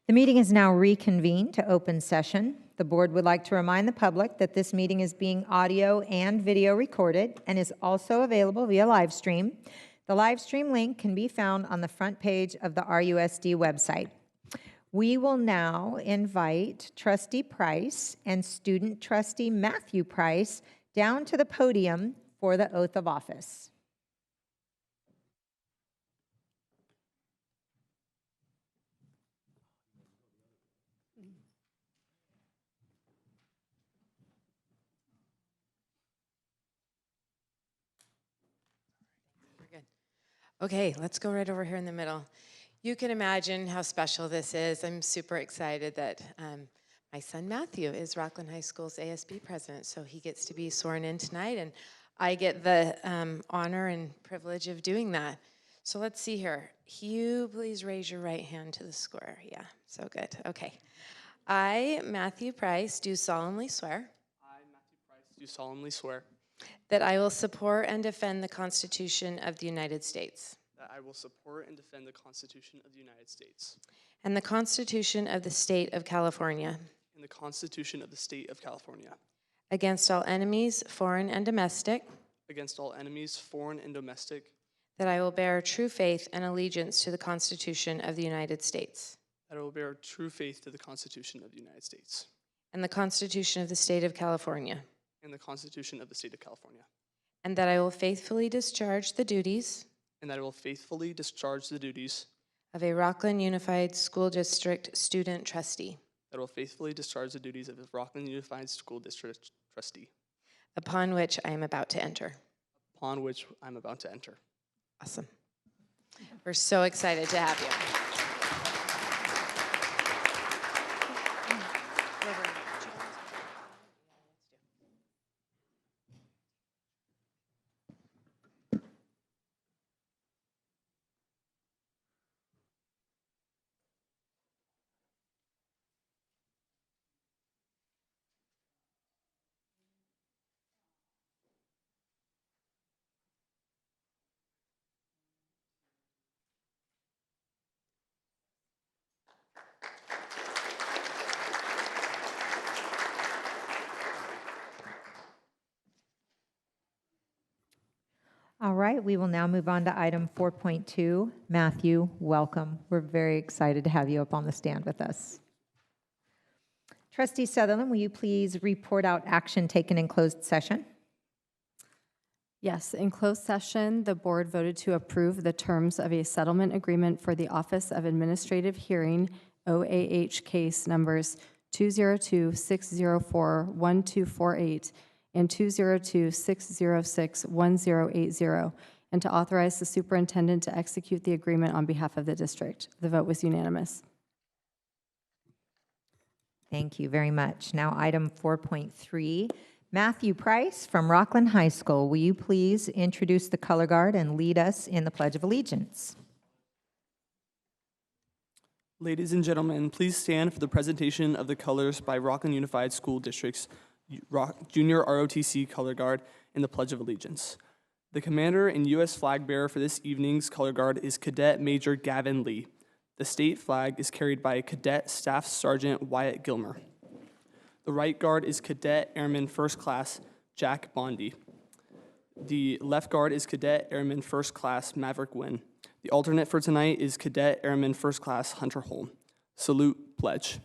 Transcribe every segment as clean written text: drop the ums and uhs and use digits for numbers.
The meeting is now reconvened to open session. The board would like to remind the public that this meeting is being audio and video recorded and is also available via live stream. The live stream link can be found on the front page of the RUSD website. We will now invite Trustee Price and Student Trustee Matthew Price down to the podium for the oath of office. Okay, let's go right over here in the middle. You can imagine how special this is. I'm super excited that my son Matthew is Rocklin High School's ASB president, so he gets to be sworn in tonight, and I get the honor and privilege of doing that. So let's see here. You please raise your right hand to the square. Yeah, so good. Okay. I, Matthew Price, do solemnly swear. I, Matthew Price, do solemnly swear. That I will support and defend the Constitution of the United States. That I will support and defend the Constitution of the United States. And the Constitution of the State of California. And the Constitution of the State of California. Against all enemies, foreign and domestic. Against all enemies, foreign and domestic. That I will bear true faith and allegiance to the Constitution of the United States. That I will bear true faith to the Constitution of the United States. And the Constitution of the State of California. And the Constitution of the State of California. And that I will faithfully discharge the duties. And that I will faithfully discharge the duties. Of a Rocklin Unified School District Student Trustee. That I will faithfully discharge the duties of a Rocklin Unified School District Trustee. Upon which I am about to enter. Upon which I'm about to enter. Awesome. We're so excited to have you. All right, we will now move on to item 4.2. Matthew, welcome. We're very excited to have you up on the stand with us. Trustee Sutherland, will you please report out action taken in closed session? Yes, in closed session, the board voted to approve the terms of a settlement agreement for the Office of Administrative Hearing, OAH case numbers 202-604-1248 and 202-606-1080, and to authorize the superintendent to execute the agreement on behalf of the district. The vote was unanimous. Thank you very much. Now, item 4.3. Matthew Price from Rocklin High School, will you please introduce the color guard and lead us in the Pledge of Allegiance? Ladies and gentlemen, please stand for the presentation of the colors by Rocklin Unified School District's Junior ROTC Color Guard in the Pledge of Allegiance. The commander and U.S. flag bearer for this evening's color guard is Cadet Major Gavin Lee. The state flag is carried by Cadet Staff Sergeant Wyatt Gilmer. The right guard is Cadet Airman First Class Jack Bondi. The left guard is Cadet Airman First Class Maverick Wynn. The alternate for tonight is Cadet Airman First Class Hunter Holm. Salute, pledge.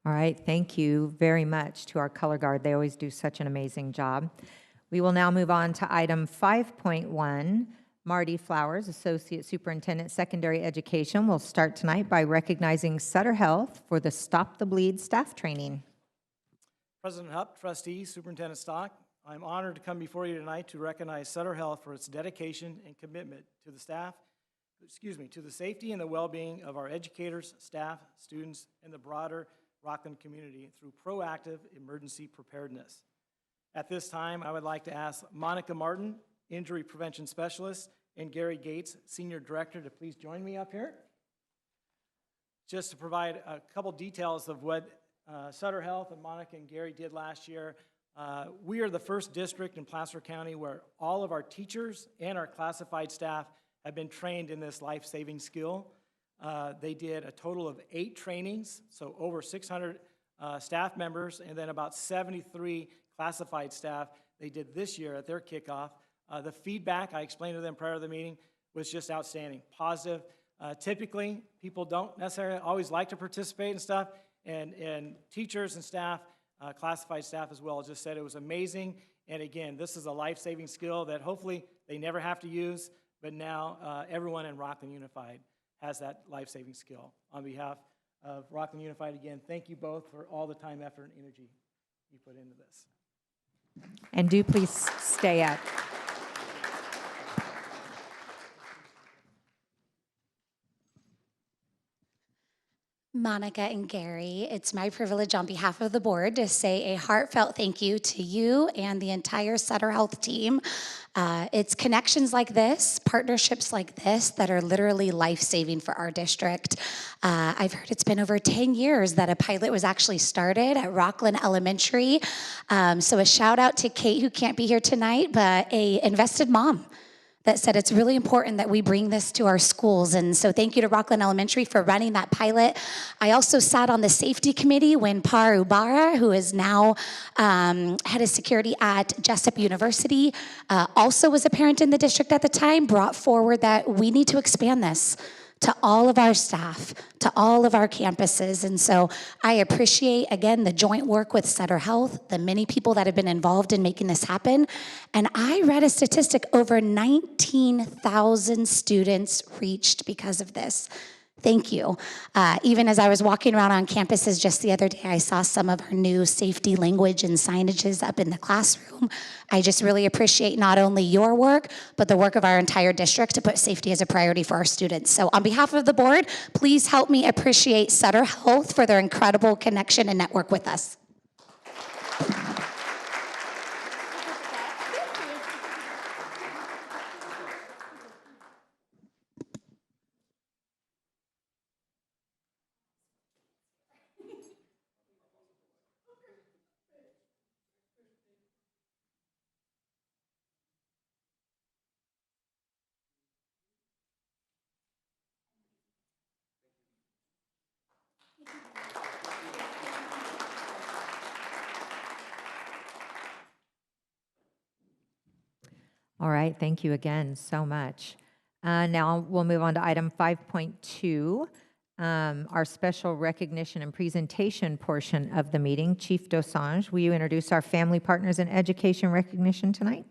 All right, thank you very much to our color guard. They always do such an amazing job. We will now move on to item 5.1, Marty Flowers, Associate Superintendent, Secondary Education, will start tonight by recognizing Sutter Health for the Stop the Bleed staff training. President Hupp, Trustee, Superintendent Stock, I'm honored to come before you tonight to recognize Sutter Health for its dedication and commitment to the to the safety and the well-being of our educators, staff, students, and the broader Rocklin community through proactive emergency preparedness. At this time, I would like to ask Monica Martin, Injury Prevention Specialist, and Gary Gates, Senior Director, to please join me up here. Just to provide a couple details of what Sutter Health and Monica and Gary did last year. We are the first district in Placer County where all of our teachers and our classified staff have been trained in this life-saving skill. They did a total of 8 trainings, so over 600 staff members, and then about 73 classified staff they did this year at their kickoff. The feedback, I explained to them prior to the meeting, was just outstanding, positive. Typically, people don't necessarily always like to participate and stuff, and teachers and staff, classified staff as well, just said it was amazing. And again, this is a life-saving skill that hopefully they never have to use, but now everyone in Rocklin Unified has that life-saving skill. On behalf of Rocklin Unified, again, thank you both for all the time, effort, and energy you put into this. And do please stay up. Monica and Gary, it's my privilege on behalf of the board to say a heartfelt thank you to you and the entire Sutter Health team. It's connections like this, partnerships like this that are literally life-saving for our district. I've heard it's been over 10 years that a pilot was actually started at Rocklin Elementary. So a shout out to Kate, who can't be here tonight, but a invested mom that said it's really important that we bring this to our schools. And so thank you to Rocklin Elementary for running that pilot. I also sat on the safety committee when Par Ubara, who is now head of security at Jessup University, also was a parent in the district at the time, brought forward that we need to expand this to all of our staff, to all of our campuses. And so I appreciate, again, the joint work with Sutter Health, the many people that have been involved in making this happen. And I read a statistic, over 19,000 students reached because of this. Thank you. Even as I was walking around on campuses just the other day, I saw some of our new safety language and signages up in the classroom. I just really appreciate not only your work, but the work of our entire district to put safety as a priority for our students. So on behalf of the board, please help me appreciate Sutter Health for their incredible connection and network with us. All right, thank you again so much. Now we'll move on to item 5.2, our special recognition and presentation portion of the meeting. Chief Dosanjh, will you introduce our family partners in education recognition tonight?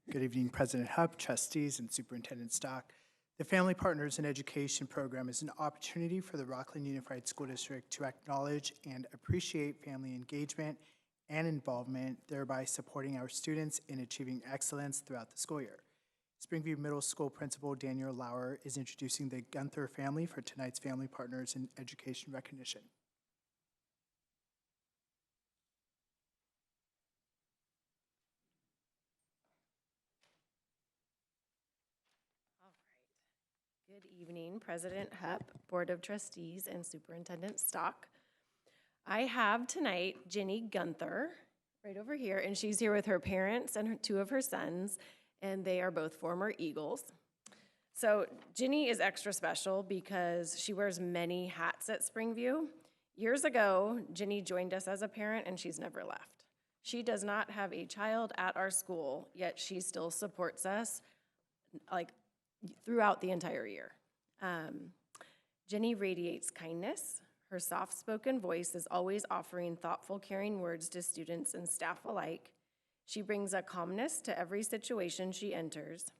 Good evening, President Hupp, trustees, and Superintendent Stock. The Family Partners in Education program is an opportunity for the Rocklin Unified School District to acknowledge and appreciate family engagement and involvement, thereby supporting our students in achieving excellence throughout the school year. Springview Middle School Principal Daniel Lauer is introducing the Gunther family for tonight's Family Partners in Education recognition. Good evening, President Hupp, Board of Trustees, and Superintendent Stock. I have tonight Jenny Gunther right over here, and she's here with her parents and 2 of her sons, and they are both former Eagles. So Jenny is extra special because she wears many hats at Springview. Years ago, Jenny joined us as a parent, and she's never left. She does not have a child at our school, yet she still supports us like throughout the entire year. Jenny radiates kindness. Her soft-spoken voice is always offering thoughtful, caring words to students and staff alike. She brings a calmness to every situation she enters.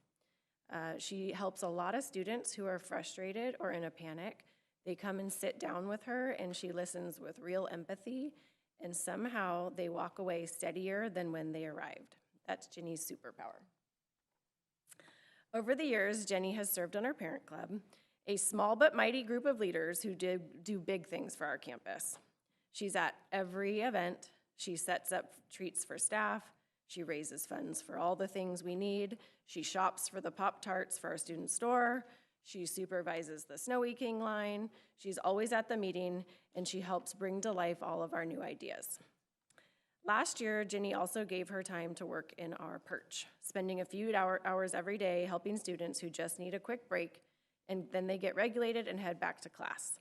She helps a lot of students who are frustrated or in a panic. They come and sit down with her, and she listens with real empathy, and somehow they walk away steadier than when they arrived. That's Jenny's superpower. Over the years, Jenny has served on our parent club, a small but mighty group of leaders who do big things for our campus. She's at every event. She sets up treats for staff. She raises funds for all the things we need. She shops for the Pop-Tarts for our student store. She supervises the Snowy King line. She's always at the meeting, and she helps bring to life all of our new ideas. Last year, Jenny also gave her time to work in our perch, spending a few hours every day helping students who just need a quick break, and then they get regulated and head back to class,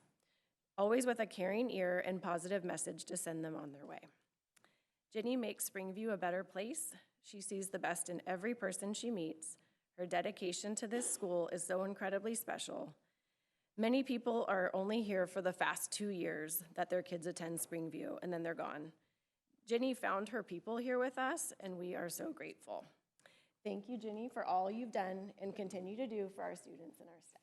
always with a caring ear and positive message to send them on their way. Jenny makes Springview a better place. She sees the best in every person she meets. Her dedication to this school is so incredibly special. Many people are only here for the fast 2 years that their kids attend Springview, and then they're gone. Jenny found her people here with us, and we are so grateful. Thank you, Jenny, for all you've done and continue to do for our students and our staff.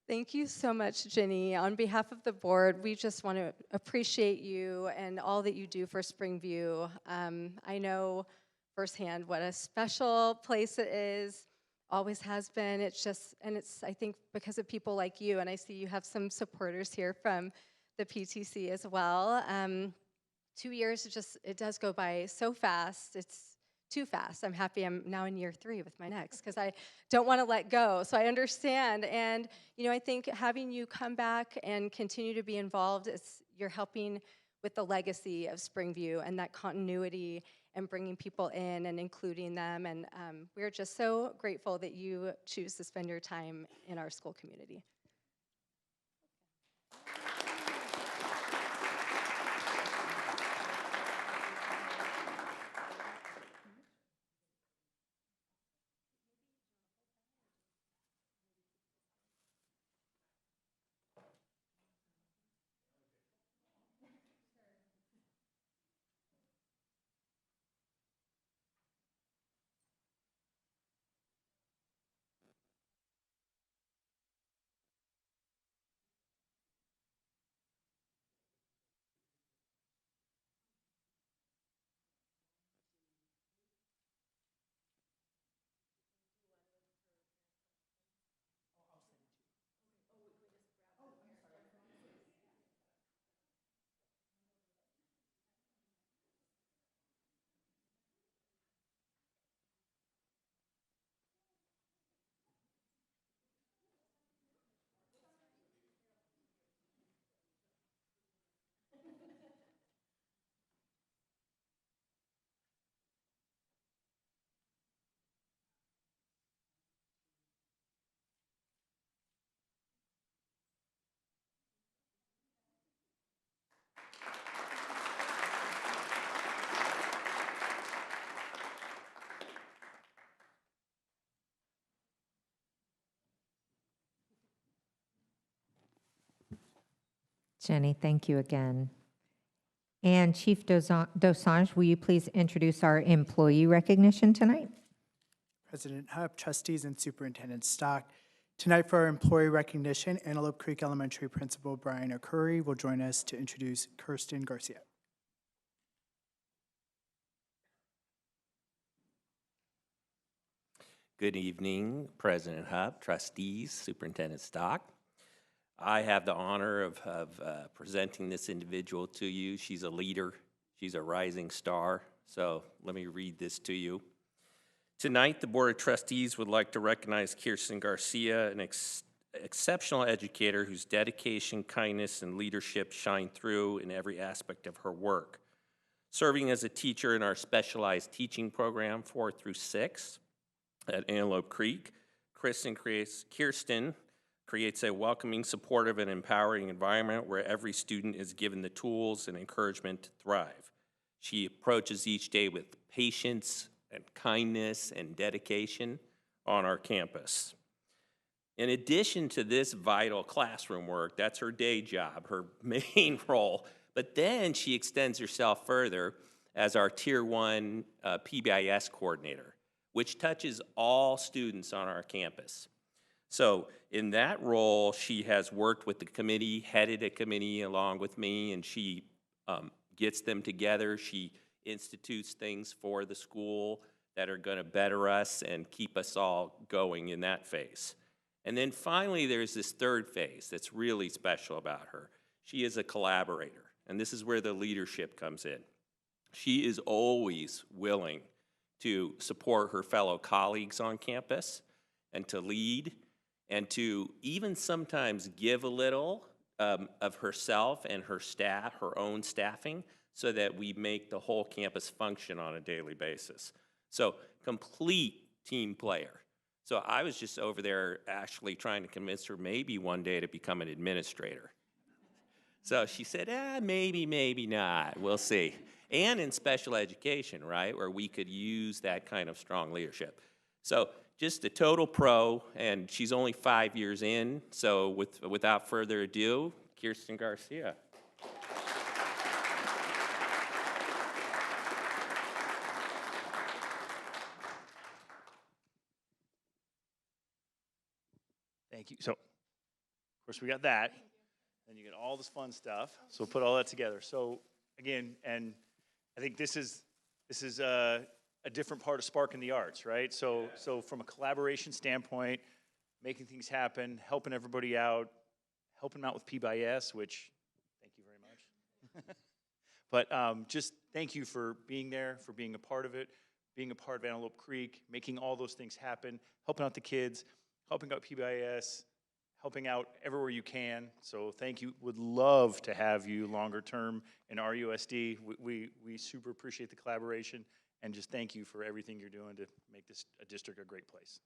Thank you so much, Jenny. On behalf of the board, we just want to appreciate you and all that you do for Springview. I know firsthand what a special place it is, always has been. It's I think, because of people like you, and I see you have some supporters here from the PTC as well. 2 years, it does go by so fast. It's too fast. I'm happy I'm now in year 3 with my next, because I don't want to let go. So I understand. And, I think having you come back and continue to be involved, you're helping with the legacy of Springview and that continuity and bringing people in and including them. And we're just so grateful that you choose to spend your time in our school community. Jenny, thank you again. And Chief Dosanjh, will you please introduce our employee recognition tonight? President Hupp, trustees, and Superintendent Stock. Tonight for our employee recognition, Antelope Creek Elementary Principal Brian Okuri will join us to introduce Kirsten Garcia. Good evening, President Hupp, trustees, Superintendent Stock. I have the honor of presenting this individual to you. She's a leader. She's a rising star. So let me read this to you. Tonight, the Board of Trustees would like to recognize Kirsten Garcia, an exceptional educator whose dedication, kindness, and leadership shine through in every aspect of her work. Serving as a teacher in our specialized teaching program, 4 through 6, at Antelope Creek, Kirsten creates a welcoming, supportive, and empowering environment where every student is given the tools and encouragement to thrive. She approaches each day with patience and kindness and dedication on our campus. In addition to this vital classroom work, that's her day job, her main role, but then she extends herself further as our Tier 1 PBIS coordinator, which touches all students on our campus. So in that role, she has worked with the committee, headed a committee along with me, and she gets them together. She institutes things for the school that are going to better us and keep us all going in that phase. And then finally, there's this third phase that's really special about her. She is a collaborator, and this is where the leadership comes in. She is always willing to support her fellow colleagues on campus and to lead and to even sometimes give a little of herself and her staff, her own staffing, so that we make the whole campus function on a daily basis. So complete team player. So I was just over there actually trying to convince her maybe one day to become an administrator. So she said, maybe, maybe not, we'll see. And in special education, right, where we could use that kind of strong leadership. So just a total pro, and she's only 5 years in, so without further ado, Kirsten Garcia. Thank you. So, of course, we got that. Then you get all this fun stuff. So we'll put all that together. So, again, and I think this is a different part of sparking the arts, right? So from a collaboration standpoint, making things happen, helping everybody out, helping them out with PBIS, which, thank you very much. But just thank you for being there, for being a part of it, being a part of Antelope Creek, making all those things happen, helping out the kids, helping out PBIS, helping out everywhere you can. So thank you. Would love to have you longer term in RUSD. We super appreciate the collaboration, and just thank you for everything you're doing to make this district a great place.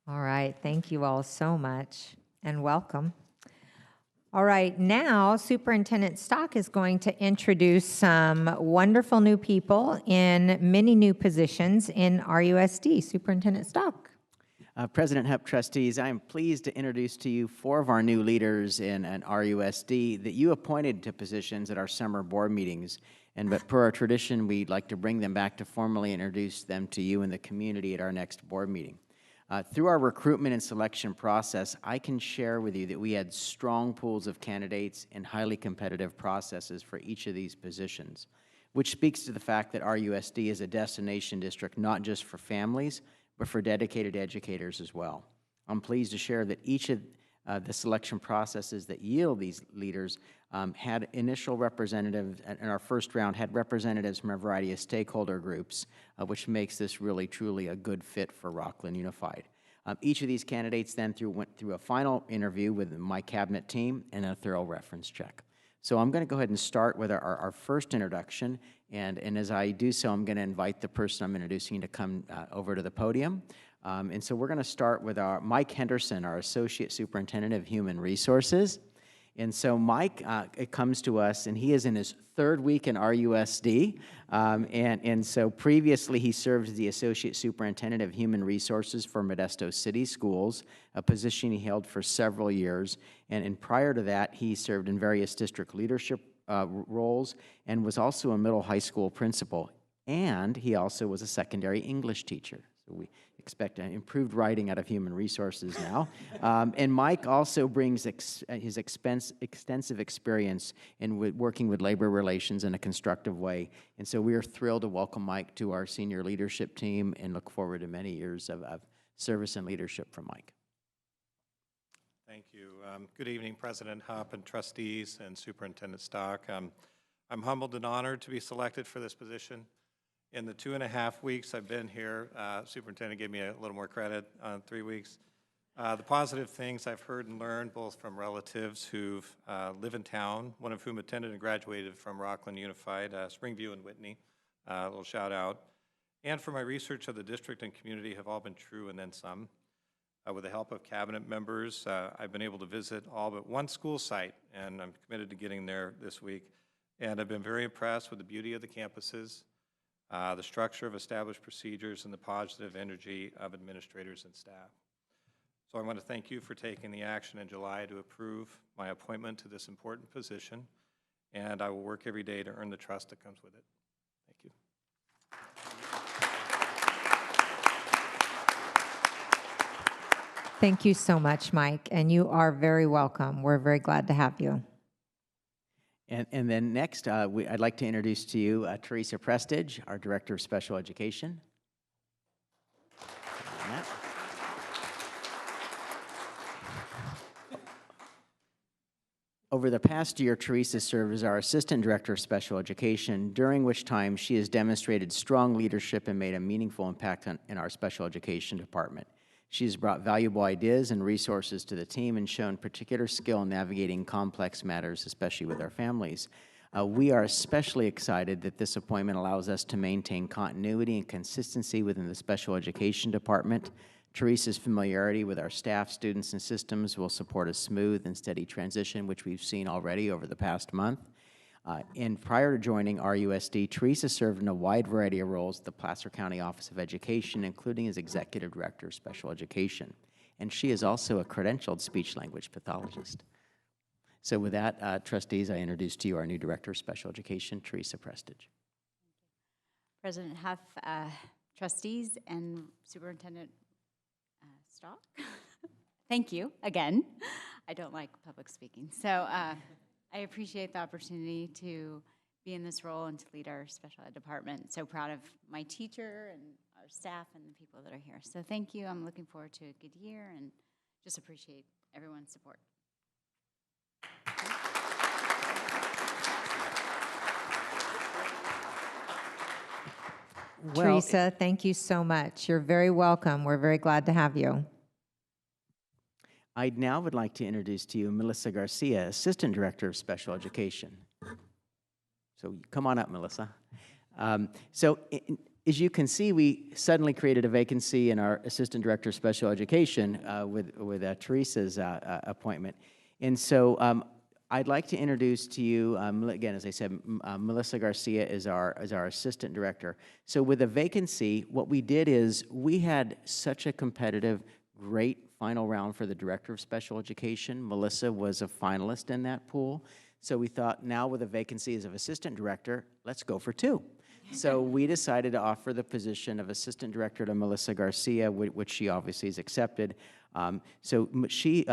All right, thank you all so much, and welcome. All right, now Superintendent Stock is going to introduce some wonderful new people in many new positions in RUSD. Superintendent Stock. President Hupp, trustees, I am pleased to introduce to you 4 of our new leaders in RUSD that you appointed to positions at our summer board meetings. But per our tradition, we'd like to bring them back to formally introduce them to you and the community at our next board meeting. Through our recruitment and selection process, I can share with you that we had strong pools of candidates and highly competitive processes for each of these positions, which speaks to the fact that RUSD is a destination district not just for families, but for dedicated educators as well. I'm pleased to share that each of the selection processes that yield these leaders had initial representatives, in our first round, had representatives from a variety of stakeholder groups, which makes this really, truly a good fit for Rocklin Unified. Each of these candidates then went through a final interview with my cabinet team and a thorough reference check. So I'm going to go ahead and start with our first introduction, and as I do so, I'm going to invite the person I'm introducing to come over to the podium. And so we're going to start with Mike Henderson, our Associate Superintendent of Human Resources. And so Mike it comes to us, and he is in his 3rd week in RUSD. And so previously he served as the Associate Superintendent of Human Resources for Modesto City Schools, a position he held for several years. And prior to that, he served in various district leadership roles and was also a middle high school principal. And he also was a secondary English teacher. So we expect improved writing out of human resources now. And Mike also brings his extensive experience in working with labor relations in a constructive way. And so we are thrilled to welcome Mike to our senior leadership team and look forward to many years of service and leadership from Mike. Thank you. Good evening, President Hupp and trustees and Superintendent Stock. I'm humbled and honored to be selected for this position. In the 2.5 weeks I've been here, Superintendent gave me a little more credit on 3 weeks. The positive things I've heard and learned both from relatives who live in town, one of whom attended and graduated from Rocklin Unified, Springview and Whitney, a little shout out, and from my research of the district and community have all been true and then some. With the help of cabinet members, I've been able to visit all but one school site, and I'm committed to getting there this week. And I've been very impressed with the beauty of the campuses, the structure of established procedures, and the positive energy of administrators and staff. So I want to thank you for taking the action in July to approve my appointment to this important position, and I will work every day to earn the trust that comes with it. Thank you. Thank you so much, Mike, and you are very welcome. We're very glad to have you. And then next, I'd like to introduce to you Teresa Prestige, our Director of Special Education. Over the past year, Teresa served as our Assistant Director of Special Education, during which time she has demonstrated strong leadership and made a meaningful impact in our special education department. She's brought valuable ideas and resources to the team and shown particular skill in navigating complex matters, especially with our families. We are especially excited that this appointment allows us to maintain continuity and consistency within the special education department. Teresa's familiarity with our staff, students, and systems will support a smooth and steady transition, which we've seen already over the past month. And prior to joining RUSD, Teresa served in a wide variety of roles at the Placer County Office of Education, including as Executive Director of Special Education. And she is also a credentialed speech-language pathologist. So with that, trustees, I introduce to you our new Director of Special Education, Teresa Prestige. President Huff, trustees, and Superintendent Stock. Thank you again. I don't like public speaking. So I appreciate the opportunity to be in this role and to lead our special ed department. So proud of my teacher and our staff and the people that are here. So thank you. I'm looking forward to a good year and just appreciate everyone's support. Well, Teresa, thank you so much. You're very welcome. We're very glad to have you. I now would like to introduce to you Melissa Garcia, Assistant Director of Special Education. So come on up, Melissa. As you can see, we suddenly created a vacancy in our Assistant Director of Special Education with Teresa's appointment. And so I'd like to introduce to you, again, as I said, Melissa Garcia is our Assistant Director. So with a vacancy, what we did is we had such a competitive, great final round for the Director of Special Education. Melissa was a finalist in that pool. So we thought, now with a vacancy as of Assistant Director, let's go for two. So we decided to offer the position of Assistant Director to Melissa Garcia, which she obviously has accepted. So she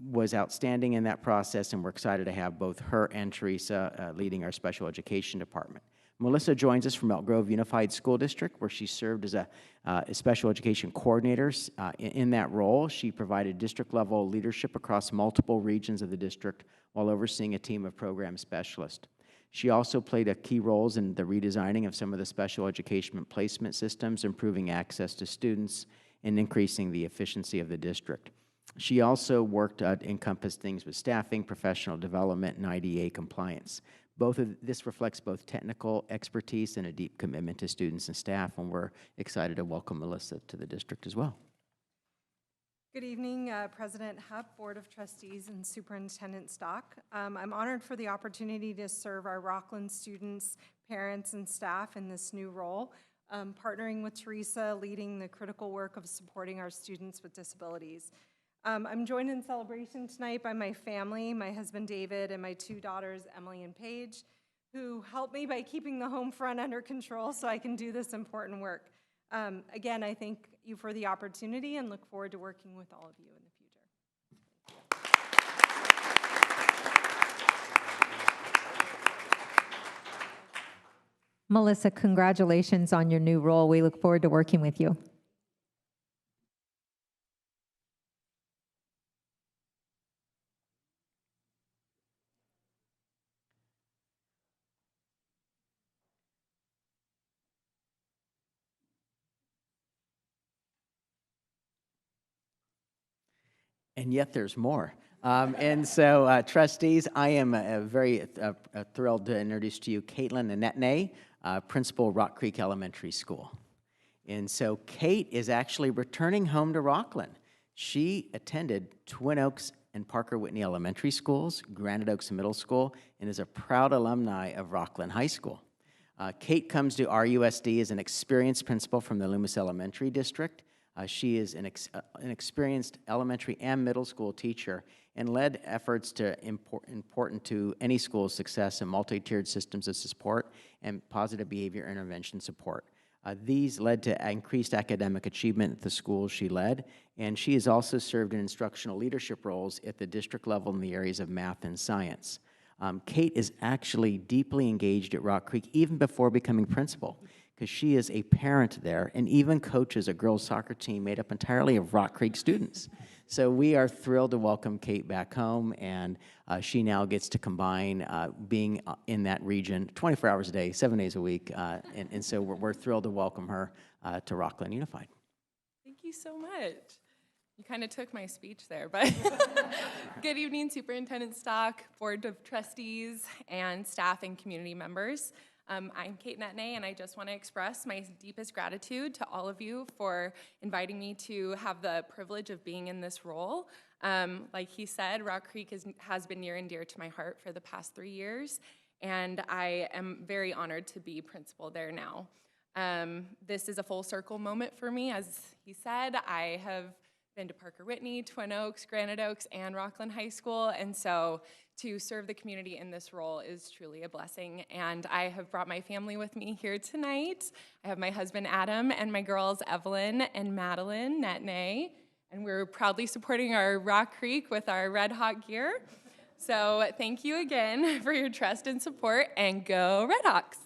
was outstanding in that process, and we're excited to have both her and Teresa leading our special education department. Melissa joins us from Elk Grove Unified School District, where she served as a special education coordinator. In that role, she provided district-level leadership across multiple regions of the district while overseeing a team of program specialists. She also played key roles in the redesigning of some of the special education placement systems, improving access to students, and increasing the efficiency of the district. She also worked encompassed things with staffing, professional development, and IDA compliance. This reflects both technical expertise and a deep commitment to students and staff, and we're excited to welcome Melissa to the district as well. Good evening, President Hupp, Board of Trustees, and Superintendent Stock. I'm honored for the opportunity to serve our Rocklin students, parents, and staff in this new role, partnering with Teresa, leading the critical work of supporting our students with disabilities. I'm joined in celebration tonight by my family, my husband David, and my two daughters, Emily and Paige, who helped me by keeping the home front under control so I can do this important work. Again, I thank you for the opportunity and look forward to working with all of you in the future. Melissa, congratulations on your new role. We look forward to working with you. And yet there's more. And so, trustees, I am very thrilled to introduce to you Caitlin Annetne, principal Rock Creek Elementary School. And so Kate is actually returning home to Rocklin. She attended Twin Oaks and Parker Whitney Elementary Schools, Granite Oaks Middle School, and is a proud alumni of Rocklin High School. Kate comes to RUSD as an experienced principal from the Loomis Elementary District. She is an experienced elementary and middle school teacher and led efforts to important to any school's success in multi-tiered systems of support and positive behavior intervention support. These led to increased academic achievement at the schools she led, and she has also served in instructional leadership roles at the district level in the areas of math and science. Kate is actually deeply engaged at Rock Creek even before becoming principal, because she is a parent there and even coaches a girls' soccer team made up entirely of Rock Creek students. So we are thrilled to welcome Kate back home, and she now gets to combine being in that region 24 hours a day, 7 days a week, and so we're thrilled to welcome her to Rocklin Unified. Thank you so much. You kind of took my speech there, but good evening, Superintendent Stock, Board of Trustees, and staff and community members. I'm Kate Annetne, and I just want to express my deepest gratitude to all of you for inviting me to have the privilege of being in this role. Like he said, Rock Creek has been near and dear to my heart for the past 3 years, and I am very honored to be principal there now. This is a full circle moment for me. As he said, I have been to Parker Whitney, Twin Oaks, Granite Oaks, and Rocklin High School, and so to serve the community in this role is truly a blessing. And I have brought my family with me here tonight. I have my husband Adam and my girls Evelyn and Madeline Annetne, and we're proudly supporting our Rock Creek with our Red Hawk gear. So thank you again for your trust and support, and go Red Hawks!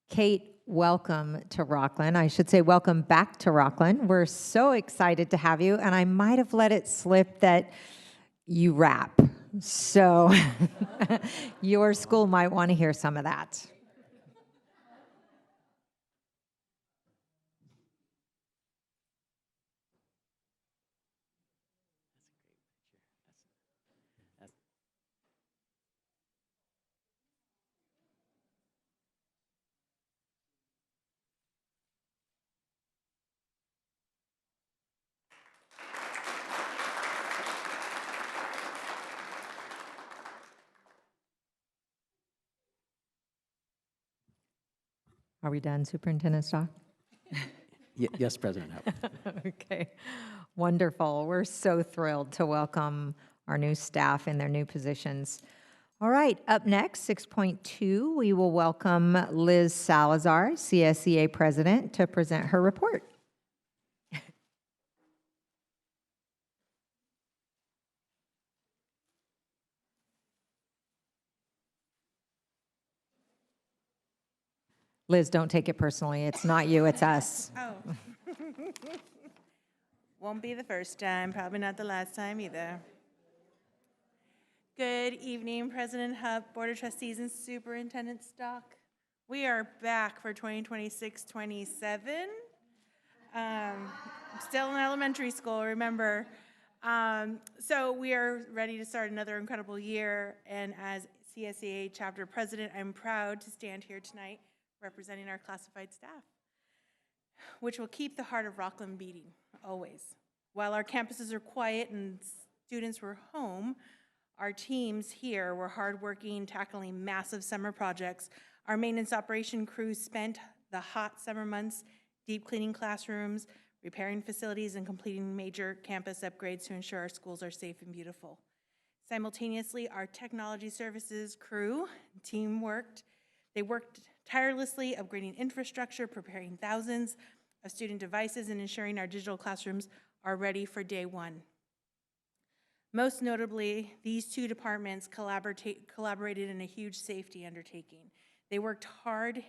Kate, welcome to Rocklin. I should say welcome back to Rocklin. We're so excited to have you, and I might have let it slip that you rap. So your school might want to hear some of that. Are we done, Superintendent Stock? Yes, President Hope. Okay, wonderful. We're so thrilled to welcome our new staff in their new positions. All right, up next, 6.2, we will welcome Liz Salazar, CSEA President, to present her report. Liz, don't take it personally. It's not you, it's us. Oh. Won't be the first time, probably not the last time either. Good evening, President Hupp, Board of Trustees, and Superintendent Stock. We are back for 2026-27. Still in elementary school, remember. So we are ready to start another incredible year, and as CSEA Chapter President, I'm proud to stand here tonight representing our classified staff, which will keep the heart of Rocklin beating, always. While our campuses are quiet and students were home, our teams here were hardworking, tackling massive summer projects. Our maintenance operation crews spent the hot summer months deep cleaning classrooms, repairing facilities, and completing major campus upgrades to ensure our schools are safe and beautiful. Simultaneously, our technology services crew, team worked. They worked tirelessly upgrading infrastructure, preparing thousands of student devices, and ensuring our digital classrooms are ready for day one. Most notably, these two departments collaborated in a huge safety undertaking. They worked hard,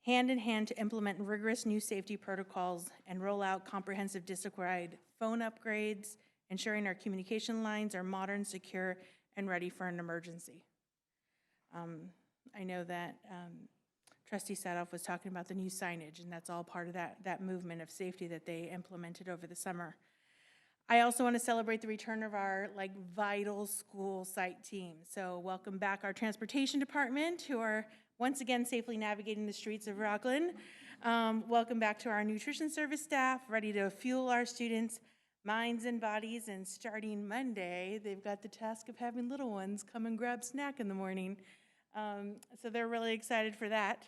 hand in hand, to implement rigorous new safety protocols and roll out comprehensive district-wide phone upgrades, ensuring our communication lines are modern, secure, and ready for an emergency. I know that Trustee Sadoff was talking about the new signage, and that's all part of that movement of safety that they implemented over the summer. I also want to celebrate the return of our vital school site team. So welcome back our transportation department, who are once again safely navigating the streets of Rocklin. Welcome back to our nutrition service staff, ready to fuel our students' minds and bodies. And starting Monday, they've got the task of having little ones come and grab snack in the morning. So they're really excited for that.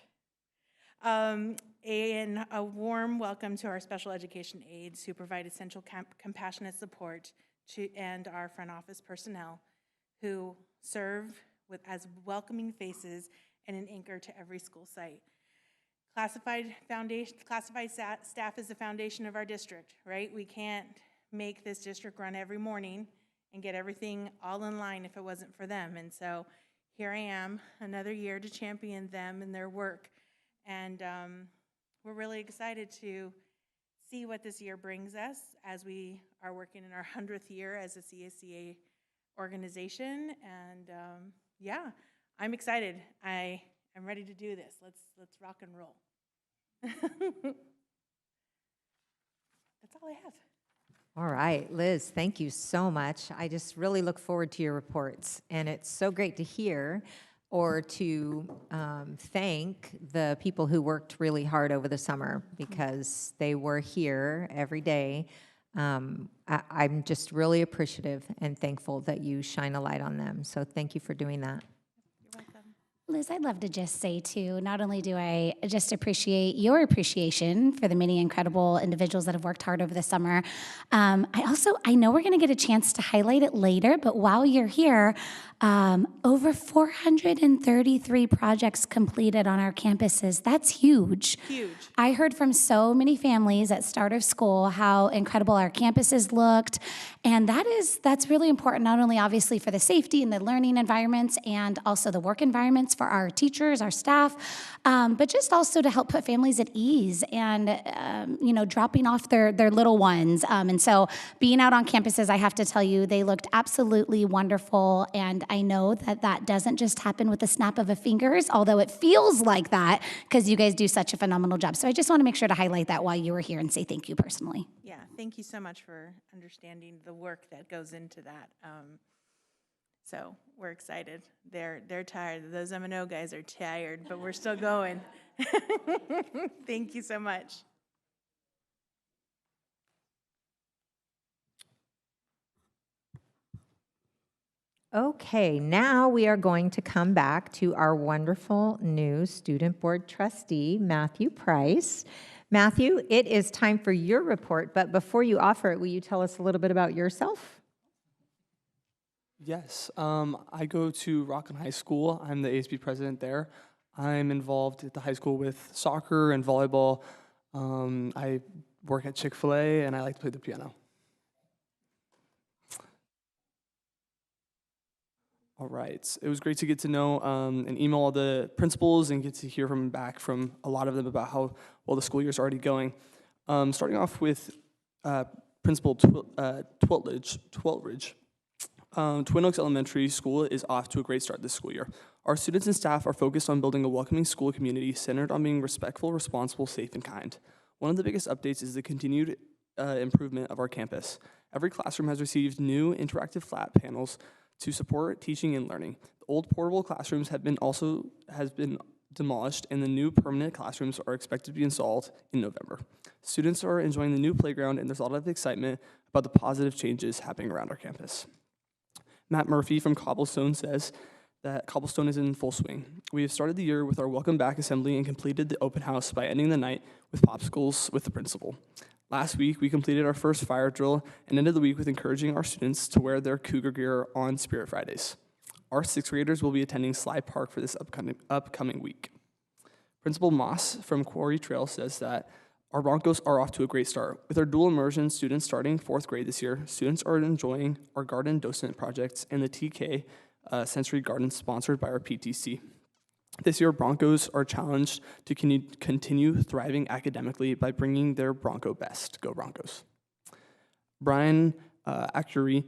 And a warm welcome to our special education aides who provide essential compassionate support and our front office personnel who serve as welcoming faces and an anchor to every school site. Classified staff is the foundation of our district, right? We can't make this district run every morning and get everything all in line if it wasn't for them. And so here I am, another year to champion them and their work. And we're really excited to see what this year brings us as we are working in our 100th year as a CSEA organization. And yeah, I'm excited. I am ready to do this. Let's rock and roll. That's all I have. All right, Liz, thank you so much. I just really look forward to your reports. And it's so great to hear or to thank the people who worked really hard over the summer, because they were here every day. I'm just really appreciative and thankful that you shine a light on them. So thank you for doing that. You're welcome. Liz, I'd love to just say too, not only do I just appreciate your appreciation for the many incredible individuals that have worked hard over the summer, I know we're gonna get a chance to highlight it later, but while you're here, over 433 projects completed on our campuses. That's huge. Huge. I heard from so many families at start of school how incredible our campuses looked, and that's really important, not only obviously for the safety and the learning environments and also the work environments for our teachers, our staff, but just also to help put families at ease and dropping off their little ones. And so being out on campuses, I have to tell you, they looked absolutely wonderful, and I know that doesn't just happen with the snap of a fingers, although it feels like that because you guys do such a phenomenal job. So I just want to make sure to highlight that while you were here and say thank you personally. Yeah, thank you so much for understanding the work that goes into that. So we're excited. They're tired. Those M&O guys are tired, but we're still going. Thank you so much. Okay, now we are going to come back to our wonderful new student board trustee, Matthew Price. Matthew, it is time for your report, but before you offer it, will you tell us a little bit about yourself? Yes, I go to Rocklin High School. I'm the ASB president there. I'm involved at the high school with soccer and volleyball. I work at Chick-fil-A, and I like to play the piano. All right, it was great to get to know and email all the principals and get to hear back from a lot of them about how well the school year is already going. Starting off with Principal Twiltridge. Twin Oaks Elementary School is off to a great start this school year. Our students and staff are focused on building a welcoming school community centered on being respectful, responsible, safe, and kind. One of the biggest updates is the continued improvement of our campus. Every classroom has received new interactive flat panels to support teaching and learning. The old portable classrooms has been demolished, and the new permanent classrooms are expected to be installed in November. Students are enjoying the new playground, and there's a lot of excitement about the positive changes happening around our campus. Matt Murphy from Cobblestone says that Cobblestone is in full swing. We have started the year with our welcome back assembly and completed the open house by ending the night with popsicles with the principal. Last week, we completed our first fire drill and ended the week with encouraging our students to wear their Cougar gear on Spirit Fridays. Our sixth graders will be attending Sly Park for this upcoming week. Principal Moss from Quarry Trail says that our Broncos are off to a great start. With our dual immersion students starting fourth grade this year, students are enjoying our garden docent projects and the TK Sensory Garden sponsored by our PTC. This year, Broncos are challenged to continue thriving academically by bringing their Bronco best. Go Broncos. Brian Acuri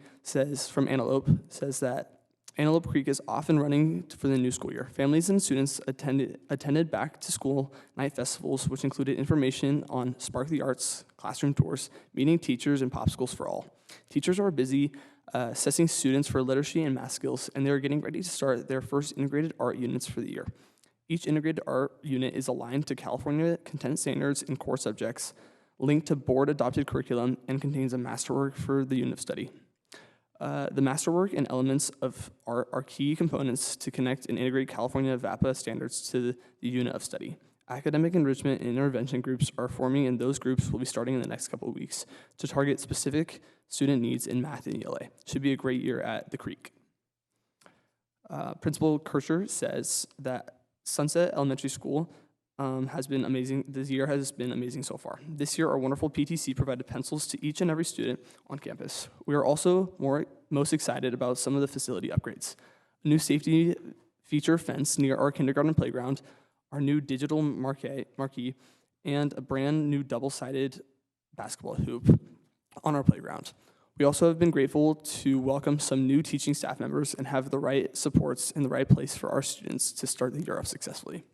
from Antelope says that Antelope Creek is off and running for the new school year. Families and students attended back to school night festivals, which included information on Spark the Arts, classroom tours, meeting teachers, and popsicles for all. Teachers are busy assessing students for literacy and math skills, and they are getting ready to start their first integrated art units for the year. Each integrated art unit is aligned to California content standards in core subjects, linked to board-adopted curriculum, and contains a masterwork for the unit of study. The masterwork and elements of art are key components to connect and integrate California VAPA standards to the unit of study. Academic enrichment and intervention groups are forming, and those groups will be starting in the next couple of weeks to target specific student needs in math and ELA. Should be a great year at the Creek. Principal Kircher says that Sunset Elementary School has been amazing. This year has been amazing so far. This year, our wonderful PTC provided pencils to each and every student on campus. We are also most excited about some of the facility upgrades. A new safety feature fence near our kindergarten playground, our new digital marquee, and a brand new double-sided basketball hoop on our playground. We also have been grateful to welcome some new teaching staff members and have the right supports in the right place for our students to start the year off successfully.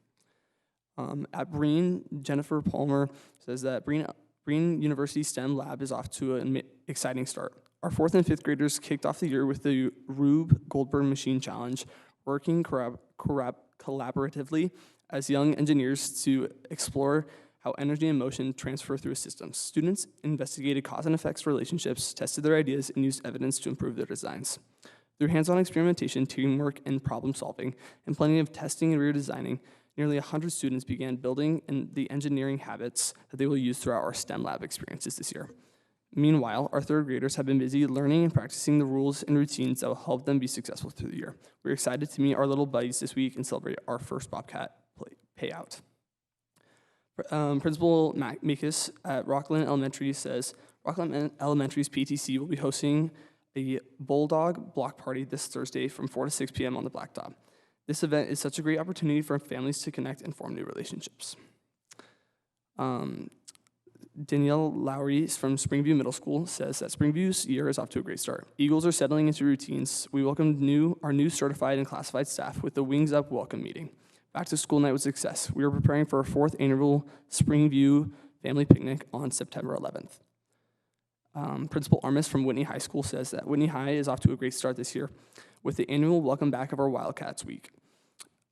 At Breen, Jennifer Palmer says that Breen University STEM Lab is off to an exciting start. Our fourth and fifth graders kicked off the year with the Rube Goldberg Machine Challenge, working collaboratively as young engineers to explore how energy and motion transfer through a system. Students investigated cause and effects relationships, tested their ideas, and used evidence to improve their designs. Through hands-on experimentation, teamwork, and problem solving, and plenty of testing and redesigning, nearly 100 students began building the engineering habits that they will use throughout our STEM lab experiences this year. Meanwhile, our third graders have been busy learning and practicing the rules and routines that will help them be successful through the year. We're excited to meet our little buddies this week and celebrate our first Bobcat payout. Principal Mikas at Rocklin Elementary says, Rocklin Elementary's PTC will be hosting a Bulldog block party this Thursday from 4 to 6 p.m. on the Blacktop. This event is such a great opportunity for families to connect and form new relationships. Danielle Lowry from Springview Middle School says that Springview's year is off to a great start. Eagles are settling into routines. We welcomed our new certified and classified staff with the Wings Up welcome meeting. Back to school night was a success. We are preparing for our fourth annual Springview family picnic on September 11th. Principal Armis from Whitney High School says that Whitney High is off to a great start this year with the annual welcome back of our Wildcats week.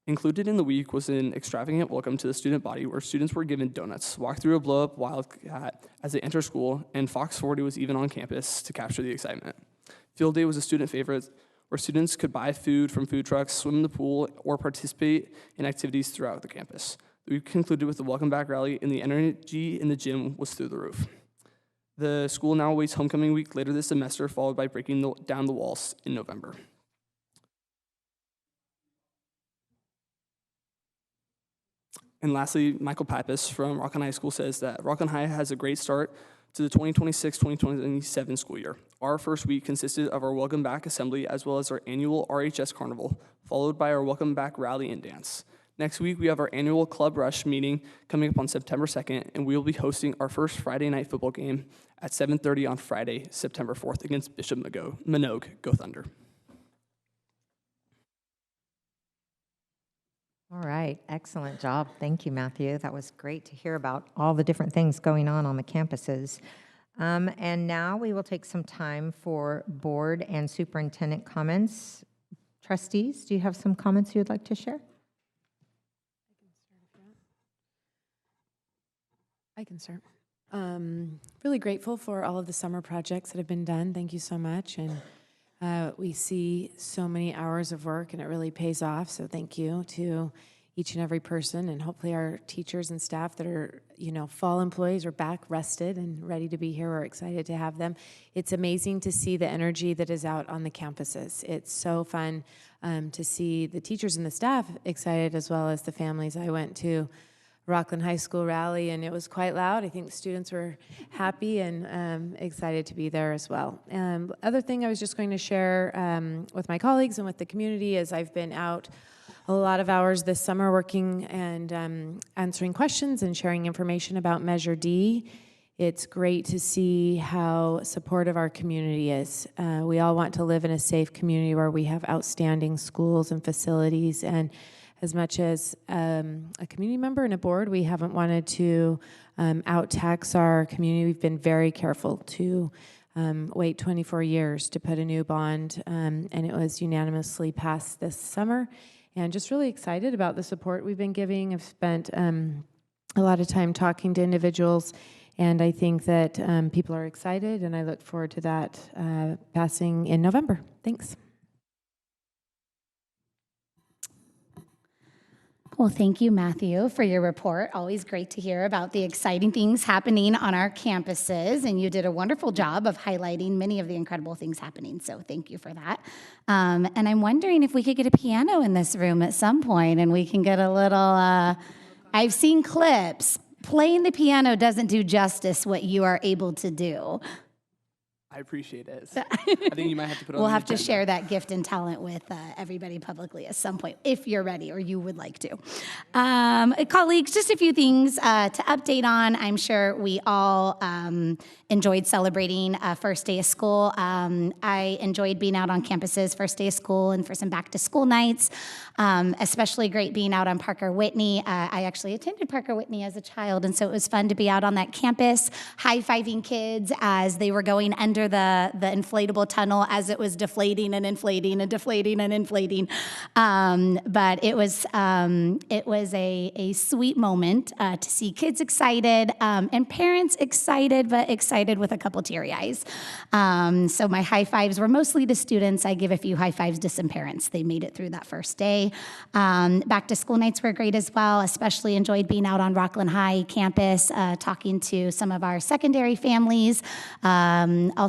Included in the week was an extravagant welcome to the student body where students were given donuts, walked through a blow-up Wildcat as they enter school, and Fox 40 was even on campus to capture the excitement. Field Day was a student favorite where students could buy food from food trucks, swim in the pool, or participate in activities throughout the campus. The week concluded with the welcome back rally, and the energy in the gym was through the roof. The school now awaits homecoming week later this semester, followed by breaking down the walls in November. And lastly, Michael Pappas from Rocklin High School says that Rocklin High has a great start to the 2026-2027 school year. Our first week consisted of our Welcome Back Assembly as well as our annual RHS Carnival, followed by our Welcome Back Rally and Dance. Next week, we have our annual Club Rush meeting coming up on September 2nd, and we will be hosting our first Friday night football game at 7:30 on Friday, September 4th against Bishop Minogue. Go Thunder. All right, excellent job. Thank you, Matthew. That was great to hear about all the different things going on the campuses. And now we will take some time for board and superintendent comments. Trustees, do you have some comments you would like to share? I can start. Really grateful for all of the summer projects that have been done. Thank you so much. And we see so many hours of work and it really pays off. So thank you to each and every person, and hopefully our teachers and staff that are, fall employees are back rested and ready to be here. We're excited to have them. It's amazing to see the energy that is out on the campuses. It's so fun to see the teachers and the staff excited, as well as the families. I went to Rocklin High School rally, and it was quite loud. I think the students were happy and excited to be there as well. Other thing I was just going to share with my colleagues and with the community is I've been out a lot of hours this summer working and answering questions and sharing information about Measure D. It's great to see how supportive our community is. We all want to live in a safe community where we have outstanding schools and facilities, and as much as a community member and a board, we haven't wanted to out-tax our community. We've been very careful to wait 24 years to put a new bond, and it was unanimously passed this summer. And just really excited about the support we've been giving. I've spent a lot of time talking to individuals, and I think that people are excited, and I look forward to that passing in November. Thanks. Well, thank you, Matthew, for your report. Always great to hear about the exciting things happening on our campuses, and you did a wonderful job of highlighting many of the incredible things happening, so thank you for that. And I'm wondering if we could get a piano in this room at some point, and we can get a little, I've seen clips. Playing the piano doesn't do justice what you are able to do. I appreciate it. I think you might have to put it on We'll the have to agenda. share that gift and talent with everybody publicly at some point, if you're ready or you would like to. Colleagues, just a few things to update on. I'm sure we all enjoyed celebrating first day of school. I enjoyed being out on campuses first day of school and for some back to school nights. Especially great being out on Parker Whitney. I actually attended Parker Whitney as a child, and so it was fun to be out on that campus, high-fiving kids as they were going under the inflatable tunnel as it was deflating and inflating and deflating and inflating. But it was a sweet moment to see kids excited and parents excited, but excited with a couple teary eyes. So my high fives were mostly to students. I give a few high fives to some parents. They made it through that first day. Back to school nights were great as well. Especially enjoyed being out on Rocklin High campus, talking to some of our secondary families.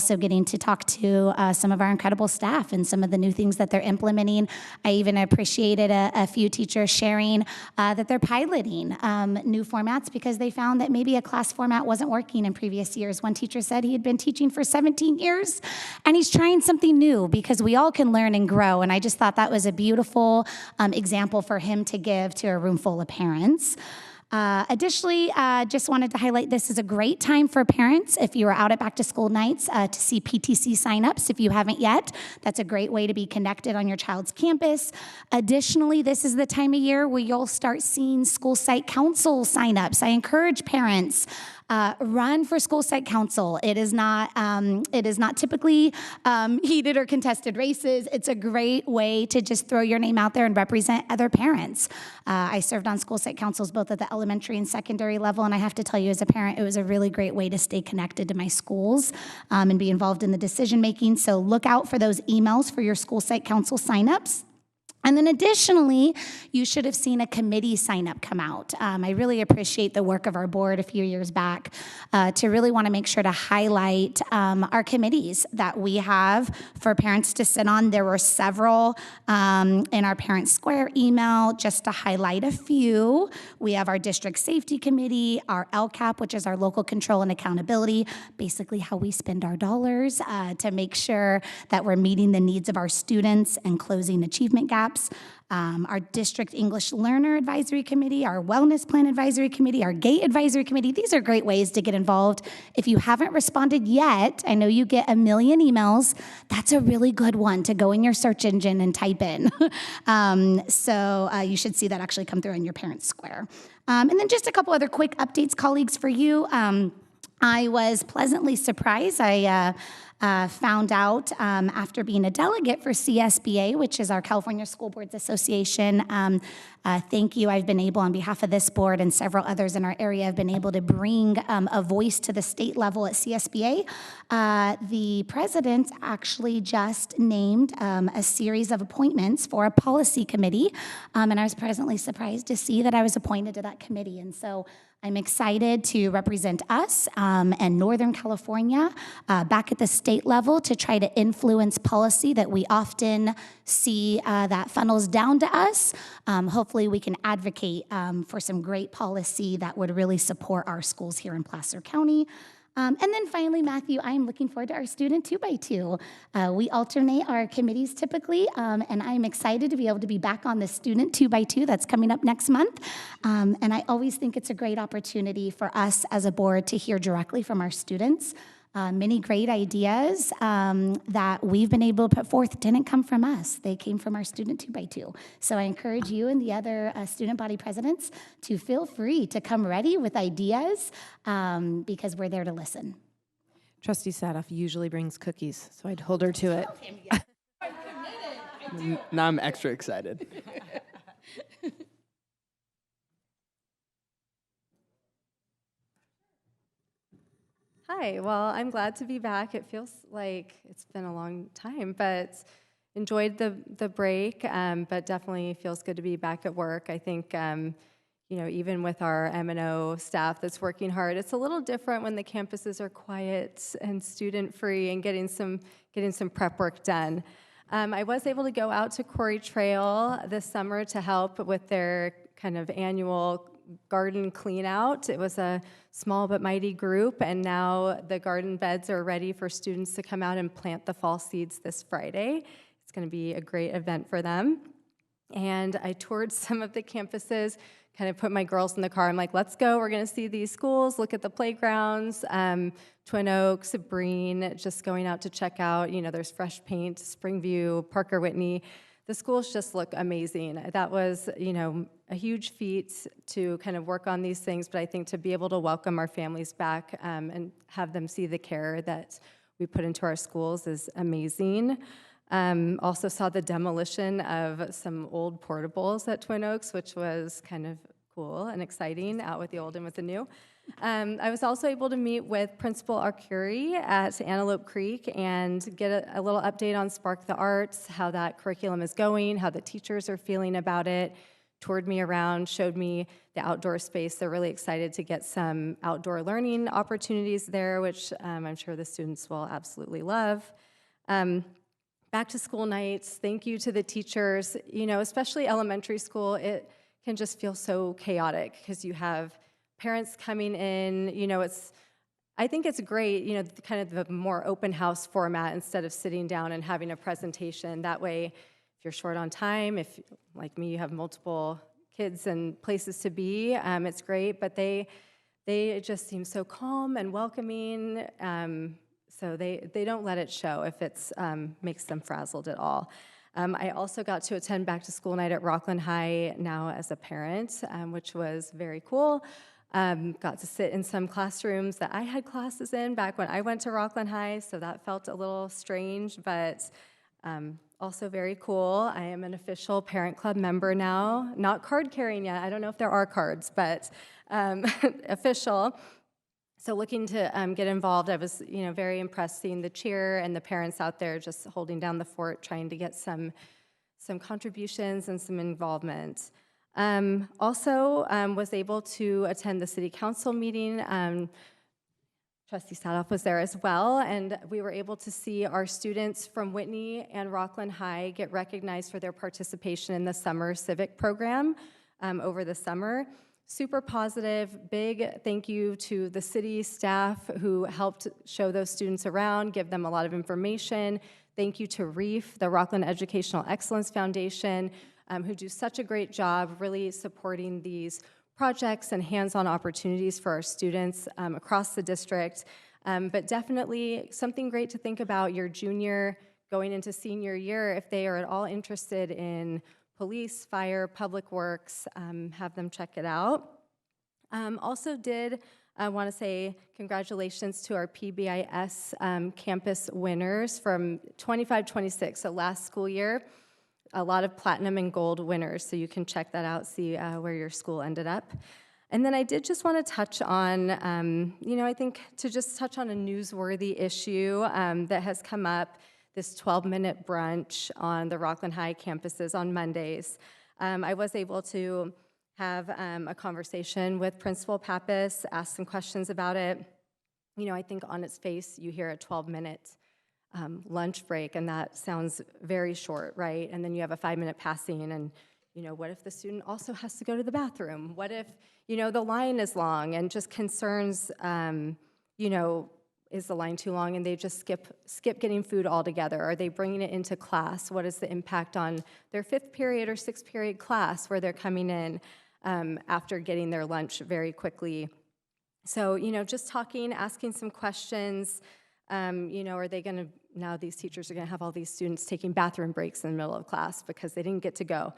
Also getting to talk to some of our incredible staff and some of the new things that they're implementing. I even appreciated a few teachers sharing that they're piloting new formats because they found that maybe a class format wasn't working in previous years. One teacher said he had been teaching for 17 years and he's trying something new because we all can learn and grow. And I just thought that was a beautiful example for him to give to a room full of parents. Additionally, just wanted to highlight this is a great time for parents if you are out at back to school nights to see PTC signups if you haven't yet. That's a great way to be connected on your child's campus. Additionally, this is the time of year where you'll start seeing school site council signups. I encourage parents run for school site council. It is not typically heated or contested races. It's a great way to just throw your name out there and represent other parents. I served on school site councils both at the elementary and secondary level, and I have to tell you as a parent, it was a really great way to stay connected to my schools and be involved in the decision making. So look out for those emails for your school site council signups. And then additionally, you should have seen a committee sign up come out. I really appreciate the work of our board a few years back to really want to make sure to highlight our committees that we have for parents to sit on. There were several in our Parent Square email, just to highlight a few. We have our District Safety Committee, our LCAP, which is our Local Control and Accountability, basically how we spend our dollars to make sure that we're meeting the needs of our students and closing achievement gaps. Our District English Learner Advisory Committee, our Wellness Plan Advisory Committee, our GATE Advisory Committee. These are great ways to get involved. If you haven't responded yet, I know you get a million emails. That's a really good one to go in your search engine and type in. So you should see that actually come through on your Parent Square. And then just a couple other quick updates, colleagues, for you. I was pleasantly surprised. I found out after being a delegate for CSBA, which is our California School Boards Association. Thank you. I've been able, on behalf of this board and several others in our area, I've been able to bring a voice to the state level at CSBA. The president actually just named a series of appointments for a policy committee, and I was pleasantly surprised to see that I was appointed to that committee. And so I'm excited to represent us and Northern California back at the state level to try to influence policy that we often see that funnels down to us. Hopefully we can advocate for some great policy that would really support our schools here in Placer County. And then finally, Matthew, I am looking forward to our student 2x2. We alternate our committees typically, and I'm excited to be able to be back on the student 2x2 that's coming up next month. And I always think it's a great opportunity for us as a board to hear directly from our students. Many great ideas that we've been able to put forth didn't come from us. They came from our student 2x2. So I encourage you and the other student body presidents to feel free to come ready with ideas because we're there to listen. Trustee Sadoff usually brings cookies, so I'd hold her to it. Now I'm extra excited. Hi, well, I'm glad to be back. It feels like it's been a long time, but enjoyed the break, but definitely feels good to be back at work. I think, you know, even with our M&O staff that's working hard, it's a little different when the campuses are quiet and student-free and getting some prep work done. I was able to go out to Quarry Trail this summer to help with their kind of annual garden clean out. It was a small but mighty group, and now the garden beds are ready for students to come out and plant the fall seeds this Friday. It's going to be a great event for them. And I toured some of the campuses, kind of put my girls in the car. I'm like, let's go. We're going to see these schools, look at the playgrounds, Twin Oaks, Breen, just going out to check out. You know, there's Fresh Paint, Springview, Parker Whitney. The schools just look amazing. That was, you know, a huge feat to kind of work on these things, but I think to be able to welcome our families back and have them see the care that we put into our schools is amazing. Also saw the demolition of some old portables at Twin Oaks, which was kind of cool and exciting, out with the old and with the new. I was also able to meet with Principal Arcuri at Antelope Creek and get a little update on Spark the Arts, how that curriculum is going, how the teachers are feeling about it, toured me around, showed me the outdoor space. They're really excited to get some outdoor learning opportunities there, which I'm sure the students will absolutely love. Back to school nights, thank you to the teachers. You know, especially elementary school, it can just feel so chaotic because you have parents coming in, you know, I think it's great, you know, kind of the more open house format instead of sitting down and having a presentation. That way, if you're short on time, if, like me, you have multiple kids and places to be, it's great, but they just seem so calm and welcoming, so they don't let it show if it's makes them frazzled at all. I also got to attend back to school night at Rocklin High now as a parent, which was very cool. Got to sit in some classrooms that I had classes in back when I went to Rocklin High, so that felt a little strange, but also very cool. I am an official Parent Club member now, not card carrying yet. I don't know if there are cards, but official. So looking to get involved, I was, you know, very impressed seeing the cheer and the parents out there just holding down the fort, trying to get some contributions and some involvement. Also was able to attend the city council meeting. Trustee Sadoff was there as well, and we were able to see our students from Whitney and Rocklin High get recognized for their participation in the summer civic program over the summer. Super positive. Big thank you to the city staff who helped show those students around, give them a lot of information. Thank you to REEF, the Rocklin Educational Excellence Foundation, who do such a great job really supporting these projects and hands-on opportunities for our students across the district. But definitely something great to think about your junior going into senior year. If they are at all interested in police, fire, public works, have them check it out. Also did I want to say congratulations to our PBIS campus winners from 25-26, so last school year. A lot of platinum and gold winners, so you can check that out, see where your school ended up. And then I did just want to touch on, I think to just touch on a newsworthy issue that has come up, this 12-minute brunch on the Rocklin High campuses on Mondays. I was able to have a conversation with Principal Pappas, ask some questions about it. I think on its face, you hear a 12-minute lunch break, and that sounds very short, right? And then you have a 5-minute passing, and what if the student also has to go to the bathroom? What if, the line is long, and just concerns, is the line too long and they just skip getting food altogether? Are they bringing it into class? What is the impact on their 5th period or 6th period class where they're coming in after getting their lunch very quickly? So, just talking, asking some questions. Are they going to, now these teachers are going to have all these students taking bathroom breaks in the middle of class because they didn't get to go.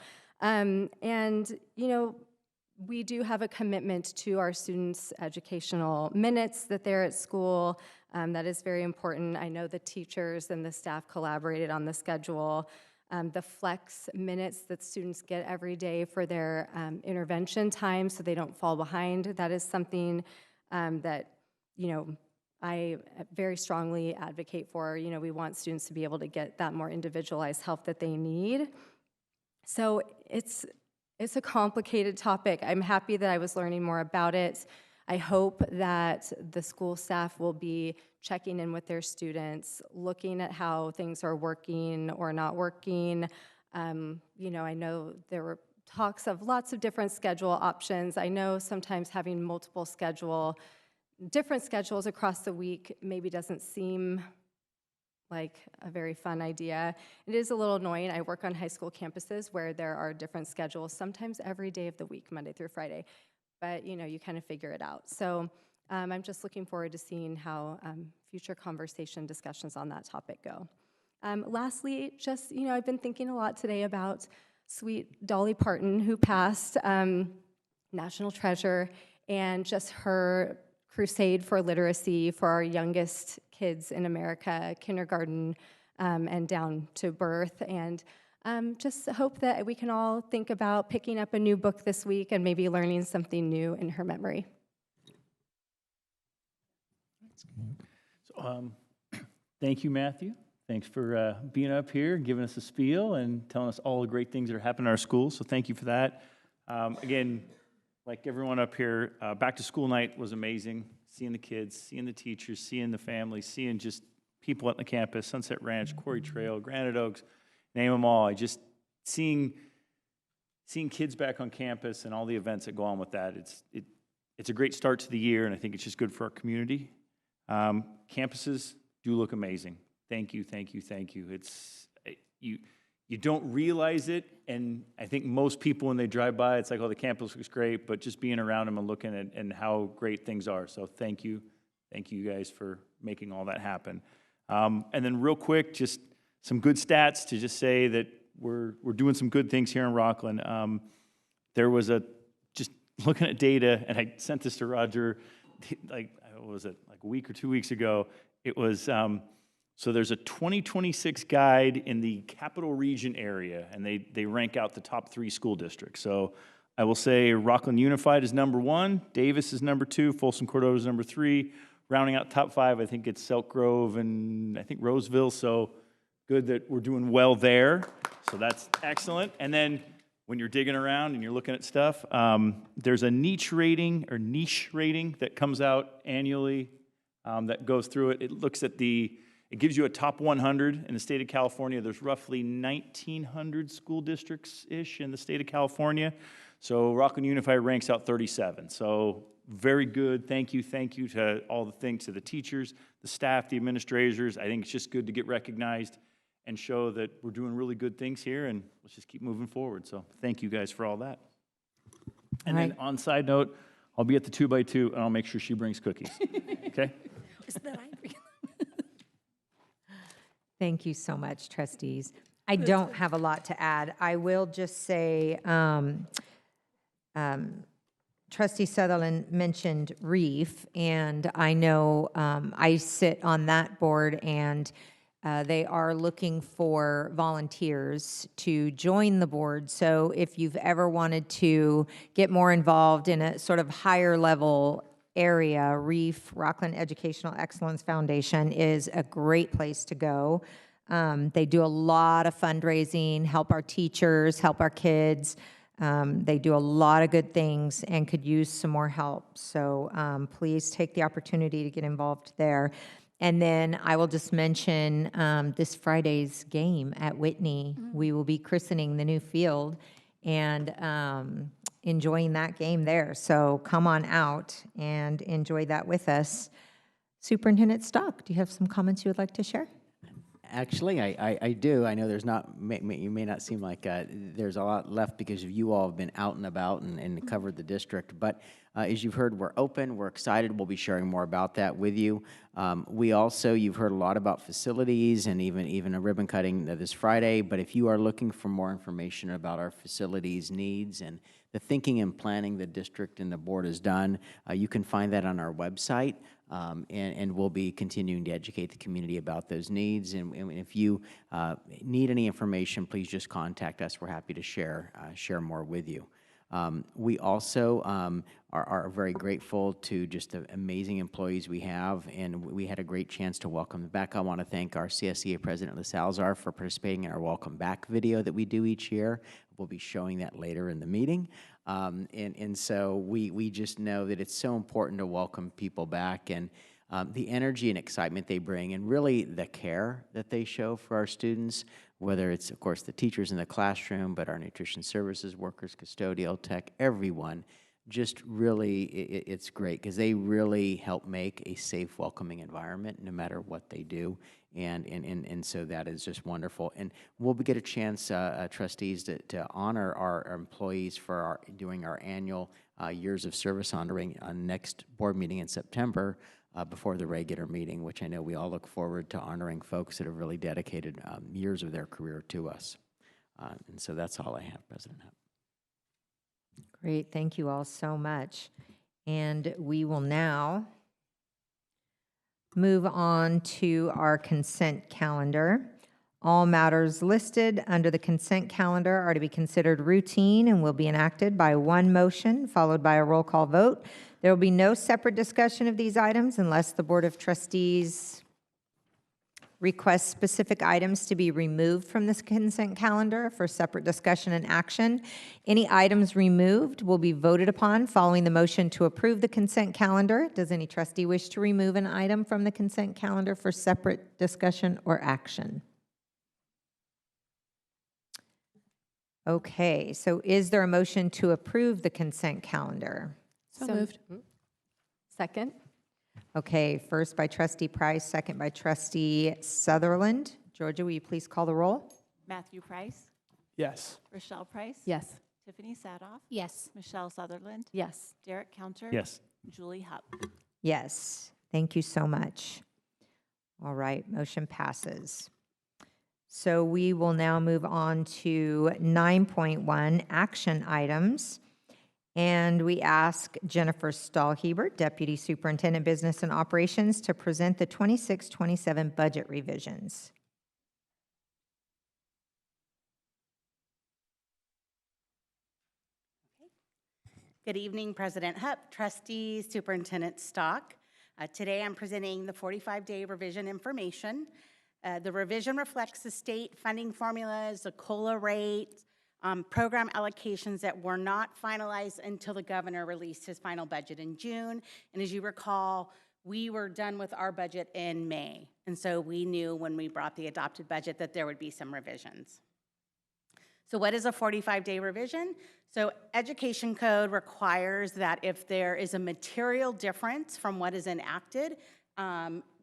We do have a commitment to our students' educational minutes that they're at school. That is very important. I know the teachers and the staff collaborated on the schedule. The flex minutes that students get every day for their intervention time so they don't fall behind, that is something that, I very strongly advocate for. We want students to be able to get that more individualized help that they need. So it's a complicated topic. I'm happy that I was learning more about it. I hope that the school staff will be checking in with their students, looking at how things are working or not working. I know there were talks of lots of different schedule options. I know sometimes having different schedules across the week maybe doesn't seem like a very fun idea. It is a little annoying. I work on high school campuses where there are different schedules, sometimes every day of the week, Monday through Friday. But you kind of figure it out. So I'm just looking forward to seeing how future conversation discussions on that topic go. Lastly, just, I've been thinking a lot today about sweet Dolly Parton, who passed, national treasure, and just her crusade for literacy for our youngest kids in America, kindergarten and down to birth. And just hope that we can all think about picking up a new book this week and maybe learning something new in her memory. So, thank you, Matthew. Thanks for being up here, giving us a spiel, and telling us all the great things that are happening in our schools. So thank you for that. Again, like everyone up here, back to school night was amazing. Seeing the kids, seeing the teachers, seeing the families, seeing just people at the campus, Sunset Ranch, Quarry Trail, Granite Oaks, name them all. I just seeing kids back on campus and all the events that go on with that. It's a great start to the year, and I think it's just good for our community. Campuses do look amazing. Thank you, thank you, thank you. You don't realize it, and I think most people, when they drive by, it's like, oh, the campus looks great, but just being around them and looking at and how great things are. So thank you guys for making all that happen. And then real quick, just some good stats to just say that we're doing some good things here in Rocklin. There was just looking at data, and I sent this to Roger, like, what was it, like a week or 2 weeks ago. It was, so there's a 2026 guide in the Capital Region area, and they rank out the top 3 school districts. So I will say Rocklin Unified is number 1, Davis is number 2, Folsom Cordova is number 3. Rounding out top 5, I think it's Elk Grove and I think Roseville. So good that we're doing well there. So that's excellent. And then when you're digging around and you're looking at stuff, there's a niche rating that comes out annually that goes through it. It looks at it gives you a top 100 in the state of California. There's roughly 1,900 school districts-ish in the state of California. So Rocklin Unified ranks out 37. So very good. Thank you to all the things, to the teachers, the staff, the administrators. I think it's just good to get recognized and show that we're doing really good things here, and let's just keep moving forward. So thank you guys for all that. And then on side note, I'll be at the 2x2, and I'll make sure she brings cookies. Okay? Thank you so much, trustees. I don't have a lot to add. I will just say Trustee Sutherland mentioned REEF, and I know I sit on that board, and they are looking for volunteers to join the board. So if you've ever wanted to get more involved in a sort of higher level area, REEF, Rocklin Educational Excellence Foundation, is a great place to go. They do a lot of fundraising, help our teachers, help our kids. They do a lot of good things and could use some more help. So please take the opportunity to get involved there. And then I will just mention this Friday's game at Whitney. We will be christening the new field and enjoying that game there. So come on out and enjoy that with us. Superintendent Stock, do you have some comments you would like to share? Actually, I do. I know there's not, you may not seem like there's a lot left because you all have been out and about and covered the district. But as you've heard, we're open, we're excited. We'll be sharing more about that with you. We also, you've heard a lot about facilities and even a ribbon cutting this Friday. But if you are looking for more information about our facilities needs and the thinking and planning the district and the board has done, you can find that on our website. And we'll be continuing to educate the community about those needs. And if you need any information, please just contact us. We're happy to share more with you. We also are very grateful to just the amazing employees we have, and we had a great chance to welcome them back. I want to thank our CSEA President LaSalzar for participating in our Welcome Back video that we do each year. We'll be showing that later in the meeting. And so we just know that it's so important to welcome people back, and the energy and excitement they bring, and really the care that they show for our students, whether it's, of course, the teachers in the classroom, but our nutrition services workers, custodial tech, everyone. Just really, it's great because they really help make a safe, welcoming environment no matter what they do. And so that is just wonderful. And we'll get a chance, trustees, to honor our employees for doing our annual years of service honoring on next board meeting in September before the regular meeting, which I know we all look forward to honoring folks that have really dedicated years of their career to us. And so that's all I have, President Hupp. Great, thank you all so much. And we will now move on to our consent calendar. All matters listed under the consent calendar are to be considered routine and will be enacted by one motion followed by a roll call vote. There will be no separate discussion of these items unless the Board of Trustees requests specific items to be removed from this consent calendar for separate discussion and action. Any items removed will be voted upon following the motion to approve the consent calendar. Does any trustee wish to remove an item from the consent calendar for separate discussion or action? Okay, so is there a motion to approve the consent calendar? So moved. Second. Okay, first by Trustee Price, second by Trustee Sutherland. Georgia, will you please call the roll? Matthew Price, Yes. Rochelle Price. Yes. Tiffany Sadoff. Yes. Michelle Sutherland. Yes. Derek Counter. Yes. Julie Hupp. Yes, thank you so much. All right, motion passes. So we will now move on to 9.1 action items. And we ask Jennifer Stahlhebert, Deputy Superintendent Business and Operations, to present the 26-27 budget revisions. Good evening, President Hupp, trustees, Superintendent Stock. Today I'm presenting the 45-day revision information. The revision reflects the state funding formulas, the COLA rate, program allocations that were not finalized until the governor released his final budget in June. And as you recall, we were done with our budget in May. And so we knew when we brought the adopted budget that there would be some revisions. So what is a 45-day revision? So Education Code requires that if there is a material difference from what is enacted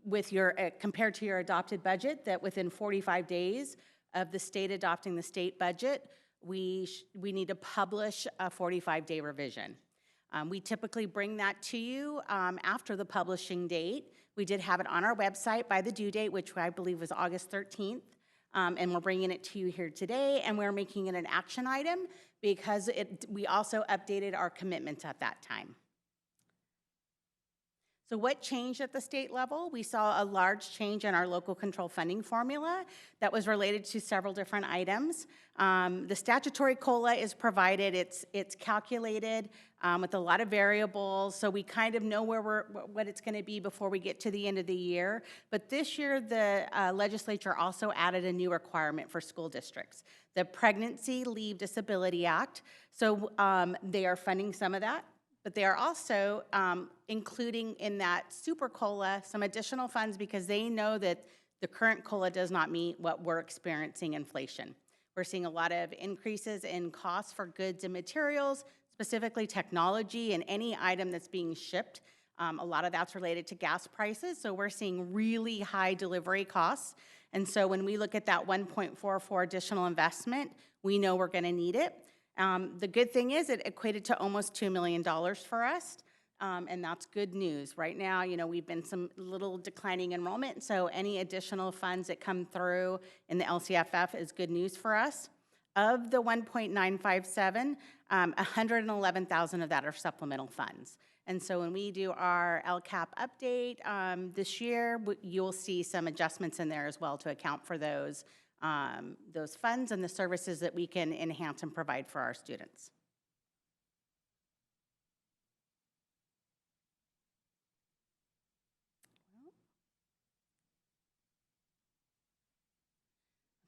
with your compared to your adopted budget, that within 45 days of the state adopting the state budget, we need to publish a 45-day revision. We typically bring that to you after the publishing date. We did have it on our website by the due date, which I believe was August 13th. and we're bringing it to you here today, and we're making it an action item because we also updated our commitments at that time. So what changed at the state level? We saw a large change in our local control funding formula that was related to several different items. The statutory COLA is provided, it's calculated with a lot of variables, so we kind of know what it's gonna be before we get to the end of the year. But this year, the legislature also added a new requirement for school districts, the Pregnancy Leave Disability Act. So they are funding some of that. But they are also including in that super COLA some additional funds because they know that the current COLA does not meet what we're experiencing inflation. We're seeing a lot of increases in costs for goods and materials, specifically technology and any item that's being shipped. A lot of that's related to gas prices, so we're seeing really high delivery costs. And so when we look at that 1.44 additional investment, we know we're gonna need it. The good thing is it equated to almost $2 million for us, and that's good news. Right now, you know, we've been some little declining enrollment, so any additional funds that come through in the LCFF is good news for us. Of the 1.957, 111,000 of that are supplemental funds. And so when we do our LCAP update this year, you'll see some adjustments in there as well to account for those funds and the services that we can enhance and provide for our students.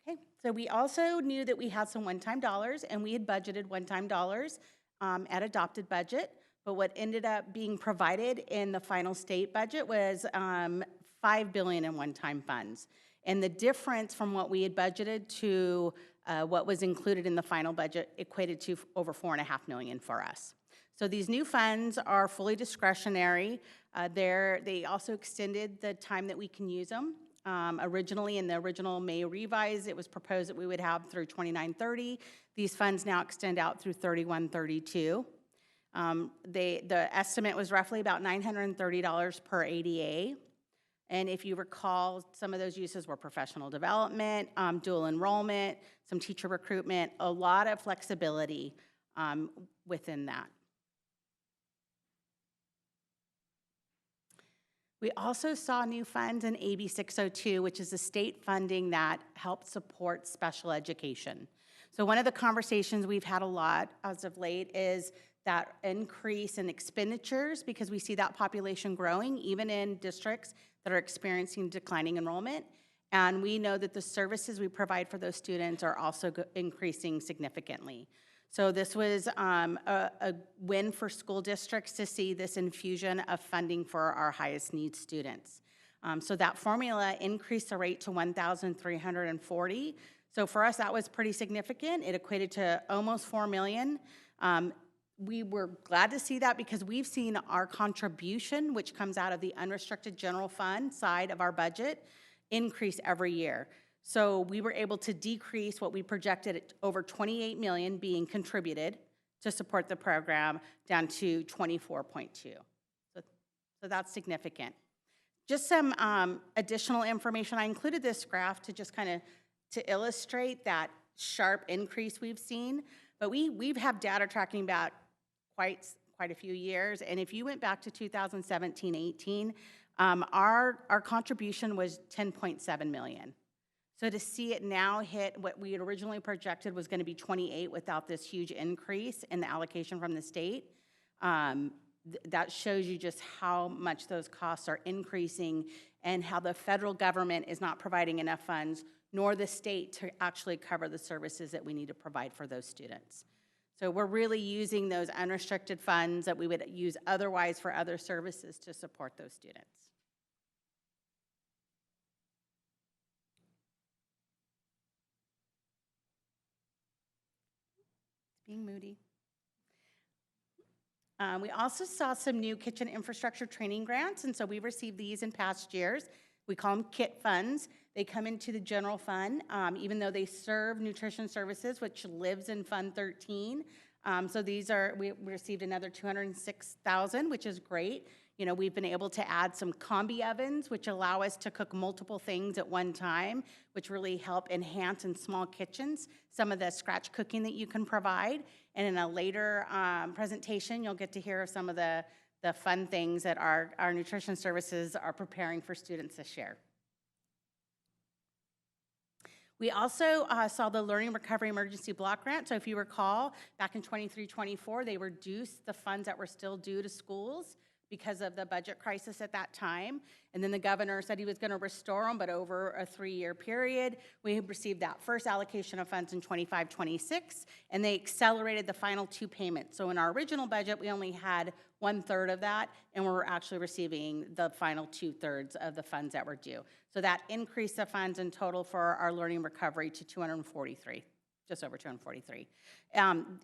Okay, so we also knew that we had some one-time dollars, and we had budgeted one-time dollars at adopted budget, but what ended up being provided in the final state budget was $5 billion in one-time funds. And the difference from what we had budgeted to what was included in the final budget equated to over $4.5 million for us. So these new funds are fully discretionary. They also extended the time that we can use them. Originally, in the original May revise, it was proposed that we would have through 29/30. These funds now extend out through 31/32. The estimate was roughly about $930 per ADA. And if you recall, some of those uses were professional development, dual enrollment, some teacher recruitment, a lot of flexibility within that. We also saw new funds in AB 602, which is the state funding that helps support special education. So one of the conversations we've had a lot as of late is that increase in expenditures because we see that population growing even in districts that are experiencing declining enrollment. And we know that the services we provide for those students are also increasing significantly. So this was a win for school districts to see this infusion of funding for our highest needs students. So that formula increased the rate to $1,340. So for us, that was pretty significant. It equated to almost $4 million. We were glad to see that because we've seen our contribution, which comes out of the unrestricted general fund side of our budget, increase every year. So we were able to decrease what we projected at over $28 million being contributed to support the program down to $24.2. So that's significant. Just some additional information. I included this graph to just kind of to illustrate that sharp increase we've seen. But we've had data tracking back quite a few years. And if you went back to 2017-18, our contribution was $10.7 million. So to see it now hit what we had originally projected was going to be 28 without this huge increase in the allocation from the state, that shows you just how much those costs are increasing and how the federal government is not providing enough funds, nor the state to actually cover the services that we need to provide for those students. So we're really using those unrestricted funds that we would use otherwise for other services to support those students. Being moody. We also saw some new kitchen infrastructure training grants, and so we received these in past years. We call them KIT funds. They come into the general fund, even though they serve nutrition services, which lives in Fund 13. So these are, we received another $206,000, which is great. You know, we've been able to add some combi ovens, which allow us to cook multiple things at one time, which really help enhance in small kitchens some of the scratch cooking that you can provide. And in a later presentation, you'll get to hear of some of the fun things that our nutrition services are preparing for students this year. We also saw the Learning Recovery Emergency Block Grant. So if you recall, back in 23-24, they reduced the funds that were still due to schools because of the budget crisis at that time. And then the governor said he was going to restore them, but over a 3-year period. We received that first allocation of funds in 25-26, and they accelerated the final 2 payments. So in our original budget, we only had 1/3 of that, and we're actually receiving the final 2/3 of the funds that were due. So that increased the funds in total for our learning recovery to 243. Just over 243.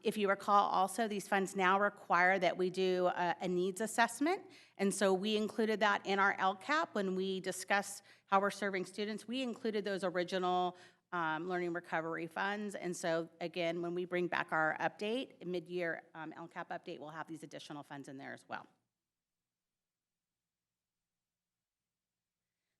If you recall also, these funds now require that we do a needs assessment. And so we included that in our LCAP when we discuss how we're serving students. We included those original learning recovery funds. And so again, when we bring back our update, mid-year LCAP update, we'll have these additional funds in there as well.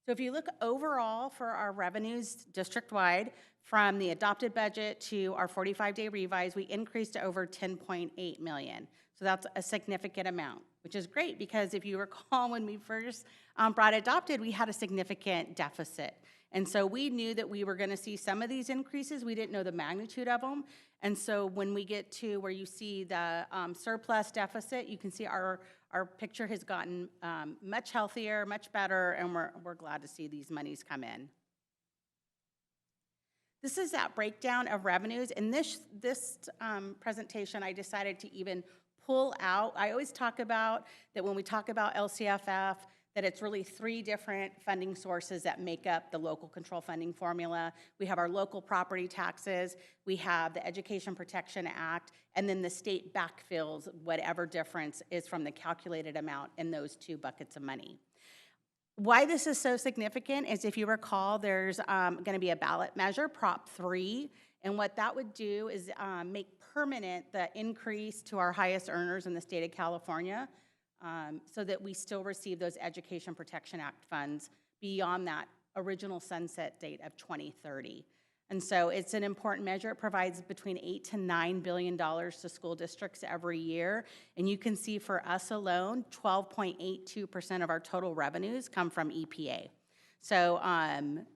So if you look overall for our revenues district-wide, from the adopted budget to our 45-day revise, we increased to over $10.8 million. So that's a significant amount, which is great because if you recall when we first brought adopted, we had a significant deficit. And so we knew that we were going to see some of these increases. We didn't know the magnitude of them. And so when we get to where you see the surplus deficit, you can see our picture has gotten much healthier, much better, and we're glad to see these monies come in. This is that breakdown of revenues. In this presentation, I decided to even pull out, I always talk about that when we talk about LCFF, that it's really 3 different funding sources that make up the local control funding formula. We have our local property taxes, we have the Education Protection Act, and then the state backfills whatever difference is from the calculated amount in those 2 buckets of money. Why this is so significant is if you recall, there's going to be a ballot measure, Prop 3, and what that would do is make permanent the increase to our highest earners in the state of California, so that we still receive those Education Protection Act funds beyond that original sunset date of 2030. And so it's an important measure. It provides between $8 to $9 billion to school districts every year. And you can see for us alone, 12.82% of our total revenues come from EPA. So,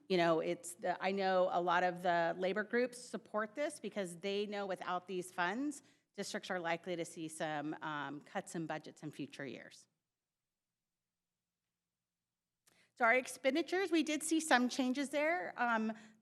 you know, I know a lot of the labor groups support this because they know without these funds, districts are likely to see some cuts in budgets in future years. So our expenditures, we did see some changes there.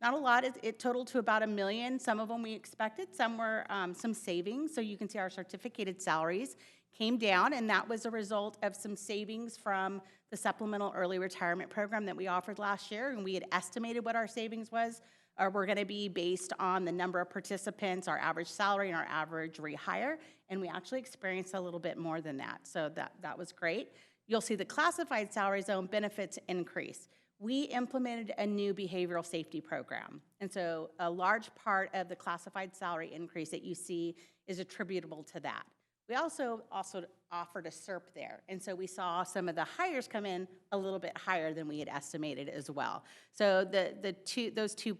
Not a lot, it totaled to about $1 million. Some of them we expected, some were some savings. So you can see our certificated salaries came down, and that was a result of some savings from the supplemental early retirement program that we offered last year, and we had estimated what our savings were going to be based on the number of participants, our average salary, and our average rehire, and we actually experienced a little bit more than that, so that was great. You'll see the classified salary zone benefits increase. We implemented a new behavioral safety program, and so a large part of the classified salary increase that you see is attributable to that. We also offered a CERP there, and so we saw some of the hires come in a little bit higher than we had estimated as well. So those two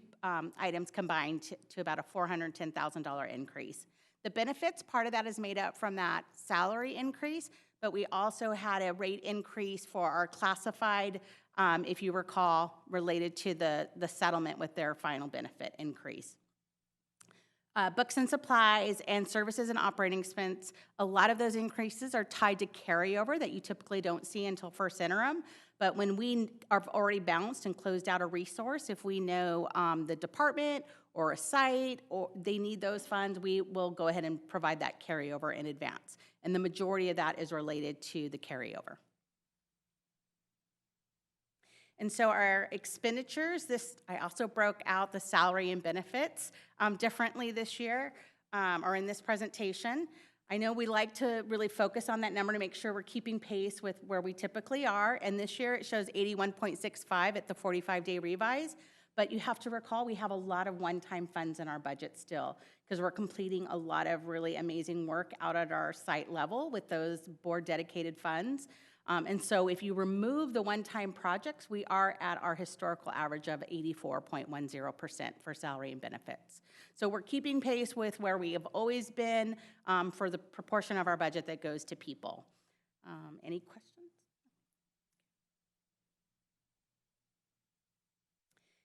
items combined to about a $410,000 increase. The benefits, part of that is made up from that salary increase, but we also had a rate increase for our classified, if you recall, related to the settlement with their final benefit increase. Books and supplies and services and operating expense, a lot of those increases are tied to carryover that you typically don't see until first interim. But when we are already balanced and closed out a resource, if we know the department or a site or they need those funds, we will go ahead and provide that carryover in advance. And the majority of that is related to the carryover. And so our expenditures, I also broke out the salary and benefits differently this year, or in this presentation. I know we like to really focus on that number to make sure we're keeping pace with where we typically are, and this year it shows 81.65 at the 45-day revise, but you have to recall we have a lot of one-time funds in our budget still, because we're completing a lot of really amazing work out at our site level with those board-dedicated funds. And so if you remove the one-time projects, we are at our historical average of 84.10% for salary and benefits. So we're keeping pace with where we have always been for the proportion of our budget that goes to people. Any questions?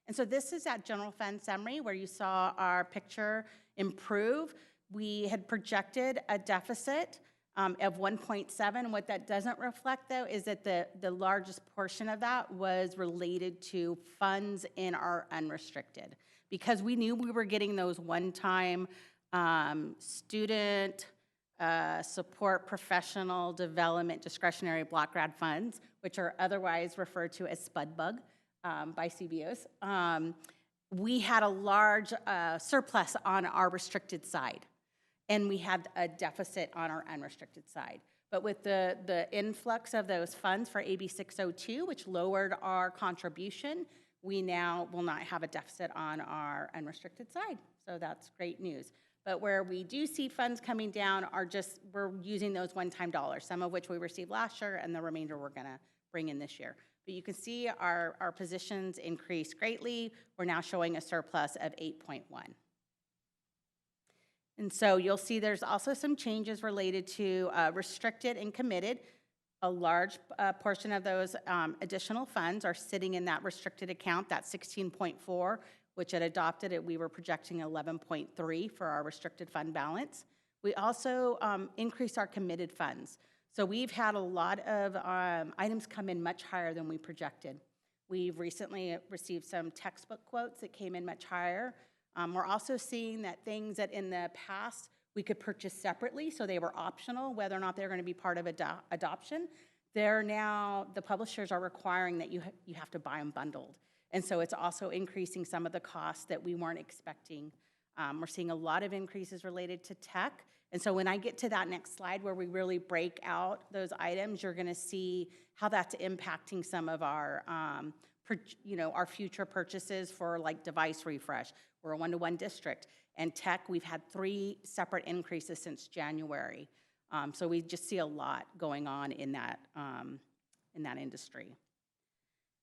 And so this is that general fund summary where you saw our picture improve. We had projected a deficit of 1.7. What that doesn't reflect, though, is that the largest portion of that was related to funds in our unrestricted. Because we knew we were getting those one-time student support professional development discretionary block grant funds, which are otherwise referred to as SPUD-BUG by CBOs. We had a large surplus on our restricted side, and we had a deficit on our unrestricted side. But with the influx of those funds for AB 602, which lowered our contribution, we now will not have a deficit on our unrestricted side. So that's great news. But where we do see funds coming down are just, we're using those one-time dollars, some of which we received last year and the remainder we're gonna bring in this year. But you can see our positions increased greatly. We're now showing a surplus of 8.1. And so you'll see there's also some changes related to restricted and committed. A large portion of those additional funds are sitting in that restricted account, that 16.4, which had adopted it, we were projecting 11.3 for our restricted fund balance. We also increased our committed funds. So we've had a lot of items come in much higher than we projected. We've recently received some textbook quotes that came in much higher. We're also seeing that things that in the past we could purchase separately, so they were optional, whether or not they're going to be part of adoption. They're now, the publishers are requiring that you have to buy them bundled. And so it's also increasing some of the costs that we weren't expecting. We're seeing a lot of increases related to tech. And so when I get to that next slide where we really break out those items, you're going to see how that's impacting some of our, our future purchases for like device refresh. We're a one-to-one district. And tech, we've had 3 separate increases since January. So we just see a lot going on in that industry.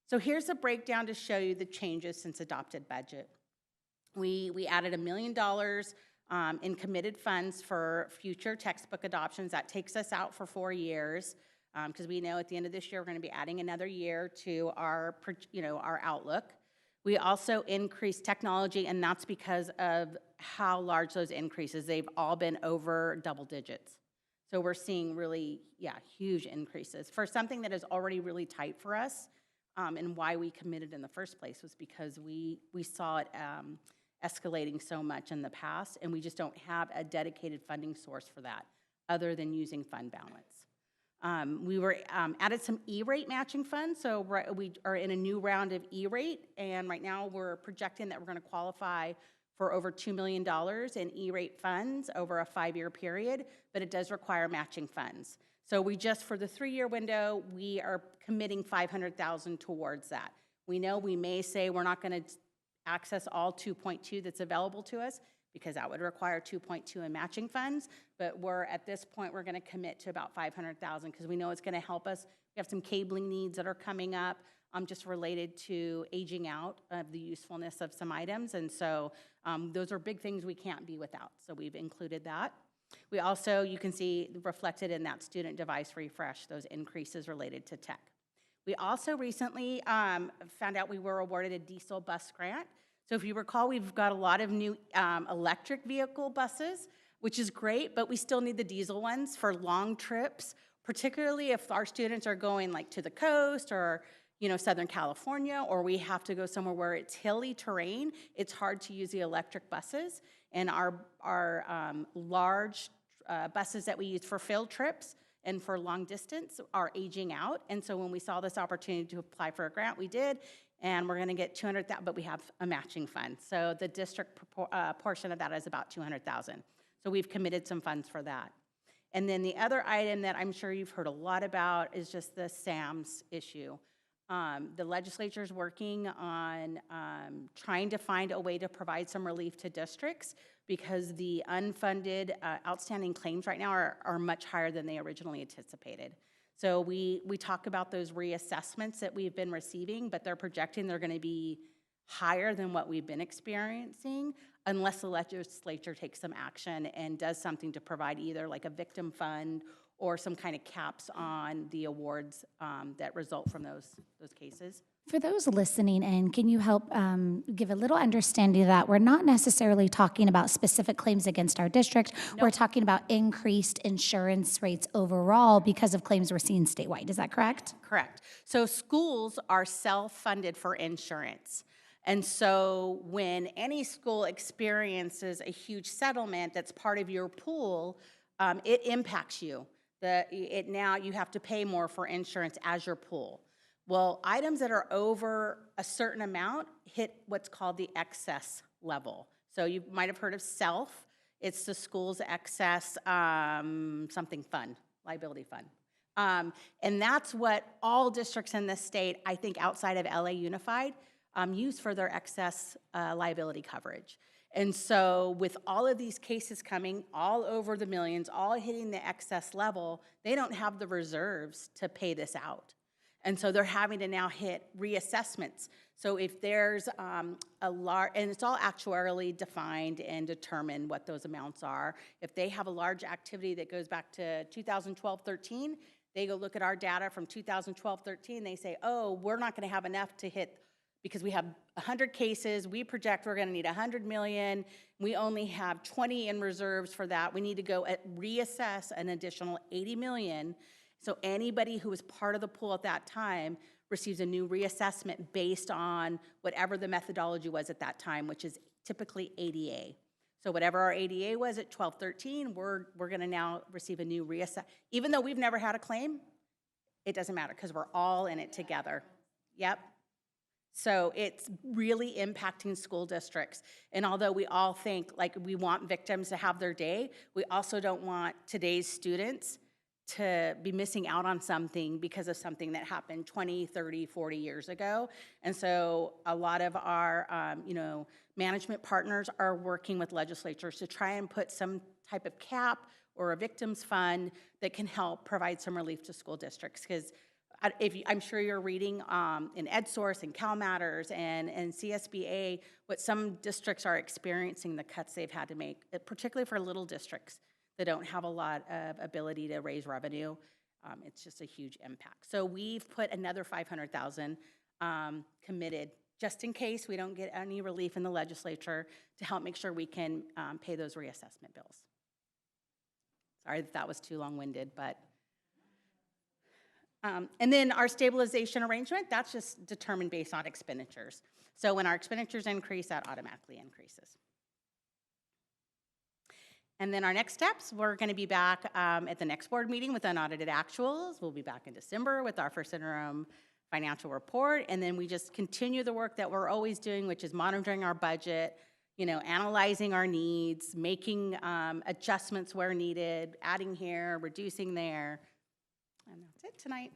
So here's a breakdown to show you the changes since adopted budget. We added $1 million in committed funds for future textbook adoptions. That takes us out for 4 years because we know at the end of this year we're going to be adding another year to our outlook. We also increased technology, and that's because of how large those increases. They've all been over double digits. So we're seeing really, huge increases. For something that is already really tight for us, and why we committed in the first place was because we saw it escalating so much in the past, and we just don't have a dedicated funding source for that other than using fund balance. We were added some E-rate matching funds, so we are in a new round of E-rate, and right now we're projecting that we're going to qualify for over $2 million in E-rate funds over a 5-year period, but it does require matching funds. So we just, for the 3-year window, we are committing $500,000 towards that. We know we may say we're not going to access all 2.2 that's available to us because that would require 2.2 in matching funds, but at this point, we're going to commit to about $500,000 because we know it's going to help us. We have some cabling needs that are coming up just related to aging out of the usefulness of some items, and so those are big things we can't be without, so we've included that. We also, you can see reflected in that student device refresh, those increases related to tech. We also recently found out we were awarded a diesel bus grant. So if you recall, we've got a lot of new electric vehicle buses, which is great, but we still need the diesel ones for long trips, particularly if our students are going like to the coast or Southern California, or we have to go somewhere where it's hilly terrain. It's hard to use the electric buses. And our large buses that we use for field trips and for long distance are aging out. And so when we saw this opportunity to apply for a grant, we did, and we're going to get $200,000, but we have a matching fund. So the district portion of that is about $200,000. So we've committed some funds for that. And then the other item that I'm sure you've heard a lot about is just the SAMS issue. The legislature is working on trying to find a way to provide some relief to districts because the unfunded outstanding claims right now are much higher than they originally anticipated. So we talk about those reassessments that we've been receiving, but they're projecting they're going to be higher than what we've been experiencing unless the legislature takes some action and does something to provide either like a victim fund or some kind of caps on the awards that result from those cases. For those listening in, can you help give a little understanding of that? We're not necessarily talking about specific claims against our district. Nope. We're talking about increased insurance rates overall because of claims we're seeing statewide. Is that correct? Correct. So schools are self-funded for insurance. And so when any school experiences a huge settlement that's part of your pool, it impacts you. Now you have to pay more for insurance as your pool. Well, items that are over a certain amount hit what's called the excess level. So you might have heard of SELF. It's the school's excess something fund, liability fund. And that's what all districts in the state, I think outside of LA Unified, use for their excess liability coverage. And so with all of these cases coming all over the millions, all hitting the excess level, they don't have the reserves to pay this out. And so they're having to now hit reassessments. So if there's a large, and it's all actuarially defined and determined what those amounts are. If they have a large activity that goes back to 2012-13, they go look at our data from 2012-13, they say, oh, we're not gonna have enough to hit, because we have 100 cases, we project we're gonna need 100 million, we only have 20 in reserves for that, we need to go reassess an additional 80 million. So anybody who was part of the pool at that time receives a new reassessment based on whatever the methodology was at that time, which is typically ADA. So whatever our ADA was at 12-13, we're gonna now receive a new reassessment. Even though we've never had a claim, it doesn't matter because we're all in it together. Yep. So it's really impacting school districts. And although we all think like we want victims to have their day, we also don't want today's students to be missing out on something because of something that happened 20, 30, 40 years ago. And so a lot of our management partners are working with legislatures to try and put some type of cap or a victims fund that can help provide some relief to school districts. Because I'm sure you're reading in EdSource and CalMatters and CSBA what some districts are experiencing, the cuts they've had to make, particularly for little districts that don't have a lot of ability to raise revenue. It's just a huge impact. So we've put another $500,000 committed just in case we don't get any relief in the legislature to help make sure we can pay those reassessment bills. Sorry that was too long-winded, but. And then our stabilization arrangement, that's just determined based on expenditures. So when our expenditures increase, that automatically increases. And then our next steps, we're gonna be back at the next board meeting with unaudited actuals. We'll be back in December with our first interim financial report. And then we just continue the work that we're always doing, which is monitoring our budget, analyzing our needs, making adjustments where needed, adding here, reducing there. And that's it tonight.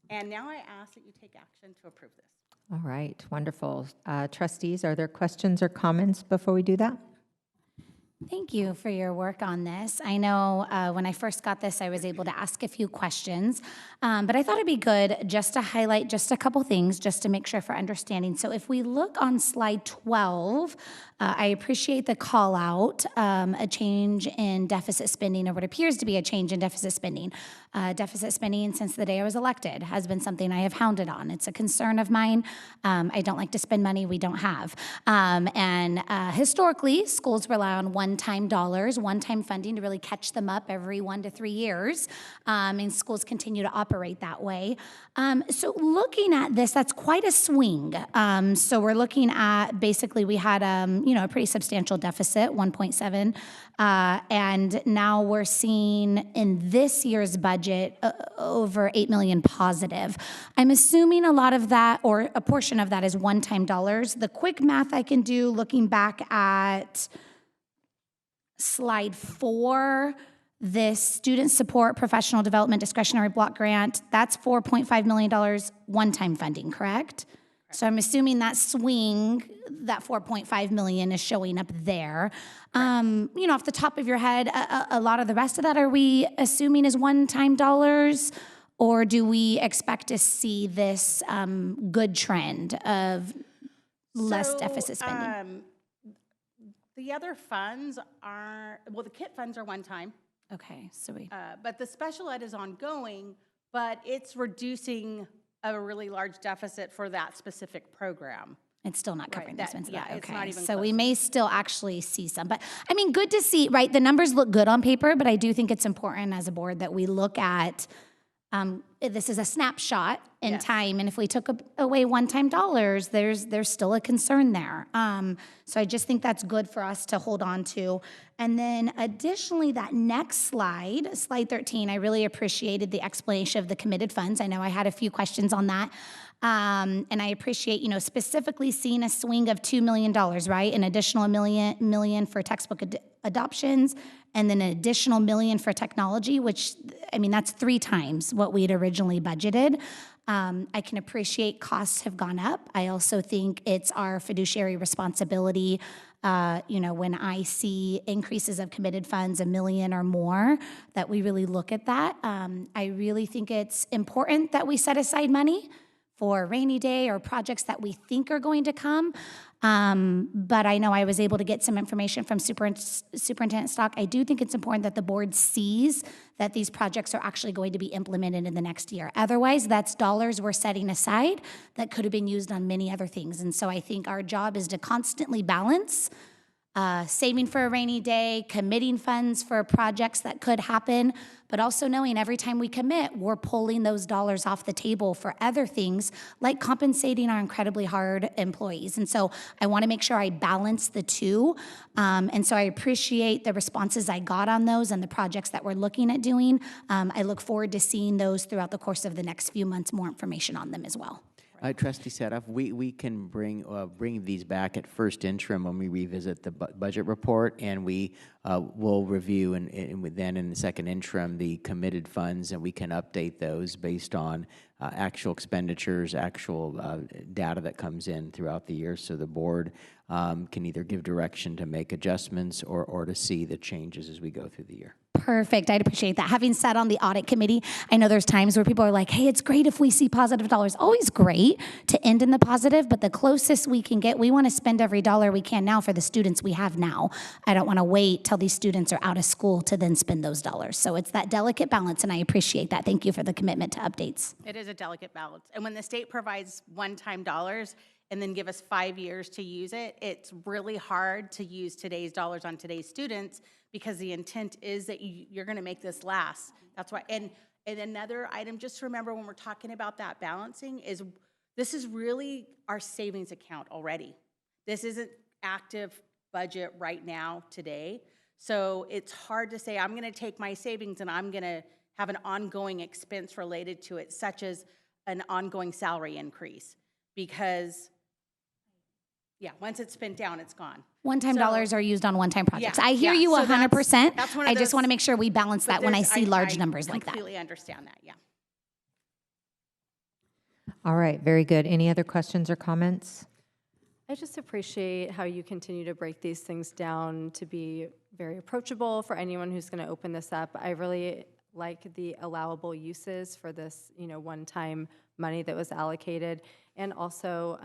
And now I ask that you take action to approve this. All right, wonderful. Trustees, are there questions or comments before we do that? Thank you for your work on this. I know when I first got this, I was able to ask a few questions, but I thought it'd be good just to highlight just a couple things just to make sure for understanding. So if we look on slide 12, I appreciate the call out, a change in deficit spending, or what appears to be a change in deficit spending. Deficit spending since the day I was elected has been something I have hounded on. It's a concern of mine. I don't like to spend money we don't have. And historically, schools rely on one-time dollars, one-time funding to really catch them up every 1 to 3 years. And schools continue to operate that way. So looking at this, that's quite a swing. So we're looking at, basically we had a pretty substantial deficit, 1.7, and now we're seeing in this year's budget over 8 million positive. I'm assuming a lot of that, or a portion of that, is one-time dollars. The quick math I can do looking back at slide 4, this student support professional development discretionary block grant, that's $4.5 million one-time funding, correct? So I'm assuming that swing, that 4.5 million is showing up there. Off the top of your head, a lot of the rest of that, are we assuming is one-time dollars? Or do we expect to see this good trend of less So, deficit spending? The other funds are, well, the KIT funds are one time, Okay, so we, but the special ed is ongoing, but it's reducing a really large deficit for that specific program. it's still not covering the expense of that. It's Okay, not even so we close. may still actually see some, but I mean, good to see, right? The numbers look good on paper, but I do think it's important as a board that we look at this is a snapshot in time, and if we took away one-time dollars, there's still a concern there. So I just think that's good for us to hold on to. And then additionally, that next slide, slide 13, I really appreciated the explanation of the committed funds. I know I had a few questions on that. And I appreciate, specifically seeing a swing of $2 million, right? An additional million for textbook adoptions, and then an additional $1 million for technology, which, I mean, that's 3 times what we'd originally budgeted. I can appreciate costs have gone up. I also think it's our fiduciary responsibility, when I see increases of committed funds, $1 million or more, that we really look at that. I really think it's important that we set aside money for rainy day or projects that we think are going to come. But I know I was able to get some information from Superintendent Stock. I do think it's important that the board sees that these projects are actually going to be implemented in the next year. Otherwise, that's dollars we're setting aside that could have been used on many other things. And so I think our job is to constantly balance saving for a rainy day, committing funds for projects that could happen, but also knowing every time we commit, we're pulling those dollars off the table for other things like compensating our incredibly hard employees. And so I want to make sure I balance the two. And so I appreciate the responses I got on those and the projects that we're looking at doing. I look forward to seeing those throughout the course of the next few months, more information on them as well. Trustee Setoff, we can bring these back at first interim when we revisit the budget report, and we will review and then in the second interim the committed funds, and we can update those based on actual expenditures, actual data that comes in throughout the year, so the board can either give direction to make adjustments or to see the changes as we go through the year. Perfect. I'd appreciate that. Having sat on the audit committee, I know there's times where people are like, hey, it's great if we see positive dollars. Always great to end in the positive, but the closest we can get, we want to spend every dollar we can now for the students we have now. I don't want to wait till these students are out of school to then spend those dollars. So it's that delicate balance, and I appreciate that. Thank you for the commitment to updates. It is a delicate balance. And when the state provides one-time dollars and then give us 5 years to use it, it's really hard to use today's dollars on today's students, because the intent is that you're going to make this last. That's why. And another item, just to remember when we're talking about that balancing, is this is really our savings account already. This isn't active budget right now today. So it's hard to say, I'm going to take my savings and I'm going to have an ongoing expense related to it, such as an ongoing salary increase, because once it's spent down, it's gone. One-time dollars are used on one-time projects. Yeah, I hear you so 100%. that's one of I just those- want to make sure we balance that when I see large numbers like that. I completely understand that, yeah. All right, very good. Any other questions or comments? I just appreciate how you continue to break these things down to be very approachable for anyone who's going to open this up. I really like the allowable uses for this, one-time money that was allocated, and also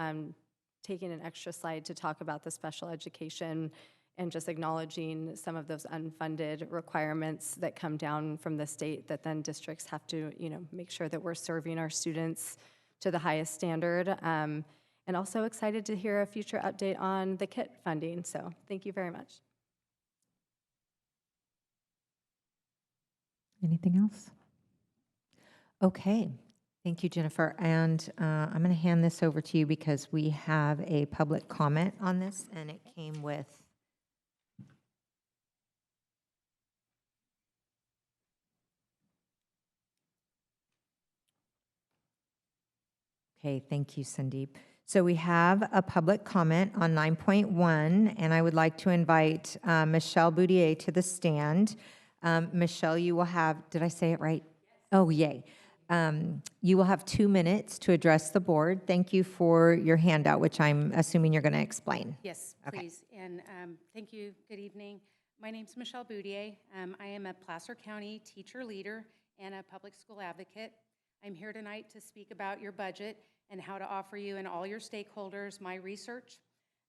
taking an extra slide to talk about the special education and just acknowledging some of those unfunded requirements that come down from the state that then districts have to, make sure that we're serving our students to the highest standard. And also excited to hear a future update on the KIT funding. So thank you very much. Anything else? Okay. Thank you, Jennifer. And I'm going to hand this over to you because we have a public comment on this, and it came with Okay, thank you, Sandeep. So we have a public comment on 9.1, and I would like to invite Michelle Boudier to the stand. Michelle, you will have, did I say it right? Oh, yay. You will have 2 minutes to address the board. Thank you for your handout, which I'm assuming you're going to explain. Yes, please. Okay. And thank you. Good evening. My name's Michelle Boudier. I am a Placer County teacher leader and a public school advocate. I'm here tonight to speak about your budget and how to offer you and all your stakeholders my research.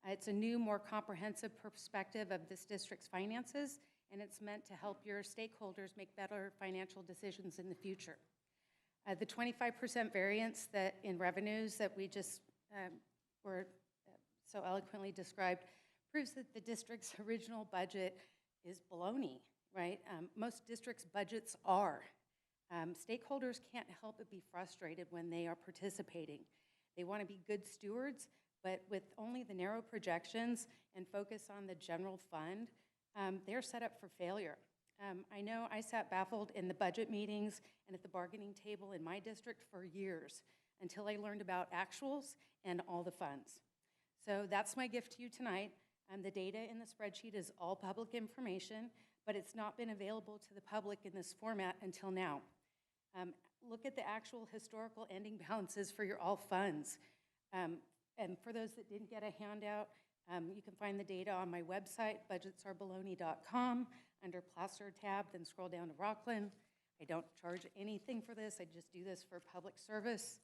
It's a new, more comprehensive perspective of this district's finances, and it's meant to help your stakeholders make better financial decisions in the future. The 25% variance that in revenues that we just were so eloquently described proves that the district's original budget is baloney, right? Most districts' budgets are. Stakeholders can't help but be frustrated when they are participating. They want to be good stewards, but with only the narrow projections and focus on the general fund, they're set up for failure. I know I sat baffled in the budget meetings and at the bargaining table in my district for years until I learned about actuals and all the funds. So that's my gift to you tonight. The data in the spreadsheet is all public information, but it's not been available to the public in this format until now. Look at the actual historical ending balances for your all funds. And for those that didn't get a handout, you can find the data on my website, budgetsarbaloney.com, under Placer tab, then scroll down to Rocklin. I don't charge anything for this. I just do this for public service.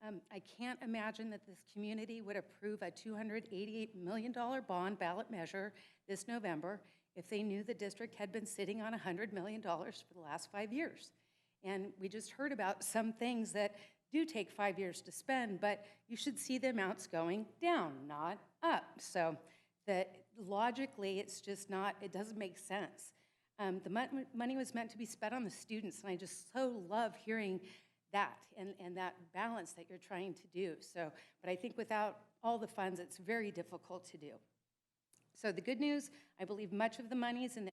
I can't imagine that this community would approve a $288 million bond ballot measure this November if they knew the district had been sitting on $100 million for the last 5 years. And we just heard about some things that do take 5 years to spend, but you should see the amounts going down, not up. So that logically, it's just not, it doesn't make sense. The money was meant to be spent on the students, and I just so love hearing that and that balance that you're trying to do. So, but I think without all the funds, it's very difficult to do. So the good news, I believe much of the money is in the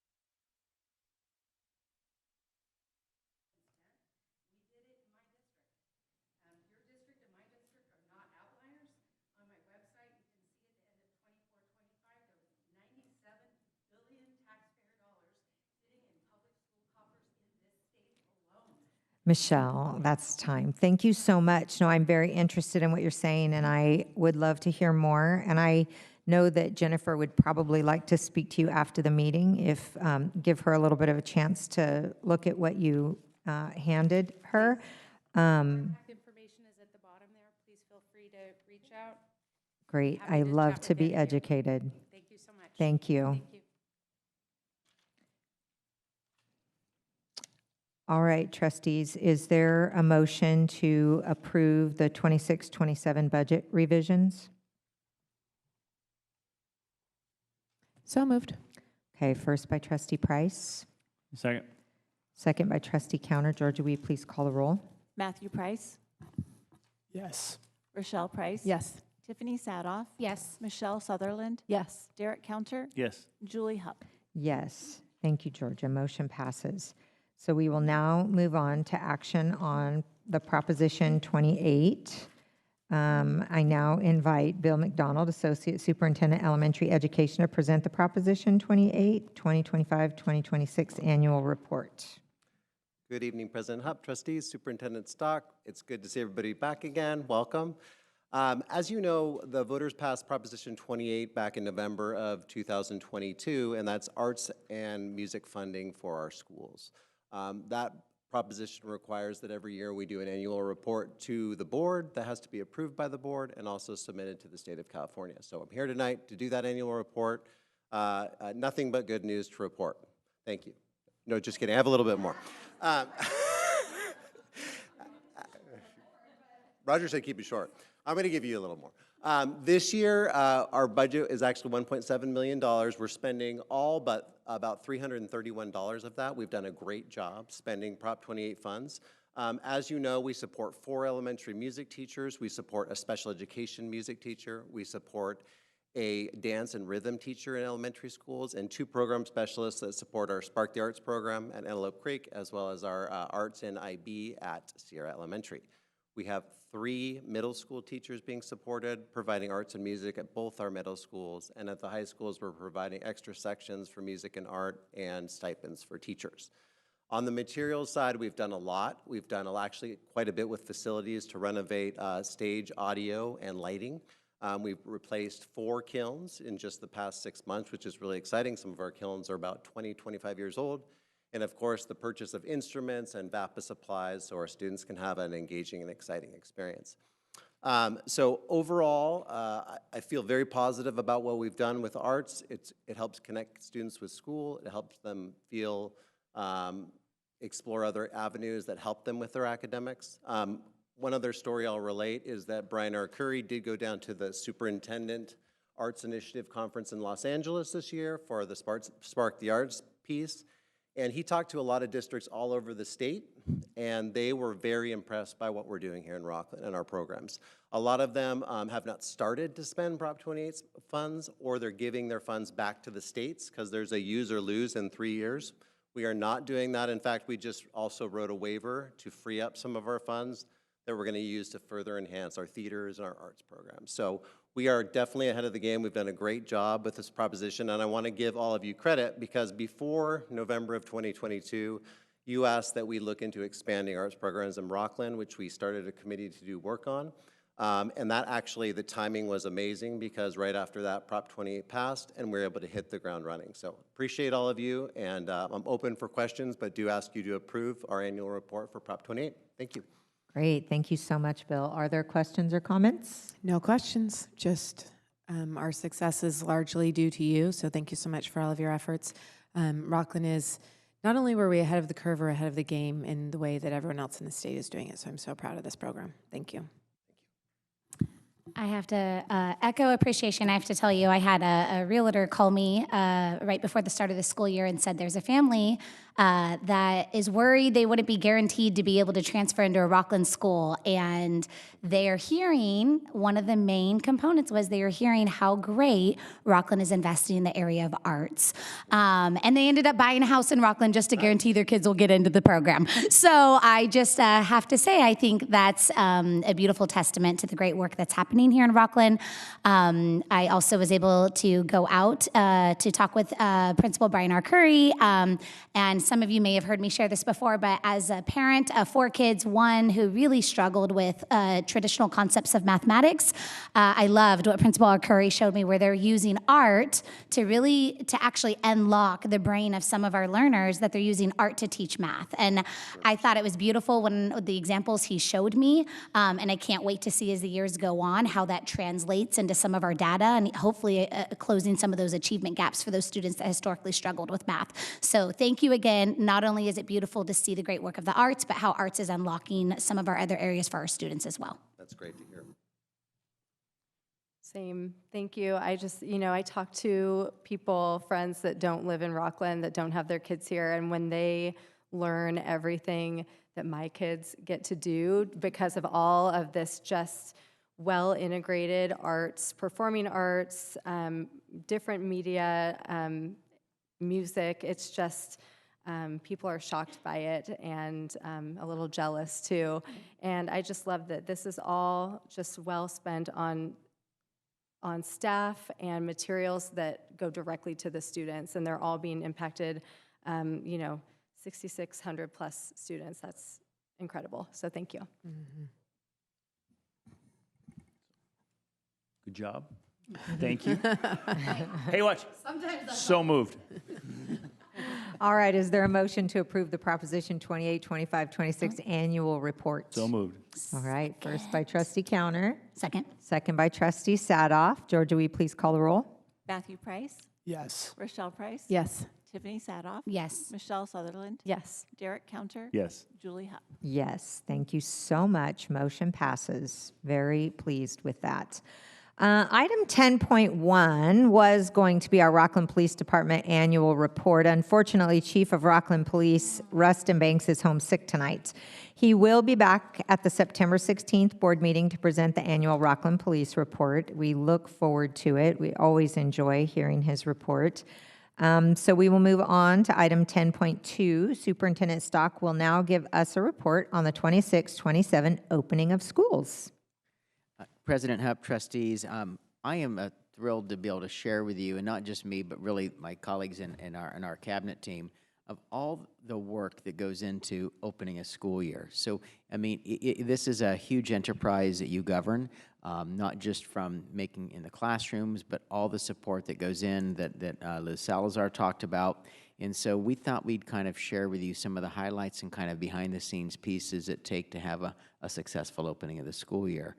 Michelle, that's time. Thank you so much. No, I'm very interested in what you're saying, and I would love to hear more. And I know that Jennifer would probably like to speak to you after the meeting, if give her a little bit of a chance to look at what you handed her. contact information is at the bottom there. Please feel free to reach out. Great. Happy I to love chat to with be any of you. educated. Thank you so much. Thank you. Thank you. All right, trustees, is there a motion to approve the 26-27 budget revisions? So moved. Okay, first by trustee Price, Second. second by trustee Counter. Georgia, will you please call the roll? Matthew Price, Yes. Rochelle Price. Yes. Tiffany Sadoff, Yes. Michelle Sutherland, Yes. Derek Counter, Yes. Julie Hupp. Yes. Thank you, Georgia. Motion passes. So we will now move on to action on the Proposition 28. I now invite Bill McDonald, Associate Superintendent Elementary Education, to present the Proposition 28, 2025-2026 Annual Report. Good evening, President Hupp, trustees, Superintendent Stock. It's good to see everybody back again. Welcome. As you know, the voters passed Proposition 28 back in November of 2022, and that's arts and music funding for our schools. That proposition requires that every year we do an annual report to the board that has to be approved by the board and also submitted to the state of California. So I'm here tonight to do that annual report. Nothing but good news to report. Thank you. No, just kidding. I have a little bit more. Roger said keep it short. I'm going to give you a little more. This year, our budget is actually $1.7 million. We're spending all but about $331 of that. We've done a great job spending Prop 28 funds. As you know, we support 4 elementary music teachers. We support a special education music teacher. We support a dance and rhythm teacher in elementary schools, and 2 program specialists that support our Spark the Arts program at Antelope Creek, as well as our Arts and IB at Sierra Elementary. We have 3 middle school teachers being supported, providing arts and music at both our middle schools, and at the high schools, we're providing extra sections for music and art and stipends for teachers. On the materials side, we've done a lot. We've done actually quite a bit with facilities to renovate stage, audio, and lighting. We've replaced 4 kilns in just the past 6 months, which is really exciting. Some of our kilns are about 20, 25 years old. and of course, the purchase of instruments and VAPA supplies so our students can have an engaging and exciting experience. So overall, I feel very positive about what we've done with arts. It helps connect students with school. It helps them feel, explore other avenues that help them with their academics. One other story I'll relate is that Brian R. Curry did go down to the Superintendent Arts Initiative Conference in Los Angeles this year for the Spark the Arts piece. And he talked to a lot of districts all over the state, and they were very impressed by what we're doing here in Rocklin and our programs. A lot of them have not started to spend Prop 28 funds, or they're giving their funds back to the states because there's a use or lose in 3 years. We are not doing that. In fact, we just also wrote a waiver to free up some of our funds that we're going to use to further enhance our theaters and our arts programs. So we are definitely ahead of the game. We've done a great job with this proposition, and I want to give all of you credit because before November of 2022, you asked that we look into expanding arts programs in Rocklin, which we started a committee to do work on. And that actually, the timing was amazing because right after that, Prop 28 passed, and we were able to hit the ground running. So appreciate all of you, and I'm open for questions, but do ask you to approve our annual report for Prop 28. Thank you. Great. Thank you so much, Bill. Are there questions or comments? No questions, just our success is largely due to you, so thank you so much for all of your efforts. Rocklin is, not only were we ahead of the curve, we're ahead of the game in the way that everyone else in the state is doing it, so I'm so proud of this program. Thank you. I have to echo appreciation. I have to tell you, I had a realtor call me right before the start of the school year and said there's a family that is worried they wouldn't be guaranteed to be able to transfer into a Rocklin school. And they're hearing, one of the main components was they are hearing how great Rocklin is investing in the area of arts. And they ended up buying a house in Rocklin just to guarantee their kids will get into the program. So I just have to say, I think that's a beautiful testament to the great work that's happening here in Rocklin. I also was able to go out to talk with Principal Brian R. Curry, and some of you may have heard me share this before, but as a parent of 4 kids, one who really struggled with traditional concepts of mathematics, I loved what Principal R. Curry showed me, where they're using art to actually unlock the brain of some of our learners, that they're using art to teach math. And I thought it was beautiful when the examples he showed me, and I can't wait to see as the years go on how that translates into some of our data and hopefully closing some of those achievement gaps for those students that historically struggled with math. So thank you again. Not only is it beautiful to see the great work of the arts, but how arts is unlocking some of our other areas for our students as well. That's great to hear. Same. Thank you. I just, I talk to people, friends that don't live in Rocklin, that don't have their kids here, and when they learn everything that my kids get to do because of all of this just well-integrated arts, performing arts, different media, music, it's just, people are shocked by it and a little jealous too. And I just love that this is all just well spent on staff and materials that go directly to the students, and they're all being impacted, 6,600 plus students. That's incredible. So thank you. Mm-hmm. Good job. Thank you. Hey, watch. So moved. All right, is there a motion to approve the Proposition 28, 25, 26 annual report? So moved. All right, first by Trustee Counter. Second. Second by Trustee Sadoff. Georgia, will you please call the roll? Matthew Price? Yes. Rochelle Price? Yes. Tiffany Sadoff? Yes. Michelle Sutherland? Yes. Derek Counter? Yes. Julie Hupp? Yes, thank you so much. Motion passes. Very pleased with that. Item 10.1 was going to be our Rocklin Police Department annual report. Unfortunately, Chief of Rocklin Police, Rustin Banks, is home sick tonight. He will be back at the September 16th board meeting to present the annual Rocklin Police report. We look forward to it. We always enjoy hearing his report. So we will move on to item 10.2. Superintendent Stock will now give us a report on the 26-27 opening of schools. President Hupp, trustees, I am thrilled to be able to share with you, and not just me, but really my colleagues in our cabinet team, of all the work that goes into opening a school year. So, I mean, this is a huge enterprise that you govern, not just from making in the classrooms, but all the support that goes in that Liz Salazar talked about. And so we thought we'd kind of share with you some of the highlights and kind of behind-the-scenes pieces it take to have a successful opening of the school year.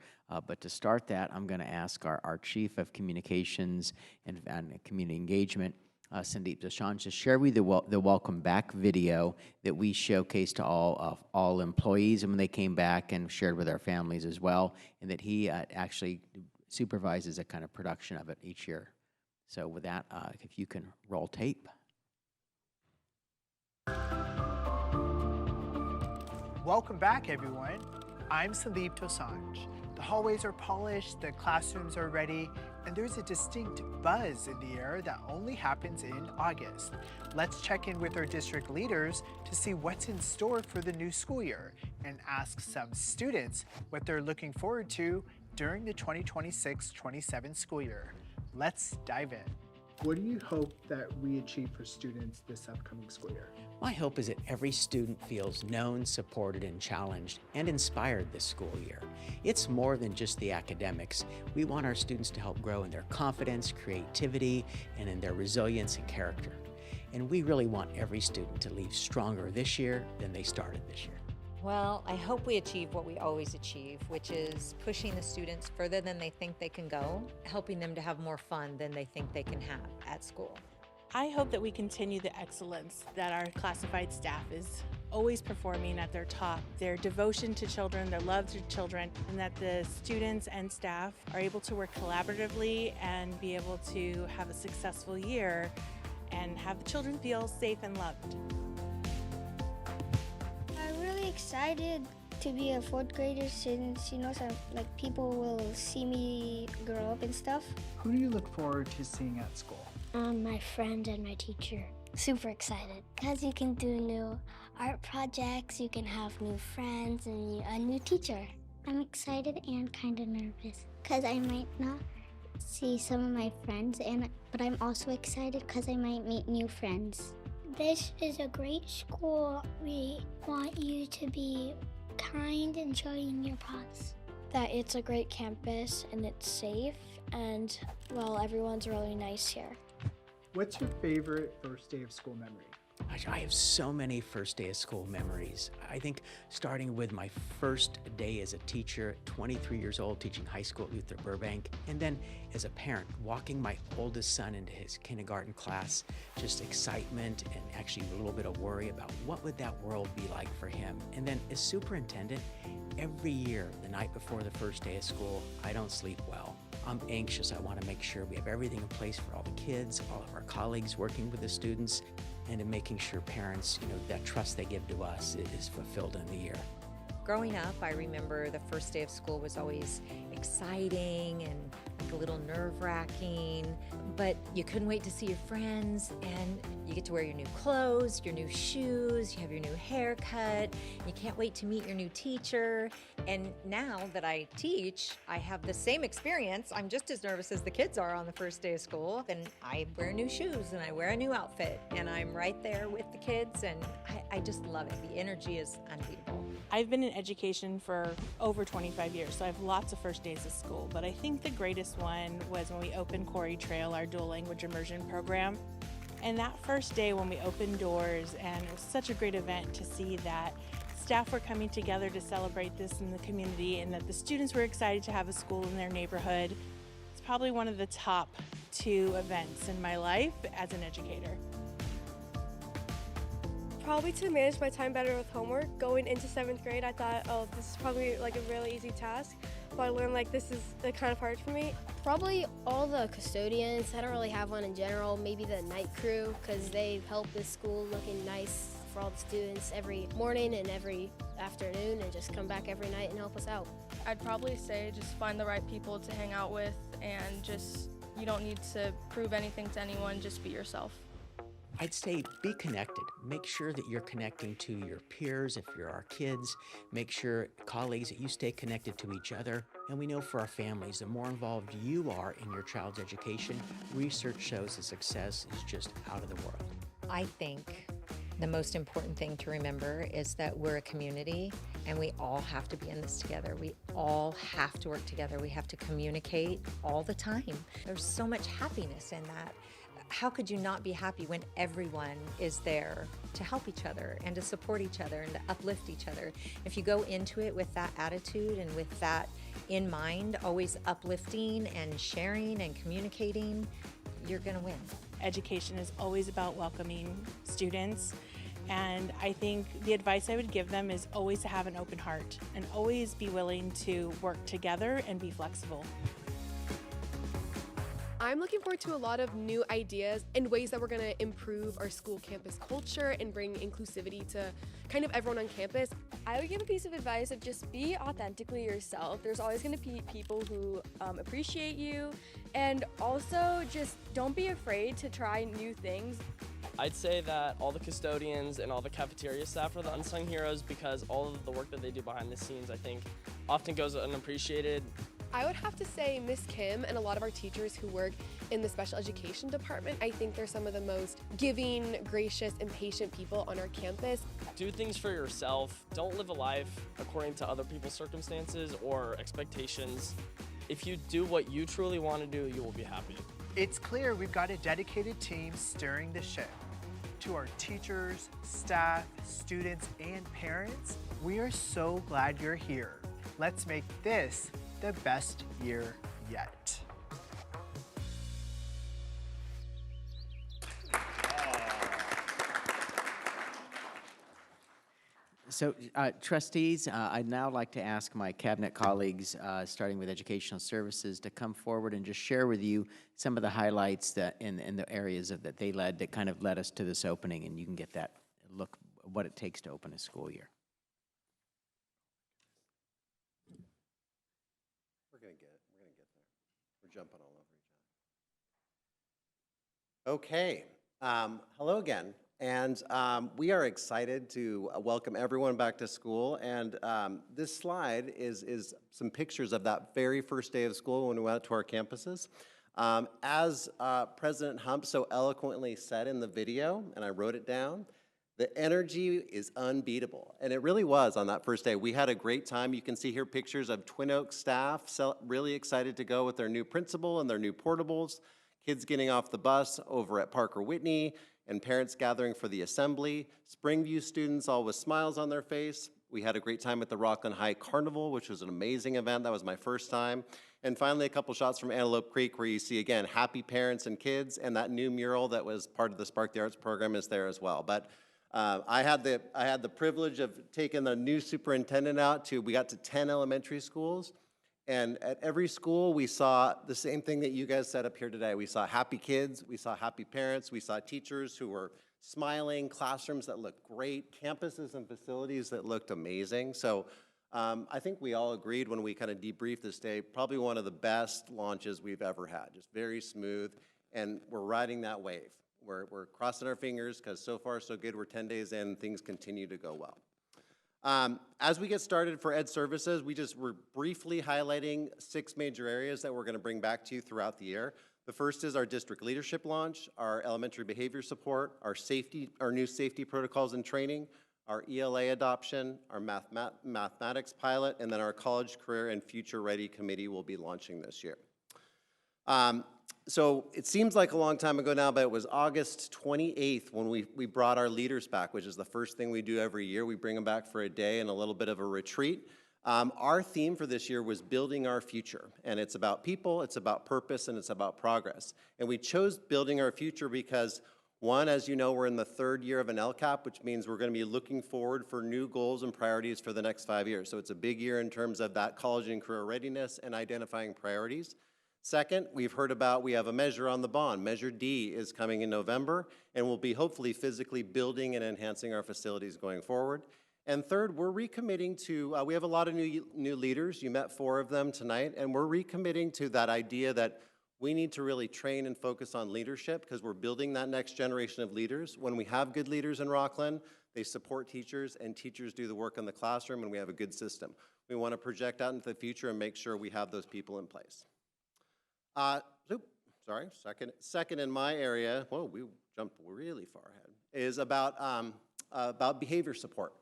But to start that, I'm going to ask our Chief of Communications and Community Engagement, Sandeep Dashan, to share with you the welcome back video that we showcased to all employees when they came back and shared with our families as well, and that he actually supervises a kind of production of it each year. So with that, if you can roll tape. Welcome back, everyone. I'm Sandeep Dosanjh. The hallways are polished, the classrooms are ready, and there's a distinct buzz in the air that only happens in August. Let's check in with our district leaders to see what's in store for the new school year and ask some students what they're looking forward to during the 2026-27 school year. Let's dive in. What do you hope that we achieve for students this upcoming school year? My hope is that every student feels known, supported, and challenged and inspired this school year. It's more than just the academics. We want our students to help grow in their confidence, creativity, and in their resilience and character. And we really want every student to leave stronger this year than they started this year. Well, I hope we achieve what we always achieve, which is pushing the students further than they think they can go, helping them to have more fun than they think they can have at school. I hope that we continue the excellence that our classified staff is always performing at their top, their devotion to children, their love to children, and that the students and staff are able to work collaboratively and be able to have a successful year and have the children feel safe and loved. I'm really excited to be a fourth grader since, some people will see me grow up and stuff. Who do you look forward to seeing at school? My friend and my teacher. Super excited because you can do new art projects, you can have new friends and a new teacher. I'm excited and kind of nervous because I might not see some of my friends, but I'm also excited because I might meet new friends. This is a great school. We want you to be kind and showing your props. That it's a great campus and it's safe and, everyone's really nice here. What's your favorite first day of school memory? I have so many first day of school memories. I think starting with my first day as a teacher, 23 years old, teaching high school at Luther Burbank, and then as a parent, walking my oldest son into his kindergarten class, just excitement and actually a little bit of worry about what would that world be like for him. And then as superintendent, every year, the night before the first day of school, I don't sleep well. I'm anxious. I want to make sure we have everything in place for all the kids, all of our colleagues working with the students, and in making sure parents, that trust they give to us is fulfilled in the year. Growing up, I remember the first day of school was always exciting and a little nerve-wracking, but you couldn't wait to see your friends, and you get to wear your new clothes, your new shoes, you have your new haircut, you can't wait to meet your new teacher. And now that I teach, I have the same experience. I'm just as nervous as the kids are on the first day of school, and I wear new shoes and I wear a new outfit, and I'm right there with the kids, and I just love it. The energy is unbeatable. I've been in education for over 25 years, so I have lots of first days of school, but I think the greatest one was when we opened Corey Trail, our dual language immersion program. And that first day when we opened doors, and it was such a great event to see that staff were coming together to celebrate this in the community and that the students were excited to have a school in their neighborhood. It's probably one of the top 2 events in my life as an educator. Probably to manage my time better with homework. Going into 7th grade, I thought, this is probably a really easy task. But I learned this is kind of hard for me. Probably all the custodians. I don't really have one in general. Maybe the night crew, because they help the school looking nice for all the students every morning and every afternoon, and just come back every night and help us out. I'd probably say just find the right people to hang out with, and you don't need to prove anything to anyone, just be yourself. I'd say be connected. Make sure that you're connecting to your peers if you're our kids. Make sure, colleagues, that you stay connected to each other. And we know for our families, the more involved you are in your child's education, research shows the success is just out of the world. I think the most important thing to remember is that we're a community and we all have to be in this together. We all have to work together. We have to communicate all the time. There's so much happiness in that. how could you not be happy when everyone is there to help each other and to support each other and to uplift each other? If you go into it with that attitude and with that in mind, always uplifting and sharing and communicating, you're going to win. Education is always about welcoming students, and I think the advice I would give them is always to have an open heart and always be willing to work together and be flexible. I'm looking forward to a lot of new ideas and ways that we're going to improve our school campus culture and bring inclusivity to kind of everyone on campus. I would give a piece of advice of just be authentically yourself. There's always going to be people who appreciate you, and also just don't be afraid to try new things. I'd say that all the custodians and all the cafeteria staff are the unsung heroes because all of the work that they do behind the scenes, I think, often goes unappreciated. I would have to say Miss Kim and a lot of our teachers who work in the special education department, I think they're some of the most giving, gracious, and patient people on our campus. Do things for yourself. Don't live a life according to other people's circumstances or expectations. If you do what you truly want to do, you will be happy. It's clear we've got a dedicated team steering the ship. To our teachers, staff, students, and parents, we are so glad you're here. Let's make this the best year yet. So, trustees, I'd now like to ask my cabinet colleagues, starting with Educational Services, to come forward and just share with you some of the highlights that in the areas that they led that kind of led us to this opening, and you can get that look what it takes to open a school year. We're gonna get there. We're jumping all over each other. Okay, hello again. And we are excited to welcome everyone back to school. And this slide is some pictures of that very first day of school when we went out to our campuses. As President Hump so eloquently said in the video, and I wrote it down, the energy is unbeatable. And it really was on that first day. We had a great time. You can see here pictures of Twin Oaks staff really excited to go with their new principal and their new portables, kids getting off the bus over at Parker Whitney, and parents gathering for the assembly. Springview students all with smiles on their face. We had a great time at the Rocklin High Carnival, which was an amazing event. That was my first time. And finally, a couple shots from Antelope Creek where you see, again, happy parents and kids, and that new mural that was part of the Spark the Arts program is there as well. But I had the privilege of taking the new superintendent out we got to 10 elementary schools. And at every school, we saw the same thing that you guys said up here today. We saw happy kids, we saw happy parents, we saw teachers who were smiling, classrooms that looked great, campuses and facilities that looked amazing. So I think we all agreed when we kind of debriefed this day, probably one of the best launches we've ever had, just very smooth, and we're riding that wave. We're crossing our fingers because so far so good, we're 10 days in, things continue to go well. As we get started for Ed Services, we're briefly highlighting 6 major areas that we're going to bring back to you throughout the year. The first is our district leadership launch, our elementary behavior support, our new safety protocols and training, our ELA adoption, our mathematics pilot, and then our college career and future ready committee will be launching this year. So it seems like a long time ago now, but it was August 28th when we brought our leaders back, which is the first thing we do every year. We bring them back for a day and a little bit of a retreat. Our theme for this year was building our future, and it's about people, it's about purpose, and it's about progress. And we chose building our future because, one, as you know, we're in the 3rd year of an LCAP, which means we're going to be looking forward for new goals and priorities for the next 5 years. So it's a big year in terms of that college and career readiness and identifying priorities. Second, we have a measure on the bond. Measure D is coming in November, and we'll be hopefully physically building and enhancing our facilities going forward. And third, we're recommitting to, we have a lot of new leaders. You met 4 of them tonight, and we're recommitting to that idea that we need to really train and focus on leadership because we're building that next generation of leaders. When we have good leaders in Rocklin, they support teachers, and teachers do the work in the classroom, and we have a good system. We want to project out into the future and make sure we have those people in place. Second in my area, whoa, we jumped really far ahead, is about behavior support.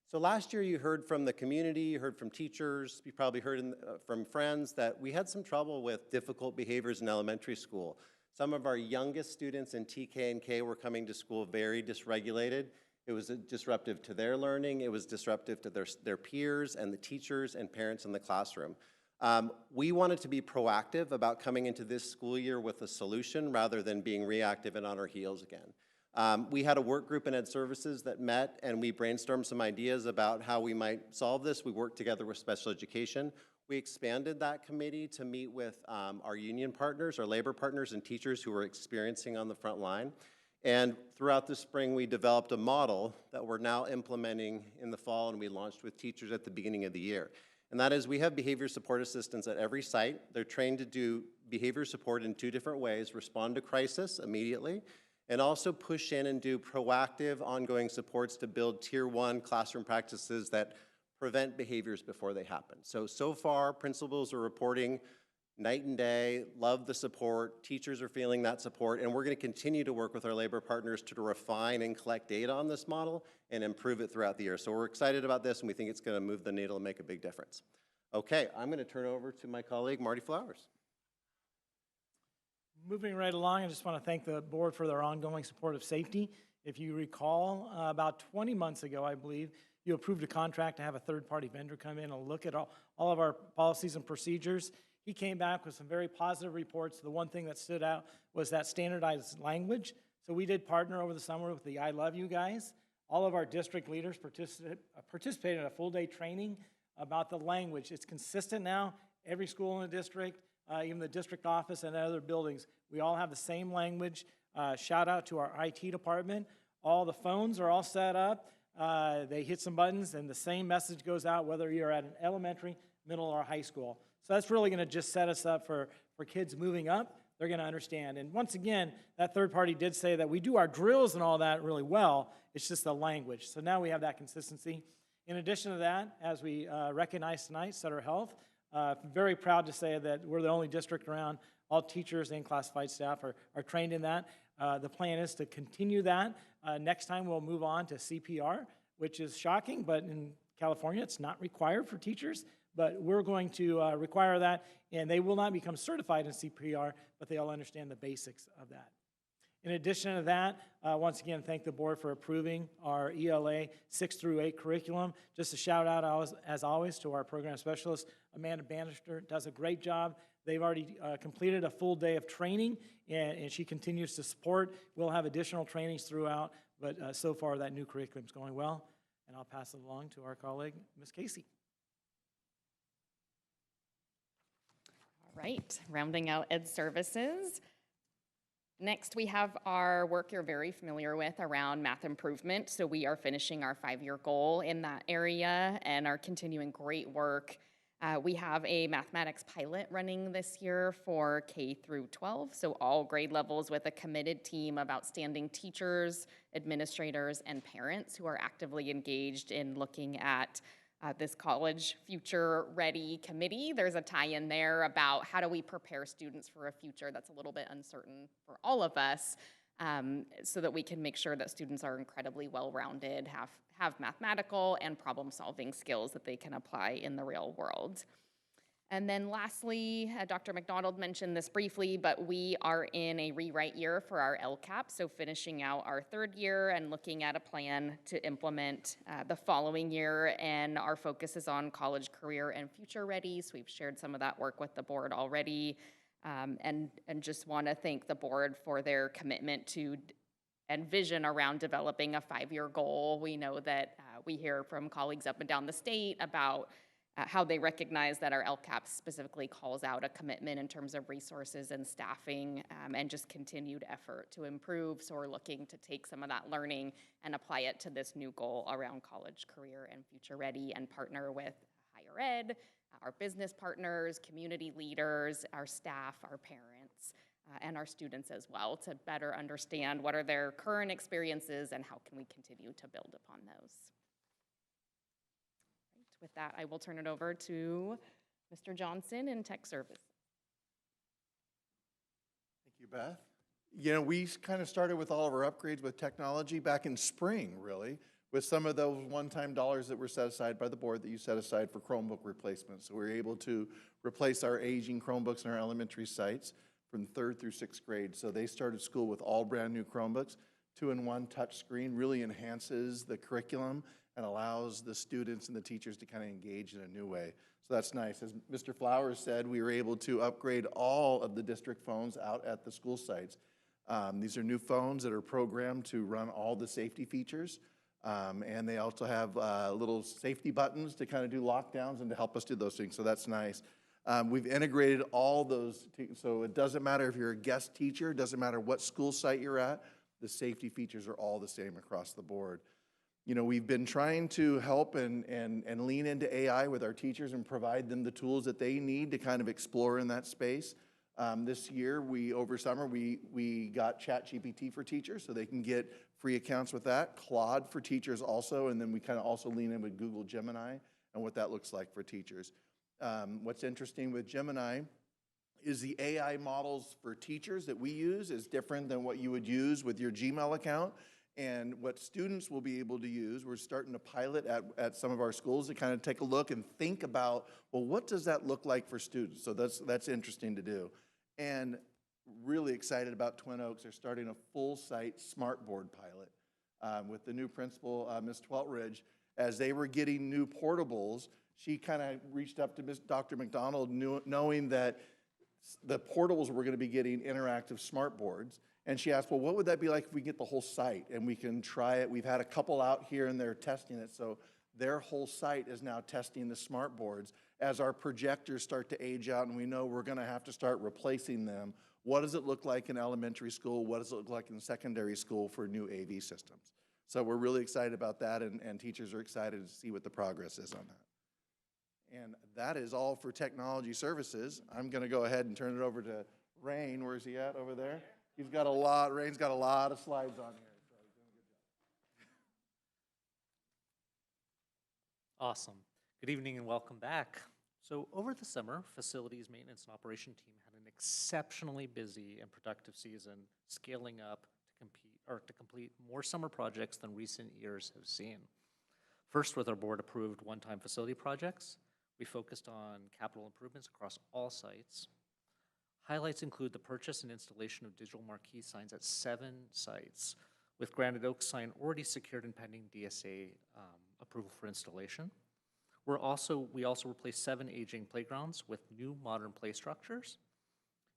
So last year you heard from the community, you heard from teachers, you probably heard from friends that we had some trouble with difficult behaviors in elementary school. Some of our youngest students in TK and K were coming to school very dysregulated. It was disruptive to their learning. It was disruptive to their peers and the teachers and parents in the classroom. We wanted to be proactive about coming into this school year with a solution rather than being reactive and on our heels again. We had a work group in Ed Services that met, and we brainstormed some ideas about how we might solve this. We worked together with special education. We expanded that committee to meet with our union partners, our labor partners, and teachers who were experiencing on the front line. And throughout the spring, we developed a model that we're now implementing in the fall, and we launched with teachers at the beginning of the year. And that is, we have behavior support assistants at every site. They're trained to do behavior support in 2 different ways: respond to crisis immediately, and also push in and do proactive, ongoing supports to build Tier 1 classroom practices that prevent behaviors before they happen. So far, principals are reporting night and day, love the support, teachers are feeling that support, and we're going to continue to work with our labor partners to refine and collect data on this model and improve it throughout the year. So we're excited about this, and we think it's going to move the needle and make a big difference. Okay, I'm going to turn over to my colleague, Marty Flowers. Moving right along, I just want to thank the board for their ongoing support of safety. If you recall, about 20 months ago, I believe, you approved a contract to have a third-party vendor come in and look at all of our policies and procedures. He came back with some very positive reports. The one thing that stood out was that standardized language. So we did partner over the summer with the I Love You guys. All of our district leaders participated in a full-day training about the language. It's consistent now. Every school in the district, even the district office and other buildings, we all have the same language. Shout out to our IT department. All the phones are all set up. They hit some buttons and the same message goes out whether you're at an elementary, middle, or high school. So that's really going to just set us up for kids moving up. They're going to understand. And once again, that third party did say that we do our drills and all that really well. It's just the language. So now we have that consistency. In addition to that, as we recognize tonight, Sutter Health, very proud to say that we're the only district around all teachers and classified staff are trained in that. The plan is to continue that. Next time we'll move on to CPR, which is shocking, but in California it's not required for teachers. But we're going to require that, and they will not become certified in CPR, but they'll understand the basics of that. In addition to that, once again, thank the board for approving our ELA 6 through 8 curriculum. Just a shout out, as always, to our program specialist, Amanda Bannister, does a great job. They've already completed a full day of training, and she continues to support. We'll have additional trainings throughout, but so far that new curriculum is going well. And I'll pass it along to our colleague, Ms. Casey. Right, rounding out Ed Services. Next, we have our work you're very familiar with around math improvement. So we are finishing our 5-year goal in that area and are continuing great work. We have a mathematics pilot running this year for K through 12, so all grade levels with a committed team of outstanding teachers, administrators, and parents who are actively engaged in looking at this College Future Ready Committee. There's a tie-in there about how do we prepare students for a future that's a little bit uncertain for all of us, so that we can make sure that students are incredibly well-rounded, have mathematical and problem-solving skills that they can apply in the real world. And then lastly, Dr. McDonald mentioned this briefly, but we are in a rewrite year for our LCAP, so finishing out our 3rd year and looking at a plan to implement the following year, and our focus is on college, career, and future ready. So we've shared some of that work with the board already, and just want to thank the board for their commitment to and vision around developing a 5-year goal. We know that we hear from colleagues up and down the state about how they recognize that our LCAP specifically calls out a commitment in terms of resources and staffing, and just continued effort to improve. So we're looking to take some of that learning and apply it to this new goal around college, career, and future ready, and partner with higher ed, our business partners, community leaders, our staff, our parents, and our students as well, to better understand what are their current experiences and how can we continue to build upon those. With that, I will turn it over to Mr. Johnson in Tech Service. Thank you, Beth. You know, we kind of started with all of our upgrades with technology back in spring, really, with some of those one-time dollars that were set aside by the board that you set aside for Chromebook replacement. So we were able to replace our aging Chromebooks in our elementary sites from 3rd through 6th grade. So they started school with all brand-new Chromebooks. 2-in-1 touch screen really enhances the curriculum and allows the students and the teachers to kind of engage in a new way. So that's nice. As Mr. Flowers said, we were able to upgrade all of the district phones out at the school sites. These are new phones that are programmed to run all the safety features. And they also have little safety buttons to kind of do lockdowns and to help us do those things. So that's nice. We've integrated all those, so it doesn't matter if you're a guest teacher, it doesn't matter what school site you're at, the safety features are all the same across the board. You know, we've been trying to help and lean into AI with our teachers and provide them the tools that they need to kind of explore in that space. This year, over summer, we got ChatGPT for teachers so they can get free accounts with that. Claude for teachers also, and then we kind of also lean in with Google Gemini and what that looks like for teachers. What's interesting with Gemini is the AI models for teachers that we use is different than what you would use with your Gmail account. And what students will be able to use, we're starting to pilot at some of our schools to kind of take a look and think about, well, what does that look like for students? So that's interesting to do. And really excited about Twin Oaks. They're starting a full site smartboard pilot with the new principal, Ms. Tweltridge. As they were getting new portables, she kind of reached up to Dr. McDonald knowing that the portables were going to be getting interactive smartboards. And she asked, well, what would that be like if we get the whole site and we can try it? We've had a couple out here and they're testing it. So their whole site is now testing the smart boards. As our projectors start to age out and we know we're going to have to start replacing them, what does it look like in elementary school? What does it look like in secondary school for new AV systems? So we're really excited about that, and teachers are excited to see what the progress is on that. And that is all for technology services. I'm going to go ahead and turn it over to Rain. Where's he at over there? Rain's got a lot of slides on here. So he's doing a good job. Awesome. Good evening and welcome back. So over the summer, facilities maintenance and operation team had an exceptionally busy and productive season, scaling up to complete more summer projects than recent years have seen. First, with our board-approved one-time facility projects, we focused on capital improvements across all sites. Highlights include the purchase and installation of digital marquee signs at 7 sites, with Granite Oaks sign already secured and pending DSA approval for installation. We also replaced 7 aging playgrounds with new modern play structures.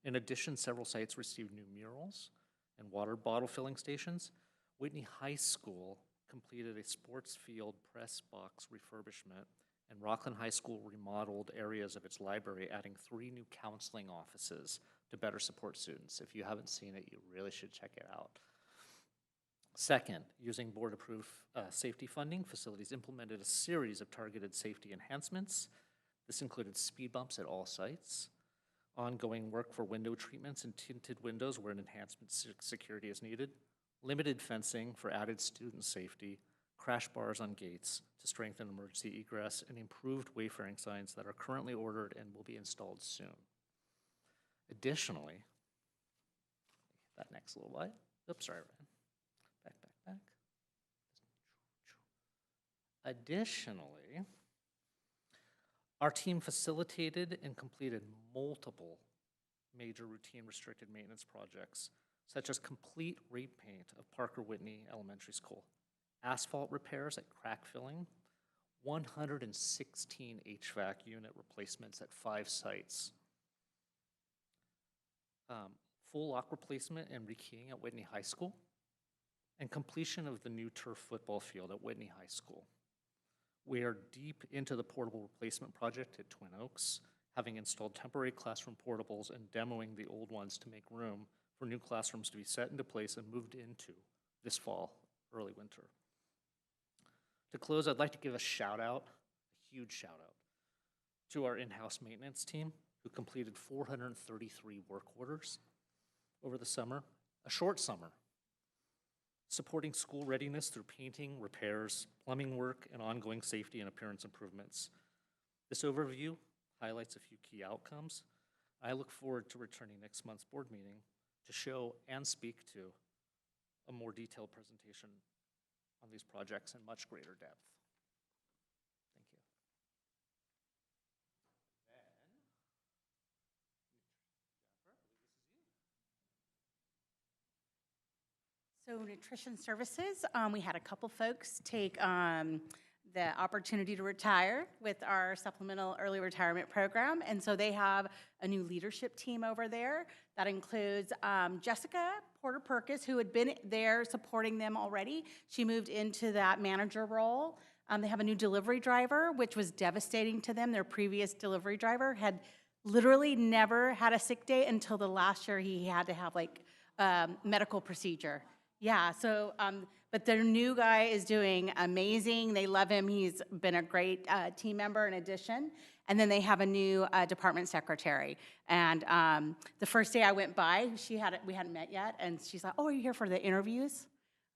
In addition, several sites received new murals and water bottle filling stations. Whitney High School completed a sports field press box refurbishment, and Rocklin High School remodeled areas of its library, adding 3 new counseling offices to better support students. If you haven't seen it, you really should check it out. Second, using board-approved safety funding, facilities implemented a series of targeted safety enhancements. This included speed bumps at all sites, ongoing work for window treatments and tinted windows where an enhancement security is needed, limited fencing for added student safety, crash bars on gates to strengthen emergency egress, and improved wayfaring signs that are currently ordered and will be installed soon. Additionally, that next little slide. Oops, sorry, Ryan. Back. Additionally, our team facilitated and completed multiple major routine restricted maintenance projects, such as complete repaint of Parker Whitney Elementary School, asphalt repairs at crack filling, 116 HVAC unit replacements at 5 sites, full lock replacement and rekeying at Whitney High School, and completion of the new turf football field at Whitney High School. We are deep into the portable replacement project at Twin Oaks, having installed temporary classroom portables and demoing the old ones to make room for new classrooms to be set into place and moved into this fall, early winter. To close, I'd like to give a shout out, a huge shout out, to our in-house maintenance team who completed 433 work orders over the summer, a short summer, supporting school readiness through painting, repairs, plumbing work, and ongoing safety and appearance improvements. This overview highlights a few key outcomes. I look forward to returning next month's board meeting to show and speak to a more detailed presentation on these projects in much greater depth. Thank you. So nutrition services, we had a couple folks take the opportunity to retire with our supplemental early retirement program. And so they have a new leadership team over there that includes Jessica Porter Perkis, who had been there supporting them already. She moved into that manager role. They have a new delivery driver, which was devastating to them. Their previous delivery driver had literally never had a sick day until the last year he had to have like medical procedure. Yeah, so, but their new guy is doing amazing. They love him. He's been a great team member in addition. And then they have a new department secretary. And the first day I went by, we hadn't met yet, and she's like, "Oh, are you here for the interviews?"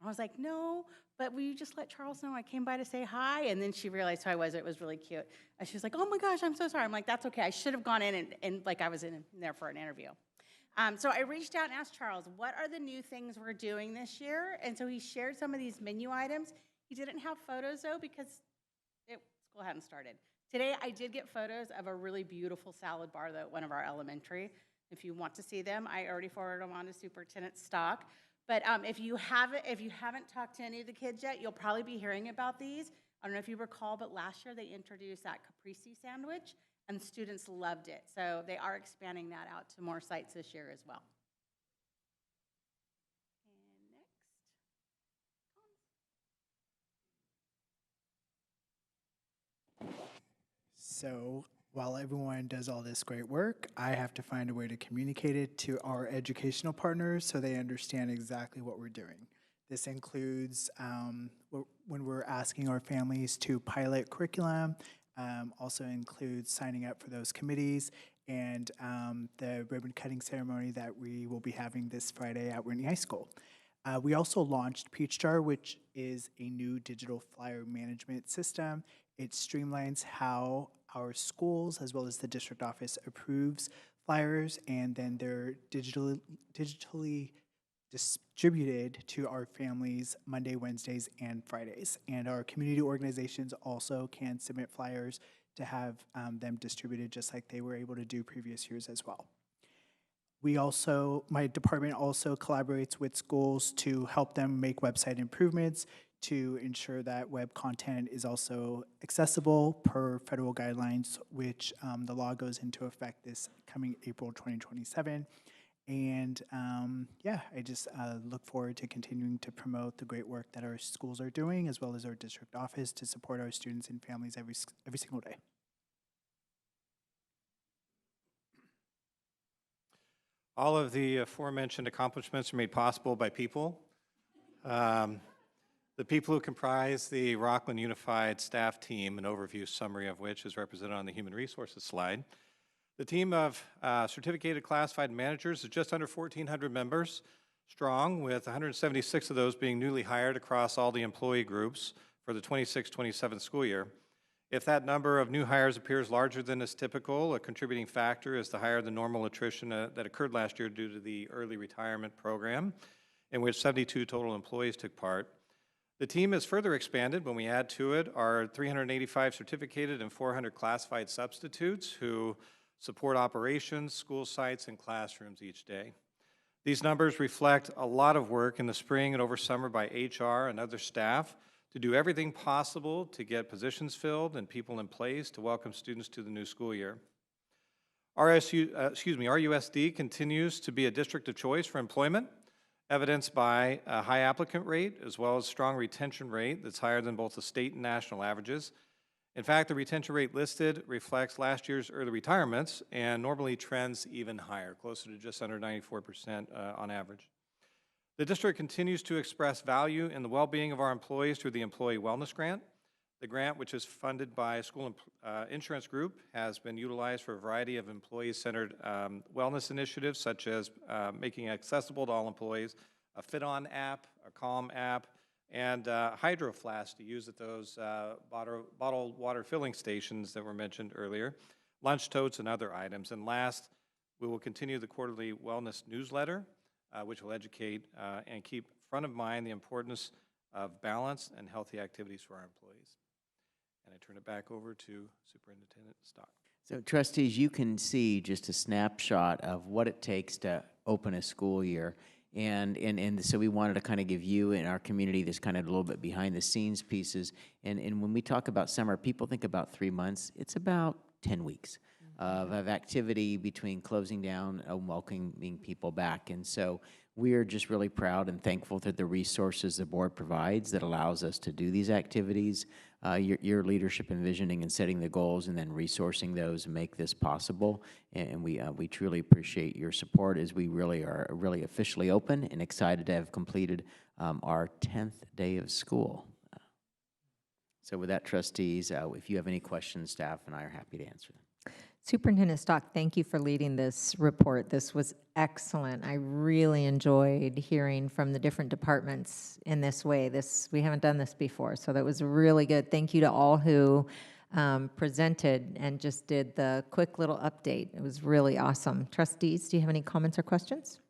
I was like, "No, but will you just let Charles know I came by to say hi?" And then she realized who I was. It was really cute. And she was like, "Oh my gosh, I'm so sorry." I'm like, "That's okay. I should have gone in and like I was in there for an interview." So I reached out and asked Charles, what are the new things we're doing this year? And so he shared some of these menu items. He didn't have photos though because school hadn't started. Today I did get photos of a really beautiful salad bar though at one of our elementary. If you want to see them, I already forwarded them on to Superintendent Stock. But if you haven't talked to any of the kids yet, you'll probably be hearing about these. I don't know if you recall, but last year they introduced that caprese sandwich, and students loved it. So they are expanding that out to more sites this year as well. And next. So while everyone does all this great work, I have to find a way to communicate it to our educational partners so they understand exactly what we're doing. This includes when we're asking our families to pilot curriculum, also includes signing up for those committees, and the ribbon cutting ceremony that we will be having this Friday at Whitney High School. We also launched Peach Jar, which is a new digital flyer management system. It streamlines how our schools, as well as the district office, approves flyers, and then they're digitally distributed to our families Monday, Wednesdays, and Fridays. And our community organizations also can submit flyers to have them distributed just like they were able to do previous years as well. My department also collaborates with schools to help them make website improvements to ensure that web content is also accessible per federal guidelines, which the law goes into effect this coming April 2027. And I just look forward to continuing to promote the great work that our schools are doing, as well as our district office, to support our students and families every single day. All of the aforementioned accomplishments are made possible by people. The people who comprise the Rocklin Unified Staff Team, an overview summary of which is represented on the Human Resources slide. The team of certificated classified managers is just under 1,400 members strong, with 176 of those being newly hired across all the employee groups for the 26-27 school year. If that number of new hires appears larger than is typical, a contributing factor is the higher than normal attrition that occurred last year due to the early retirement program, in which 72 total employees took part. The team is further expanded when we add to it our 385 certificated and 400 classified substitutes who support operations, school sites, and classrooms each day. These numbers reflect a lot of work in the spring and over summer by HR and other staff to do everything possible to get positions filled and people in place to welcome students to the new school year. RUSD continues to be a district of choice for employment, evidenced by a high applicant rate as well as strong retention rate that's higher than both the state and national averages. In fact, the retention rate listed reflects last year's early retirements and normally trends even higher, closer to just under 94% on average. The district continues to express value in the well-being of our employees through the Employee Wellness Grant. The grant, which is funded by a school insurance group, has been utilized for a variety of employee-centered wellness initiatives, such as making accessible to all employees a Fit-On app, a Calm app, and Hydro Flask to use at those bottled water filling stations that were mentioned earlier, lunch totes and other items. And last, we will continue the quarterly wellness newsletter, which will educate and keep front of mind the importance of balanced and healthy activities for our employees. And I turn it back over to Superintendent Stock. So trustees, you can see just a snapshot of what it takes to open a school year. And so we wanted to kind of give you and our community this kind of a little bit behind the scenes pieces. And when we talk about summer, people think about 3 months. It's about 10 weeks of activity between closing down and welcoming people back. And so we are just really proud and thankful for the resources the board provides that allows us to do these activities. Your leadership in visioning and setting the goals and then resourcing those make this possible. And we truly appreciate your support as we really are really officially open and excited to have completed our 10th day of school. So with that, trustees, if you have any questions, staff and I are happy to answer them. Superintendent Stock, thank you for leading this report. This was excellent. I really enjoyed hearing from the different departments in this way. We haven't done this before, so that was really good. Thank you to all who presented and just did the quick little update. It was really awesome. Trustees, do you have any comments or questions?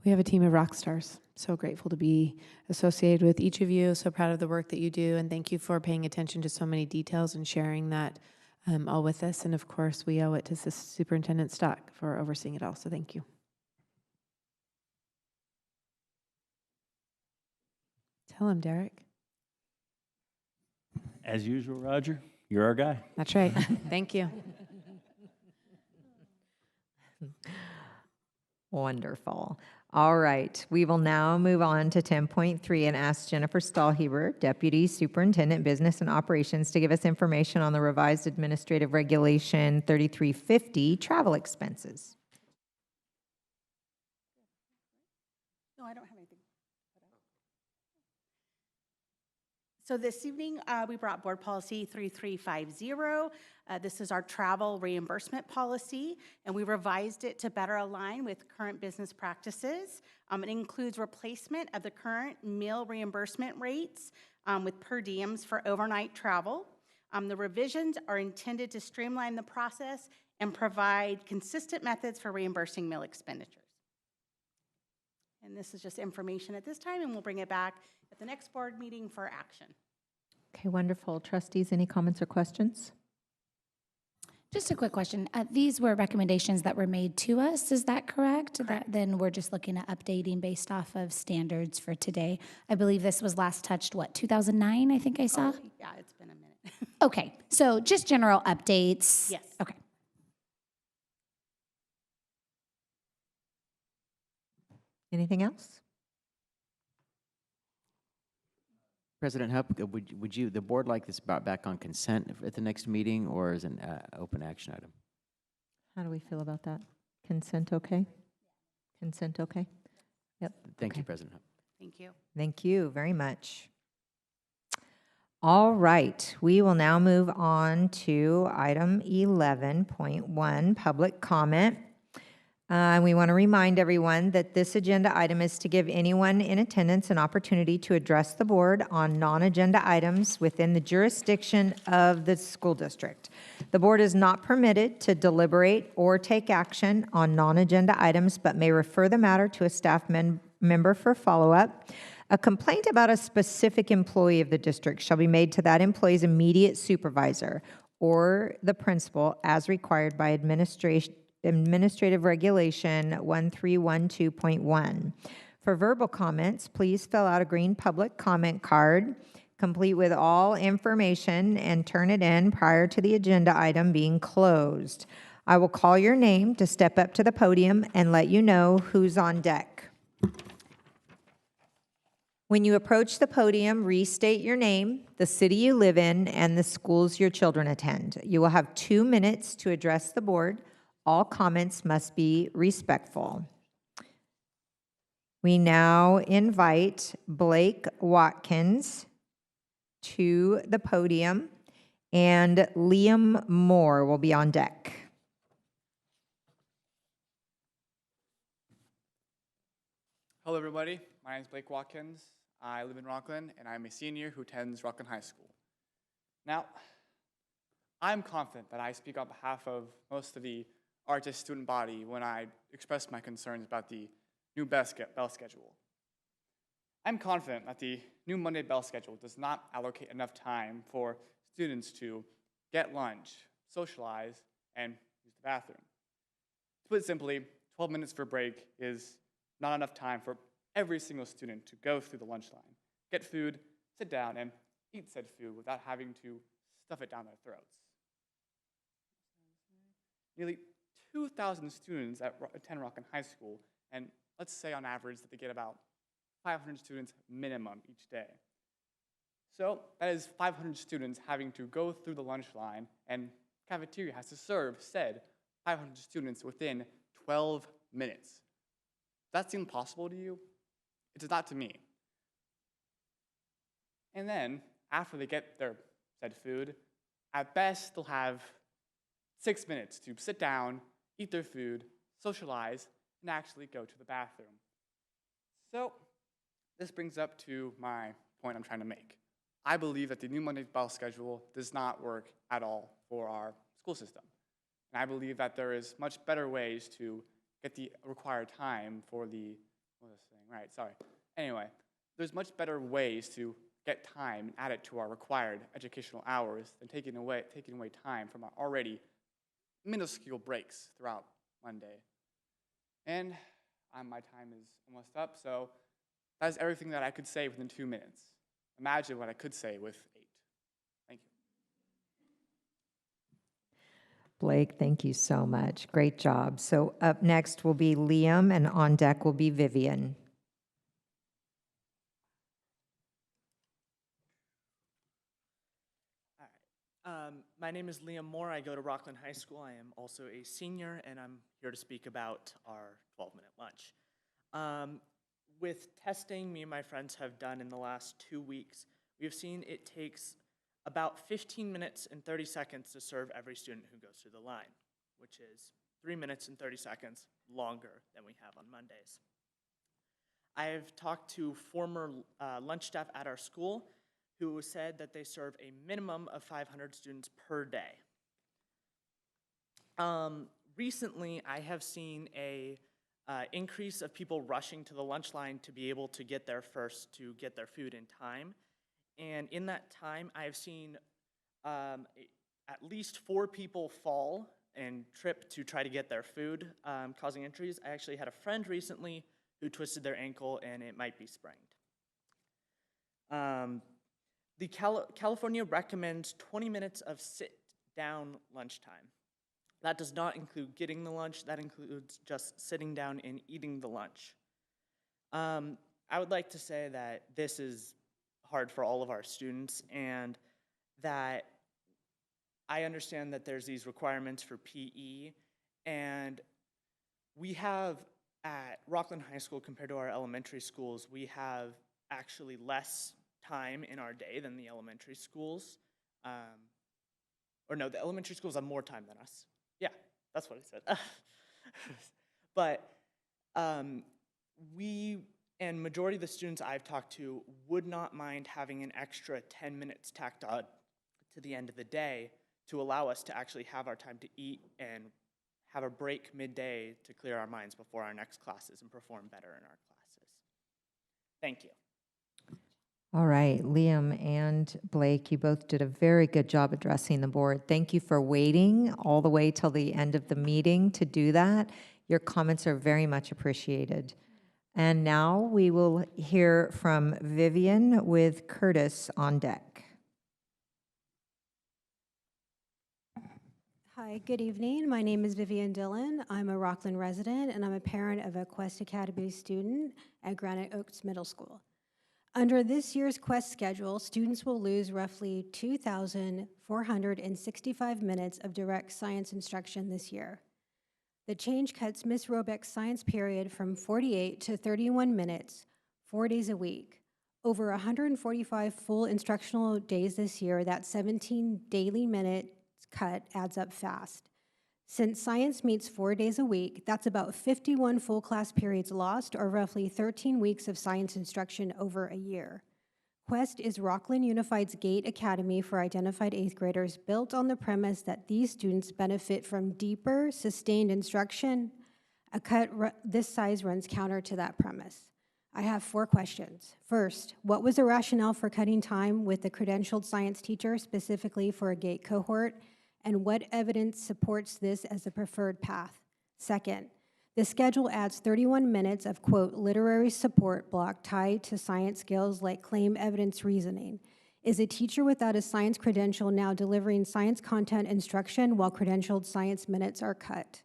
We have a team of rock stars. So grateful to be associated with each of you. So proud of the work that you do, and thank you for paying attention to so many details and sharing that all with us. And of course, we owe it to Superintendent Stock for overseeing it all. So thank you. Tell him, Derek. As usual, Roger, you're our guy. That's right. Thank you. Wonderful. All right, we will now move on to 10.3 and ask Jennifer Stahlheber, Deputy Superintendent, Business and Operations, to give us information on the revised Administrative Regulation 3350, travel expenses. No, I don't have anything. So this evening, we brought Board Policy 3350. This is our travel reimbursement policy, and we revised it to better align with current business practices. It includes replacement of the current meal reimbursement rates with per diems for overnight travel. The revisions are intended to streamline the process and provide consistent methods for reimbursing meal expenditures. And this is just information at this time, and we'll bring it back at the next board meeting for action. Okay, wonderful. Trustees, any comments or questions? Just a quick question. These were recommendations that were made to us, is that correct? Correct. That then we're just looking at updating based off of standards for today. I believe this was last touched, 2009, I think I saw? Oh, yeah, it's been a minute. Okay, so just general updates? Yes. Okay. Anything else? President Hupp, would you, the board like this brought back on consent at the next meeting, or as an open action item? How do we feel about that? Consent okay? Consent okay? Yep. Thank you, Okay. President Hupp. Thank you. Thank you very much. All right, we will now move on to item 11.1, public comment. We want to remind everyone that this agenda item is to give anyone in attendance an opportunity to address the board on non-agenda items within the jurisdiction of the school district. The board is not permitted to deliberate or take action on non-agenda items, but may refer the matter to a staff member for follow-up. A complaint about a specific employee of the district shall be made to that employee's immediate supervisor or the principal as required by Administrative Regulation 1312.1. For verbal comments, please fill out a green public comment card, complete with all information, and turn it in prior to the agenda item being closed. I will call your name to step up to the podium and let you know who's on deck. When you approach the podium, restate your name, the city you live in, and the schools your children attend. You will have 2 minutes to address the board. All comments must be respectful. We now invite Blake Watkins to the podium, and Liam Moore will be on deck. Hello, everybody. My name is Blake Watkins. I live in Rocklin, and I'm a senior who attends Rocklin High School. Now, I'm confident that I speak on behalf of most of the artist student body when I express my concerns about the new bell schedule. I'm confident that the new Monday bell schedule does not allocate enough time for students to get lunch, socialize, and use the bathroom. To put it simply, 12 minutes for break is not enough time for every single student to go through the lunch line, get food, sit down, and eat said food without having to stuff it down their throats. Nearly 2,000 students attend Rocklin High School, and let's say on average that they get about 500 students minimum each day. So that is 500 students having to go through the lunch line, and cafeteria has to serve said 500 students within 12 minutes. Does that seem possible to you? It does not to me. And then, after they get their said food, at best they'll have 6 minutes to sit down, eat their food, socialize, and actually go to the bathroom. So, this brings up to my point I'm trying to make. I believe that the new Monday bell schedule does not work at all for our school system. And I believe that there is much better ways to get the required time for the, what was I saying? Right, sorry. Anyway, there's much better ways to get time and add it to our required educational hours than taking away time from our already minuscule breaks throughout Monday. And my time is almost up, so that is everything that I could say within 2 minutes. Imagine what I could say with 8. Thank you. Blake, thank you so much. Great job. So up next will be Liam, and on deck will be Vivian. My name is Liam Moore. I go to Rocklin High School. I am also a senior, and I'm here to speak about our 12-minute lunch. With testing me and my friends have done in the last 2 weeks, we have seen it takes about 15 minutes and 30 seconds to serve every student who goes through the line, which is 3 minutes and 30 seconds longer than we have on Mondays. I have talked to former lunch staff at our school who said that they serve a minimum of 500 students per day. Recently, I have seen a increase of people rushing to the lunch line to be able to get there first to get their food in time. And in that time, I've seen at least 4 people fall and trip to try to get their food, causing injuries. I actually had a friend recently who twisted their ankle and it might be sprained. The California recommends 20 minutes of sit-down lunchtime. That does not include getting the lunch, that includes just sitting down and eating the lunch. I would like to say that this is hard for all of our students and that I understand that there's these requirements for PE, and we have at Rocklin High School compared to our elementary schools, we have actually less time in our day than the elementary schools. Or no, the elementary schools have more time than us. Yeah, that's what I said. But we, and majority of the students I've talked to would not mind having an extra 10 minutes tacked on to the end of the day to allow us to actually have our time to eat and have a break midday to clear our minds before our next classes and perform better in our classes. Thank you. All right, Liam and Blake, you both did a very good job addressing the board. Thank you for waiting all the way till the end of the meeting to do that. Your comments are very much appreciated. And now we will hear from Vivian with Curtis on deck. Hi, good evening. My name is Vivian Dillon. I'm a Rocklin resident and I'm a parent of a Quest Academy student at Granite Oaks Middle School. Under this year's Quest schedule, students will lose roughly 2,465 minutes of direct science instruction this year. The change cuts Ms. Robeck's science period from 48 to 31 minutes, 4 days a week. Over 145 full instructional days this year, that 17 daily minutes cut adds up fast. Since science meets 4 days a week, that's about 51 full class periods lost, or roughly 13 weeks of science instruction over a year. Quest is Rocklin Unified's GATE Academy for identified 8th graders, built on the premise that these students benefit from deeper, sustained instruction. A cut this size runs counter to that premise. I have 4 questions. First, what was the rationale for cutting time with the credentialed science teacher, specifically for a GATE cohort? And what evidence supports this as a preferred path? Second, The schedule adds 31 minutes of, quote, literary support block tied to science skills like claim evidence reasoning. Is a teacher without a science credential now delivering science content instruction while credentialed science minutes are cut?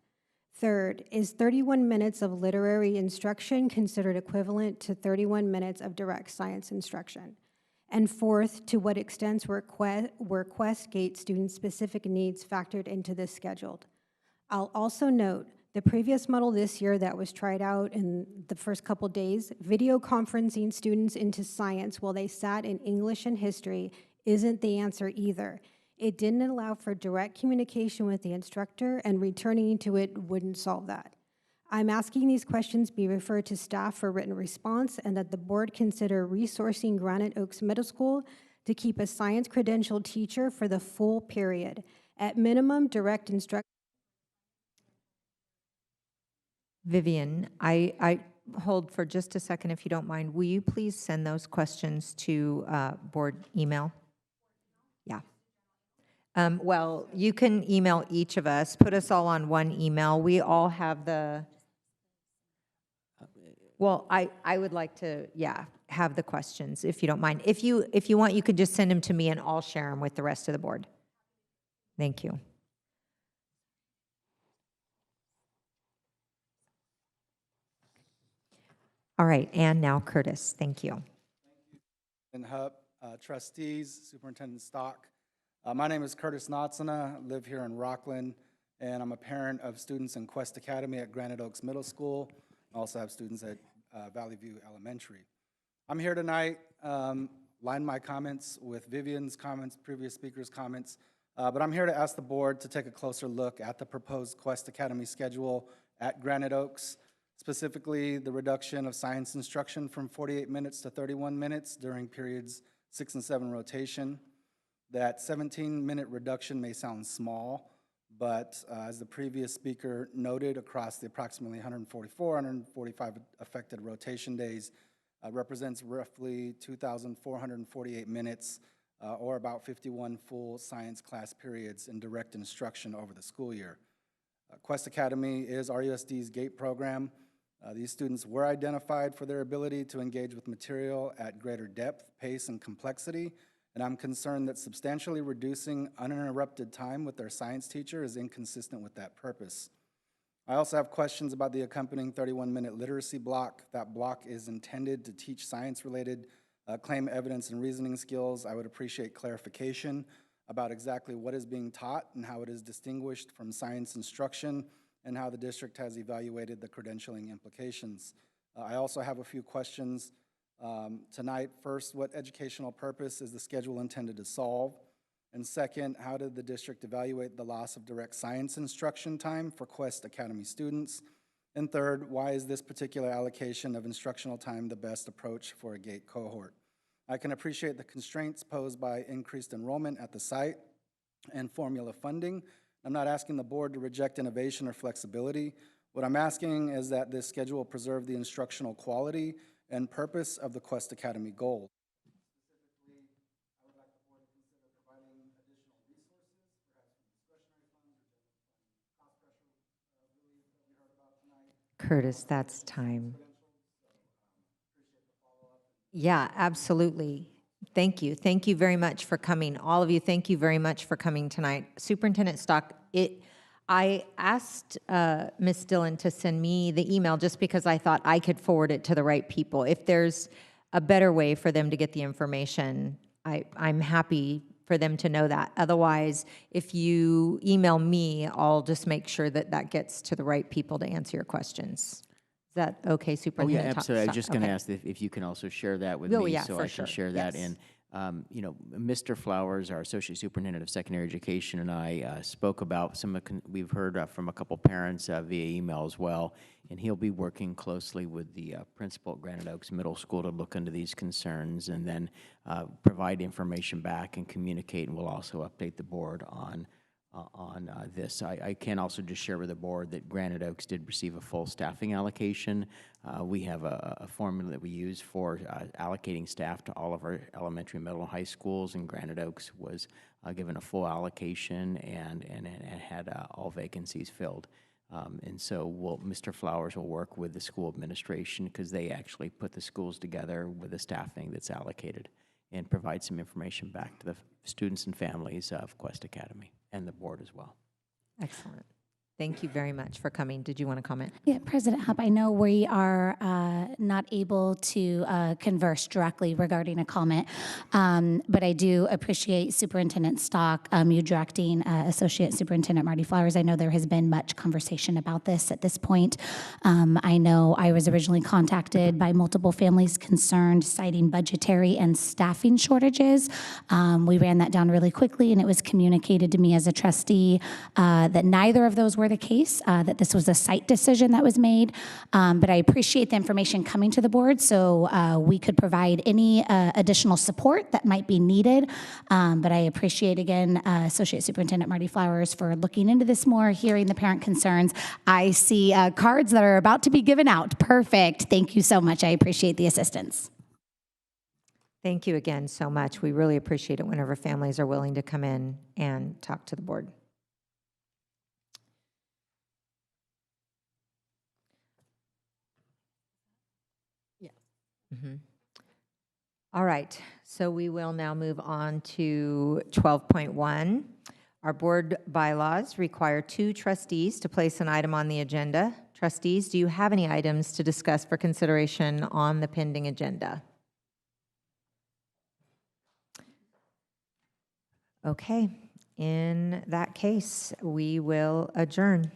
Third, is 31 minutes of literary instruction considered equivalent to 31 minutes of direct science instruction? And fourth, to what extent were QuestGate student-specific needs factored into this scheduled? I'll also note the previous model this year that was tried out in the first couple days, video conferencing students into science while they sat in English and history isn't the answer either. It didn't allow for direct communication with the instructor, and returning to it wouldn't solve that. I'm asking these questions be referred to staff for written response, and that the board consider resourcing Granite Oaks Middle School to keep a science credentialed teacher for the full period. At minimum, direct instruction. Vivian, I hold for just a second if you don't mind. Will you please send those questions to board email? Yeah. Well, you can email each of us, put us all on one email. We all have the, well, I would like to, yeah, have the questions if you don't mind. If you want, you could just send them to me and I'll share them with the rest of the board. Thank you. All right, and now Curtis, thank you. And Hub, trustees, Superintendent Stock. My name is Curtis Notzena, I live here in Rocklin, and I'm a parent of students in Quest Academy at Granite Oaks Middle School. I also have students at Valley View Elementary. I'm here tonight, line my comments with Vivian's comments, previous speakers' comments, but I'm here to ask the board to take a closer look at the proposed Quest Academy schedule at Granite Oaks, specifically the reduction of science instruction from 48 minutes to 31 minutes during periods 6 and 7 rotation. That 17-minute reduction may sound small, but as the previous speaker noted, across the approximately 145 affected rotation days, represents roughly 2,448 minutes, or about 51 full science class periods in direct instruction over the school year. Quest Academy is RUSD's GATE program. These students were identified for their ability to engage with material at greater depth, pace, and complexity, and I'm concerned that substantially reducing uninterrupted time with their science teacher is inconsistent with that purpose. I also have questions about the accompanying 31-minute literacy block. That block is intended to teach science-related claim evidence and reasoning skills. I would appreciate clarification about exactly what is being taught and how it is distinguished from science instruction, and how the district has evaluated the credentialing implications. I also have a few questions tonight. First, what educational purpose is the schedule intended to solve? And second, how did the district evaluate the loss of direct science instruction time for Quest Academy students? And third, why is this particular allocation of instructional time the best approach for a GATE cohort? I can appreciate the constraints posed by increased enrollment at the site and formula funding. I'm not asking the board to reject innovation or flexibility. What I'm asking is that this schedule preserve the instructional quality and purpose of the Quest Academy goal. Specifically, I would like the board to consider providing additional resources, perhaps from discretionary funds or general fund cost pressure relief that we heard about tonight. Curtis, that's time. Yeah, absolutely. Thank you. Thank you very much for coming. All of you, thank you very much for coming tonight. Superintendent Stock, I asked Ms. Dillon to send me the email just because I thought I could forward it to the right people. If there's a better way for them to get the information, I'm happy for them to know that. Otherwise, if you email me, I'll just make sure that that gets to the right people to answer your questions. Is that okay, Oh, Superintendent? yeah, absolutely. I was just going to Okay. ask if you can also share that with Oh, me yeah, so for I can sure. share that. Yes. And, you know, Mr. Flowers, our Associate Superintendent of Secondary Education, and I spoke about we've heard from a couple parents via email as well, and he'll be working closely with the principal at Granite Oaks Middle School to look into these concerns and then provide information back and communicate, and we'll also update the board on this. I can also just share with the board that Granite Oaks did receive a full staffing allocation. We have a formula that we use for allocating staff to all of our elementary, middle, and high schools, and Granite Oaks was given a full allocation and had all vacancies filled. And so Mr. Flowers will work with the school administration because they actually put the schools together with the staffing that's allocated and provide some information back to the students and families of Quest Academy and the board as well. Excellent. Thank you very much for coming. Did you want to comment? Yeah, President Hupp, I know we are not able to converse directly regarding a comment, but I do appreciate Superintendent Stock, you directing Associate Superintendent Marty Flowers. I know there has been much conversation about this at this point. I know I was originally contacted by multiple families concerned, citing budgetary and staffing shortages. We ran that down really quickly, and it was communicated to me as a trustee that neither of those were the case, that this was a site decision that was made. But I appreciate the information coming to the board so we could provide any additional support that might be needed. But I appreciate, again, Associate Superintendent Marty Flowers for looking into this more, hearing the parent concerns. I see cards that are about to be given out. Perfect. Thank you so much. I appreciate the assistance. Thank you again so much. We really appreciate it whenever families are willing to come in and talk to the board. All right, so we will now move on to 12.1. Our board bylaws require 2 trustees to place an item on the agenda. Trustees, do you have any items to discuss for consideration on the pending agenda? Okay, in that case, we will adjourn.